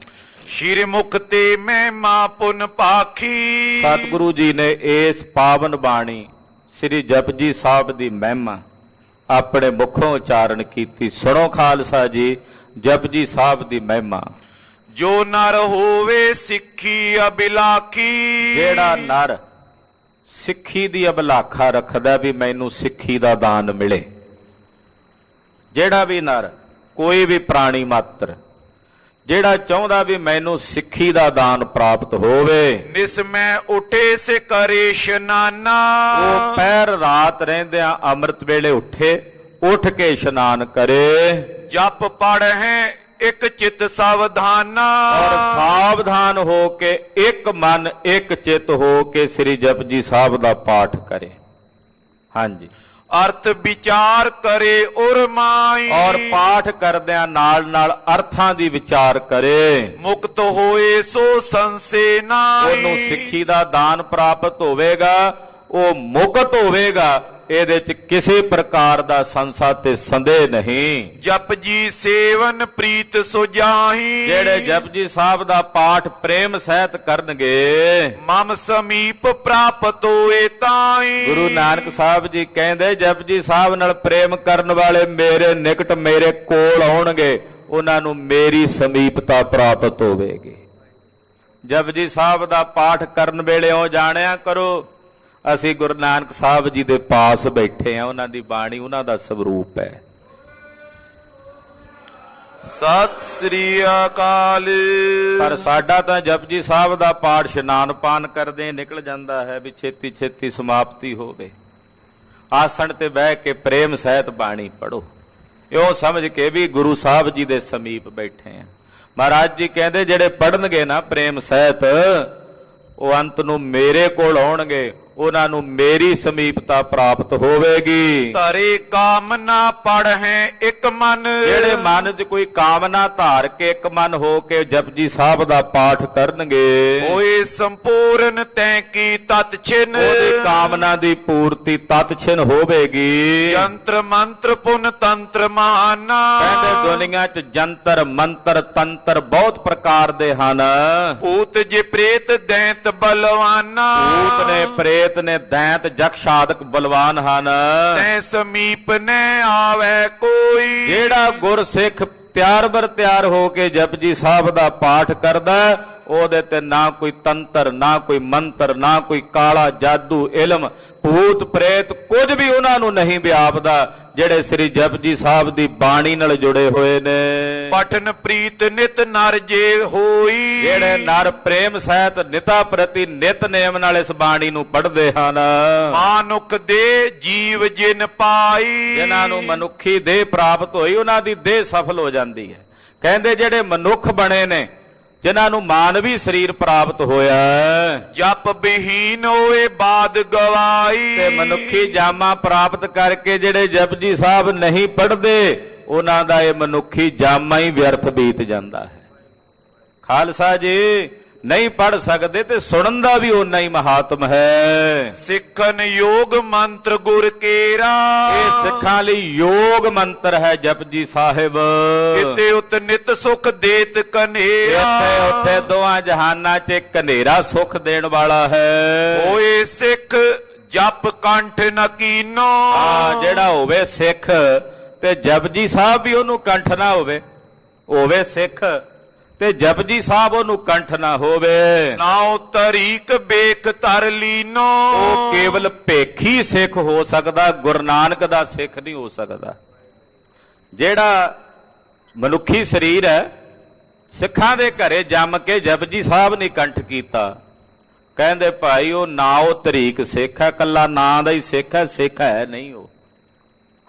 ਸ਼੍ਰੀ ਮੁਖ ਤੇ ਮਹਿਮਾ ਪੁਨ ਪਾਖੀ।
ਸਤਿਗੁਰੂ ਜੀ ਨੇ ਇਸ ਪਾਵਨ ਬਾਣੀ ਸ੍ਰੀ ਜਪਜੀ ਸਾਹਿਬ ਦੀ ਮਹਿਮਾ ਆਪਣੇ ਮੁਖੋਂ ਉਚਾਰਨ ਕੀਤੀ। ਸੁਣੋ ਖਾਲਸਾ ਜੀ, ਜਪਜੀ ਸਾਹਿਬ ਦੀ ਮਹਿਮਾ।
ਜੋ ਨਰ ਹੋਵੇ ਸਿੱਖੀ ਅਬਿਲਾਖੀ।
ਜਿਹੜਾ ਨਰ ਸਿੱਖੀ ਦੀ ਅਬਲਾਖਾ ਰੱਖਦਾ ਵੀ ਮੈਨੂੰ ਸਿੱਖੀ ਦਾ ਦਾਨ ਮਿਲੇ, ਜਿਹੜਾ ਵੀ ਨਰ, ਕੋਈ ਵੀ ਪ੍ਰਾਣੀ ਮਾਤਰ ਜਿਹੜਾ ਚਾਹੁੰਦਾ ਵੀ ਮੈਨੂੰ ਸਿੱਖੀ ਦਾ ਦਾਨ ਪ੍ਰਾਪਤ ਹੋਵੇ,
ਨਿਸਮੈ ਉਠੇ ਸੇ ਕਰੇ ਇਸ਼ਨਾਨਾ।
ਉਹ ਪਹਿਰ ਰਾਤ ਰਹਿੰਦਿਆਂ ਅੰਮ੍ਰਿਤ ਵੇਲੇ ਉੱਠ ਕੇ ਇਸ਼ਨਾਨ ਕਰੇ।
ਜਪ ਪੜ੍ਹੈ ਇੱਕ ਚਿਤ ਸਾਵਧਾਨਾ।
ਔਰ ਸਾਵਧਾਨ ਹੋ ਕੇ ਇੱਕ ਮਨ ਇੱਕ ਚਿੱਤ ਹੋ ਕੇ ਸ੍ਰੀ ਜਪਜੀ ਸਾਹਿਬ ਦਾ ਪਾਠ ਕਰੇ। ਹਾਂਜੀ,
ਅਰਥ ਵਿਚਾਰ ਕਰੇ ਉਰਮਾਈ।
ਔਰ ਪਾਠ ਕਰਦਿਆਂ ਨਾਲ ਨਾਲ ਅਰਥਾਂ ਦੀ ਵਿਚਾਰ ਕਰੇ।
ਮੁਕਤ ਹੋਏ ਸੋ ਸੰਸੇ ਨਾਈ।
ਉਹਨੂੰ ਸਿੱਖੀ ਦਾ ਦਾਨ ਪ੍ਰਾਪਤ ਹੋਵੇਗਾ, ਉਹ ਮੁਕਤ ਹੋਵੇਗਾ। ਇਹਦੇ ਚ ਕਿਸੇ ਪ੍ਰਕਾਰ ਦਾ ਸੰਸਾ ਤੇ ਸੰਦੇਹ ਨਹੀਂ।
ਜਪਜੀ ਸੇਵਨ ਪ੍ਰੀਤ ਸੁਜਾਹੀ।
ਜਿਹੜੇ ਜਪਜੀ ਸਾਹਿਬ ਦਾ ਪਾਠ ਪ੍ਰੇਮ ਸਹਿਤ ਕਰਨਗੇ,
ਮਮ ਸਮੀਪ ਪ੍ਰਾਪਤ ਹੋਏ ਤਾਈ।
ਗੁਰੂ ਨਾਨਕ ਸਾਹਿਬ ਜੀ ਕਹਿੰਦੇ ਜਪਜੀ ਸਾਹਿਬ ਨਾਲ ਪ੍ਰੇਮ ਕਰਨ ਵਾਲੇ ਮੇਰੇ ਨਿਕਟ, ਮੇਰੇ ਕੋਲ ਆਉਣਗੇ, ਉਹਨਾਂ ਨੂੰ ਮੇਰੀ ਸਮੀਪਤਾ ਪ੍ਰਾਪਤ ਹੋਵੇਗੀ। ਜਪਜੀ ਸਾਹਿਬ ਦਾ ਪਾਠ ਕਰਨ ਵੇਲੇ ਉਹ ਜਾਣਿਆ ਕਰੋ, ਅਸੀਂ ਗੁਰੂ ਨਾਨਕ ਸਾਹਿਬ ਜੀ ਦੇ ਪਾਸ ਬੈਠੇ ਆ। ਉਹਨਾਂ ਦੀ ਬਾਣੀ ਉਹਨਾਂ ਦਾ ਸਰੂਪ ਹੈ।
ਸਤਿ ਸ੍ਰੀ ਅਕਾਲ।
ਪਰ ਸਾਡਾ ਤਾਂ ਜਪਜੀ ਸਾਹਿਬ ਦਾ ਪਾਠ ਇਸ਼ਨਾਨ ਪਾਨ ਕਰਦੇ ਨਿਕਲ ਜਾਂਦਾ ਹੈ ਵੀ ਛੇਤੀ ਛੇਤੀ ਸਮਾਪਤੀ ਹੋਵੇ। ਆਸਣ ਤੇ ਬਹਿ ਕੇ ਪ੍ਰੇਮ ਸਹਿਤ ਬਾਣੀ ਪੜੋ, ਇਉਂ ਸਮਝ ਕੇ ਵੀ ਗੁਰੂ ਸਾਹਿਬ ਜੀ ਦੇ ਸਮੀਪ ਬੈਠੇ ਆ। ਮਹਾਰਾਜ ਜੀ ਕਹਿੰਦੇ ਜਿਹੜੇ ਪੜਨਗੇ ਨਾ ਪ੍ਰੇਮ ਸਹਿਤ, ਉਹ ਅੰਤ ਨੂੰ ਮੇਰੇ ਕੋਲ ਆਉਣਗੇ, ਉਹਨਾਂ ਨੂੰ ਮੇਰੀ ਸਮੀਪਤਾ ਪ੍ਰਾਪਤ ਹੋਵੇਗੀ।
ਧਰੇ ਕਾਮਨਾ ਪੜ੍ਹੈ ਇੱਕ ਮਨ,
ਜਿਹੜੇ ਮਨ 'ਚ ਕੋਈ ਕਾਮਨਾ ਧਾਰ ਕੇ ਇੱਕ ਮਨ ਹੋ ਕੇ ਜਪਜੀ ਸਾਹਿਬ ਦਾ ਪਾਠ ਕਰਨਗੇ,
ਹੋਏ ਸੰਪੂਰਨ ਤੈ ਕੀ ਤਤ ਛਿਨ,
ਉਹਦੀ ਕਾਮਨਾ ਦੀ ਪੂਰਤੀ ਤਤ ਛਿਨ ਹੋਵੇਗੀ।
ਯੰਤਰ ਮੰਤਰ ਪੁਨ ਤੰਤਰ ਮਾਨਾ,
ਕਹਿੰਦੇ ਦੁਨੀਆ 'ਚ ਜੰਤਰ ਮੰਤਰ ਤੰਤਰ ਬਹੁਤ ਪ੍ਰਕਾਰ ਦੇ ਹਨ।
ਭੂਤ ਜੇ ਪ੍ਰੇਤ ਦੈਂਤ ਬਲਵਾਨਾ,
ਭੂਤ ਨੇ ਪ੍ਰੇਤ ਨੇ ਦੈਂਤ ਜਖ ਆਦਿਕ ਬਲਵਾਨ ਹਨ।
ਤੈ ਸਮੀਪ ਨੈ ਆਵੈ ਕੋਈ,
ਜਿਹੜਾ ਗੁਰਸਿੱਖ ਤਿਆਰ ਬਰ ਤਿਆਰ ਹੋ ਕੇ ਜਪਜੀ ਸਾਹਿਬ ਦਾ ਪਾਠ ਕਰਦਾ, ਉਹਦੇ ਤੇ ਨਾ ਕੋਈ ਤੰਤਰ, ਨਾ ਕੋਈ ਮੰਤਰ, ਨਾ ਕੋਈ ਕਾਲਾ ਜਾਦੂ ਇਲਮ, ਭੂਤ ਪ੍ਰੇਤ ਕੁਝ ਵੀ ਉਹਨਾਂ ਨੂੰ ਨਹੀਂ ਵਿਆਪਦਾ, ਜਿਹੜੇ ਸ੍ਰੀ ਜਪਜੀ ਸਾਹਿਬ ਦੀ ਬਾਣੀ ਨਾਲ ਜੁੜੇ ਹੋਏ ਨੇ।
ਪਠਨ ਪ੍ਰੀਤ ਨਿਤ ਨਰ ਜੇ ਹੋਈ,
ਜਿਹੜੇ ਨਰ ਪ੍ਰੇਮ ਸਹਿਤ ਨਿਤਾ ਪ੍ਰਤੀ ਨਿਤ ਨੇਮ ਨਾਲ ਇਸ ਬਾਣੀ ਨੂੰ ਪੜ੍ਹਦੇ ਹਨ।
ਮਾਨੁਖ ਦੇ ਜੀਵ ਜਿਨ ਪਾਈ,
ਜਿਨ੍ਹਾਂ ਨੂੰ ਮਨੁੱਖੀ ਦੇਹ ਪ੍ਰਾਪਤ ਹੋਈ, ਉਹਨਾਂ ਦੀ ਦੇਹ ਸਫਲ ਹੋ ਜਾਂਦੀ ਹੈ। ਕਹਿੰਦੇ ਜਿਹੜੇ ਮਨੁੱਖ ਬਣੇ ਨੇ, ਜਿਨ੍ਹਾਂ ਨੂੰ ਮਾਨਵੀ ਸਰੀਰ ਪ੍ਰਾਪਤ ਹੋਇਆ,
ਜਪ ਬਿਹੀਨ ਹੋਏ ਬਾਦ ਗਵਾਈ,
ਤੇ ਮਨੁੱਖੀ ਜਾਮਾ ਪ੍ਰਾਪਤ ਕਰਕੇ ਜਿਹੜੇ ਜਪਜੀ ਸਾਹਿਬ ਨਹੀਂ ਪੜ੍ਹਦੇ, ਉਹਨਾਂ ਦਾ ਇਹ ਮਨੁੱਖੀ ਜਾਮਾ ਹੀ ਵਿਅਰਥ ਬੀਤ ਜਾਂਦਾ ਹੈ। ਖਾਲਸਾ ਜੀ, ਨਹੀਂ ਪੜ੍ਹ ਸਕਦੇ ਤੇ ਸੁਣਨ ਦਾ ਵੀ ਓਨਾ ਹੀ ਮਹਾਤਮ ਹੈ।
ਸਿੱਖਨ ਯੋਗ ਮੰਤਰ ਗੁਰ ਕੇਰਾ,
ਇਹ ਸਿੱਖਾਂ ਲਈ ਯੋਗ ਮੰਤਰ ਹੈ ਜਪਜੀ ਸਾਹਿਬ।
ਇਤੇ ਉਤ ਨਿਤ ਸੁਖ ਦੇਤ ਕਨੇਰਾ,
ਇੱਥੇ ਉੱਥੇ ਦੋਹਾਂ ਜਹਾਨਾਂ 'ਚ ਕਨੇਰਾ ਸੁਖ ਦੇਣ ਵਾਲਾ ਹੈ।
ਹੋਏ ਸਿੱਖ ਜਪ ਕੰਠ ਨਕੀਨੋ,
ਜਿਹੜਾ ਹੋਵੇ ਸਿੱਖ ਤੇ ਜਪਜੀ ਸਾਹਿਬ ਵੀ ਉਹਨੂੰ ਕੰਠ ਨਾ ਹੋਵੇ ਸਿੱਖ ਤੇ ਜਪਜੀ ਸਾਹਿਬ ਉਹਨੂੰ ਕੰਠ ਨਾ ਹੋਵੇ।
ਨਾਉ ਤਰੀਕ ਬੇਖ ਧਰ ਲੀਨੋ,
ਉਹ ਕੇਵਲ ਭੇਖੀ ਸਿੱਖ ਹੋ ਸਕਦਾ, ਗੁਰੂ ਨਾਨਕ ਦਾ ਸਿੱਖ ਨਹੀਂ ਹੋ ਸਕਦਾ। ਜਿਹੜਾ ਮਨੁੱਖੀ ਸਰੀਰ ਹੈ, ਸਿੱਖਾਂ ਦੇ ਘਰੇ ਜੰਮ ਕੇ ਜਪਜੀ ਸਾਹਿਬ ਨੇ ਕੰਠ ਕੀਤਾ, ਕਹਿੰਦੇ ਭਾਈ ਉਹ ਨਾ ਉਹ ਤਰੀਕ ਸਿੱਖ ਹੈ, ਕੱਲਾ ਨਾਂ ਦਾ ਹੀ ਸਿੱਖ ਹੈ ਨਹੀਂ ਉਹ।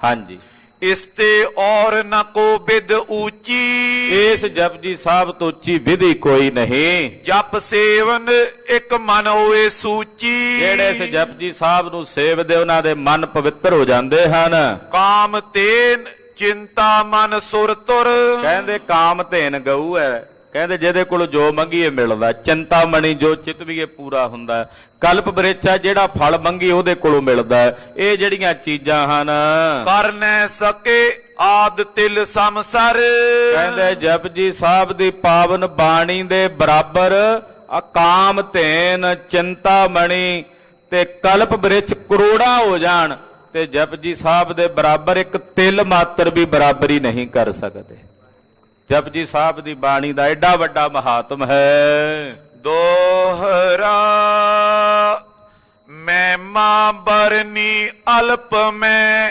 ਹਾਂਜੀ,
ਇਸ ਤੇ ਔਰ ਨ ਕੋ ਬਿਦ ਉੱਚੀ,
ਇਸ ਜਪਜੀ ਸਾਹਿਬ ਤੋਂ ਉੱਚੀ ਵਿਧੀ ਕੋਈ ਨਹੀਂ।
ਜਪ ਸੇਵਨ ਇੱਕ ਮਨ ਹੋਏ ਸੂਚੀ,
ਜਿਹੜੇ ਇਸ ਜਪਜੀ ਸਾਹਿਬ ਨੂੰ ਸੇਵਦੇ ਉਹਨਾਂ ਦੇ ਮਨ ਪਵਿੱਤਰ ਹੋ ਜਾਂਦੇ ਹਨ।
ਕਾਮ ਤੇਨ ਚਿੰਤਾ ਮਨ ਸੁਰ ਤੁਰ,
ਕਹਿੰਦੇ ਕਾਮ ਧੇਨ ਗਊ ਹੈ, ਕਹਿੰਦੇ ਜਿਹਦੇ ਕੋਲ ਜੋ ਮੰਗੀਏ ਮਿਲਦਾ, ਚਿੰਤਾਮਣੀ ਜੋ ਚਿਤਵੀਏ ਪੂਰਾ ਹੁੰਦਾ, ਕਲਪ ਬ੍ਰਿਛਾ ਜਿਹੜਾ ਫਲ ਮੰਗੀ ਉਹਦੇ ਕੋਲੋਂ ਮਿਲਦਾ। ਇਹ ਜਿਹੜੀਆਂ ਚੀਜ਼ਾਂ ਹਨ,
ਕਰ ਨਾ ਸਕੇ ਆਦ ਤਿਲ ਸਮਸਰ,
ਕਹਿੰਦੇ ਜਪਜੀ ਸਾਹਿਬ ਦੀ ਪਾਵਨ ਬਾਣੀ ਦੇ ਬਰਾਬਰ ਕਾਮ ਧੇਨ ਚਿੰਤਾਮਣੀ ਤੇ ਕਲਪ ਬ੍ਰਿਛ ਕਰੋੜਾਂ ਹੋ ਜਾਣ ਤੇ ਜਪਜੀ ਸਾਹਿਬ ਦੇ ਬਰਾਬਰ ਇੱਕ ਤਿਲ ਮਾਤਰ ਵੀ ਬਰਾਬਰੀ ਨਹੀਂ ਕਰ ਸਕਦੇ। ਜਪਜੀ ਸਾਹਿਬ ਦੀ ਬਾਣੀ ਦਾ ਐਡਾ ਵੱਡਾ ਮਹਾਤਮ ਹੈ।
ਦੋਹਰਾ ਮਹਿਮਾ ਬਰਨੀ ਅਲਪ ਮੈਂ,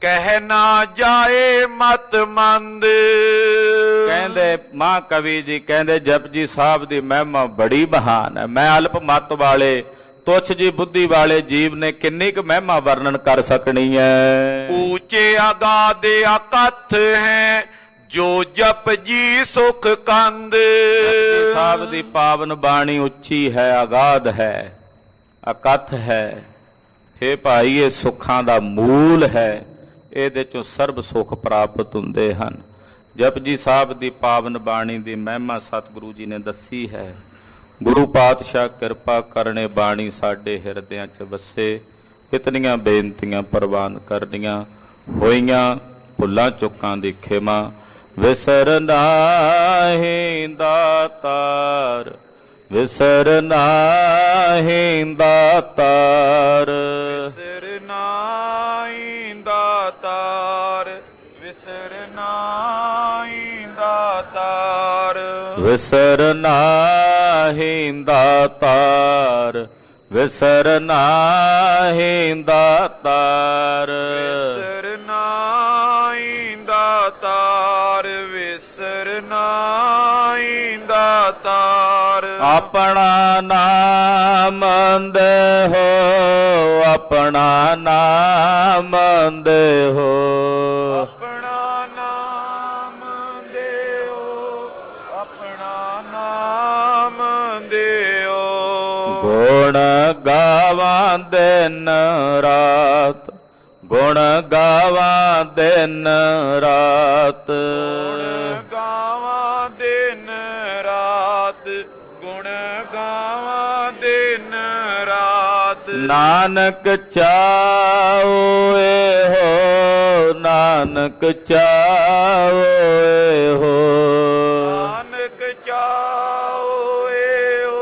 ਕਹਿ ਨਾ ਜਾਏ ਮਤ ਮੰਦ।
ਕਹਿੰਦੇ ਮਹਾਕਵੀ ਜੀ ਕਹਿੰਦੇ ਜਪਜੀ ਸਾਹਿਬ ਦੀ ਮਹਿਮਾ ਬੜੀ ਮਹਾਨ ਹੈ। ਮੈਂ ਅਲਪ ਮਤ ਵਾਲੇ, ਤੁੱਛ ਜੀ ਬੁੱਧੀ ਵਾਲੇ ਜੀਵ ਨੇ ਕਿੰਨੀ ਕੁ ਮਹਿਮਾ ਵਰਣਨ ਕਰ ਸਕਣੀ ਹੈ।
ਉੱਚੇ ਅਗਾਧ ਅਕਥ ਹੈ, ਜੋ ਜਪ ਜੀ ਸੁਖ ਕੰਦ।
ਜਪਜੀ ਸਾਹਿਬ ਦੀ ਪਾਵਨ ਬਾਣੀ ਉੱਚੀ ਹੈ, ਅਗਾਧ ਹੈ, ਅਕਥ ਹੈ। हे ਭਾਈ, ਇਹ ਸੁੱਖਾਂ ਦਾ ਮੂਲ ਹੈ, ਇਹਦੇ ਚੋਂ ਸਰਬ ਸੁੱਖ ਪ੍ਰਾਪਤ ਹੁੰਦੇ ਹਨ। ਜਪਜੀ ਸਾਹਿਬ ਦੀ ਪਾਵਨ ਬਾਣੀ ਦੀ ਮਹਿਮਾ ਸਤਿਗੁਰੂ ਜੀ ਨੇ ਦੱਸੀ ਹੈ। ਗੁਰੂ ਪਾਤਸ਼ਾਹ ਕਿਰਪਾ ਕਰਨੇ ਬਾਣੀ ਸਾਡੇ ਹਿਰਦਿਆਂ 'ਚ ਵਸੇ। ਇਤਨੀਆਂ ਬੇਨਤੀਆਂ ਪ੍ਰਵਾਨ ਕਰਨੀਆਂ ਹੋਈਆਂ, ਭੁੱਲਾਂ ਚੁੱਕਾਂ ਦੀ ਖਿਮਾ। ਵਿਸਰ ਨਾਹੀਂ ਦਾਤਾਰ, ਵਿਸਰ ਨਾਹੀਂ ਦਾਤਾਰ,
ਵਿਸਰ ਨਾਹੀਂ ਦਾਤਾਰ, ਵਿਸਰ ਨਾਹੀਂ ਦਾਤਾਰ,
ਵਿਸਰ ਨਾਹੀਂ ਦਾਤਾਰ, ਵਿਸਰ ਨਾਹੀਂ ਦਾਤਾਰ,
ਵਿਸਰ ਨਾਹੀਂ ਦਾਤਾਰ, ਵਿਸਰ ਨਾਹੀਂ ਦਾਤਾਰ।
ਆਪਣਾ ਨਾਮ ਦੇਹੋ, ਆਪਣਾ ਨਾਮ ਦੇਹੋ।
ਆਪਣਾ ਨਾਮ ਦਿਓ, ਆਪਣਾ ਨਾਮ ਦਿਓ।
ਗੁਣ ਗਾਵਾਂ ਦਿਨ ਰਾਤ, ਗੁਣ ਗਾਵਾਂ ਦਿਨ ਰਾਤ।
ਗੁਣ ਗਾਵਾਂ ਦਿਨ ਰਾਤ, ਗੁਣ ਗਾਵਾਂ ਦਿਨ ਰਾਤ।
ਨਾਨਕ ਚਾਉ ਇਹੋ, ਨਾਨਕ ਚਾਉ ਇਹੋ।
ਨਾਨਕ ਚਾਉ ਏਓ,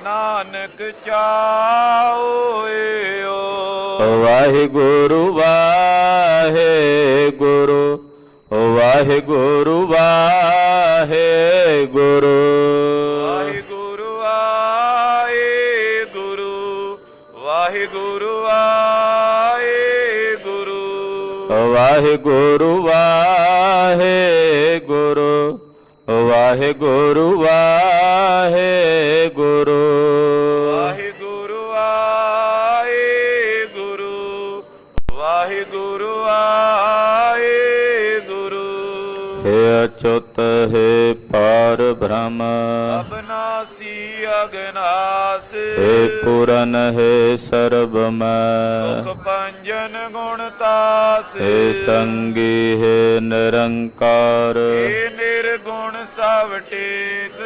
ਨਾਨਕ ਚਾਉ ਏਓ।
ਵਾਹਿਗੁਰੂ ਵਾਹਿਗੁਰੂ, ਵਾਹਿਗੁਰੂ ਵਾਹਿਗੁਰੂ।
ਵਾਹਿਗੁਰੂ ਵਾਹਿਗੁਰੂ, ਵਾਹਿਗੁਰੂ ਵਾਹਿਗੁਰੂ।
ਵਾਹਿਗੁਰੂ ਵਾਹਿਗੁਰੂ, ਵਾਹਿਗੁਰੂ ਵਾਹਿਗੁਰੂ।
ਵਾਹਿਗੁਰੂ ਵਾਹਿਗੁਰੂ, ਵਾਹਿਗੁਰੂ ਵਾਹਿਗੁਰੂ।
ਹੇ ਅਚੁੱਤ ਹੈ ਪਾਰ ਬ੍ਰਹਮ,
ਅਬਨਾਸੀ ਅਗਨਾਸ।
ਹੇ ਪੂਰਨ ਹੈ ਸਰਬ ਮੈਂ,
ਸੁਖ ਭੰਜਨ ਗੁਣ ਤਾਸ।
ਹੇ ਸੰਗੀ ਹੈ ਨਿਰੰਕਾਰ,
ਏ ਨਿਰਗੁਣ ਸਭ ਟੇਕ।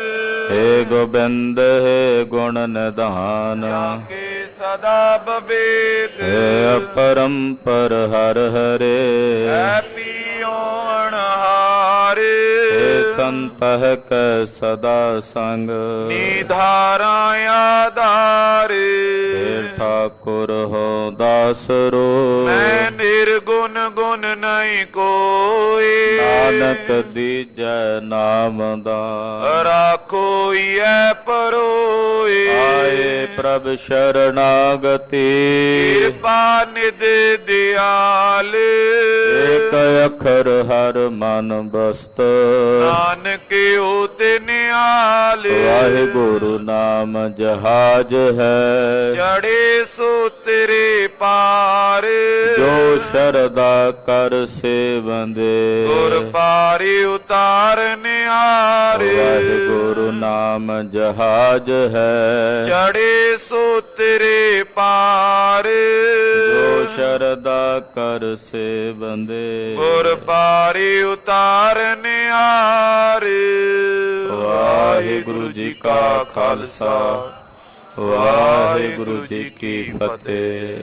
ਹੇ ਗੋਬਿੰਦ ਹੈ ਗੁਣ ਨਿਧਾਨ,
ਕੇ ਸਦਾ ਬਵੇਕ।
ਹੇ ਅਪਰੰਪਰ ਹਰ ਹਰੇ,
ਹੈ ਪੀਓ ਅਣਹਾਰ।
ਹੇ ਸੰਤਹ ਕੈ ਸਦਾ ਸੰਗ,
ਨਿਧਾਰਾ ਆਧਾਰ।
ਹੇ ਠਾਕੁਰ ਹੋ ਦਾਸਰੋ,
ਮੈਂ ਨਿਰਗੁਣ ਗੁਣ ਨਹੀਂ ਕੋਏ।
ਨਾਨਕ ਦੀਜੈ ਨਾਮ ਦਾ,
ਰਾਖੋਈਐ ਪਰੋਏ।
ਆਏ ਪ੍ਰਭ ਸ਼ਰਨਾਗਤੀ,
ਕਿਰਪਾ ਨਿਧ ਦਿਆਲ।
ਏਕ ਅਖਰ ਹਰ ਮਨ ਬਸਤ,
ਨਾਨਕ ਹੋਤੇ ਨਿਹਾਲ।
ਵਾਹਿਗੁਰੂ ਨਾਮ ਜਹਾਜ ਹੈ,
ਚੜੇ ਸੋ ਤੇਰੇ ਪਾਰ।
ਜੋ ਸ਼ਰਦਾ ਕਰ ਸੇਵੰਦੇ,
ਗੁਰ ਪਾਰੀ ਉਤਾਰ ਨਿਹਾਰ।
ਵਾਹਿਗੁਰੂ ਨਾਮ ਜਹਾਜ ਹੈ,
ਚੜੇ ਸੋ ਤੇਰੇ ਪਾਰ।
ਜੋ ਸ਼ਰਦਾ ਕਰ ਸੇਵੰਦੇ,
ਗੁਰ ਪਾਰੀ ਉਤਾਰ ਨਿਹਾਰ।
ਵਾਹਿਗੁਰੂ ਜੀ ਕਾ ਖਾਲਸਾ, ਵਾਹਿਗੁਰੂ ਜੀ ਕੀ ਫਤਿਹ।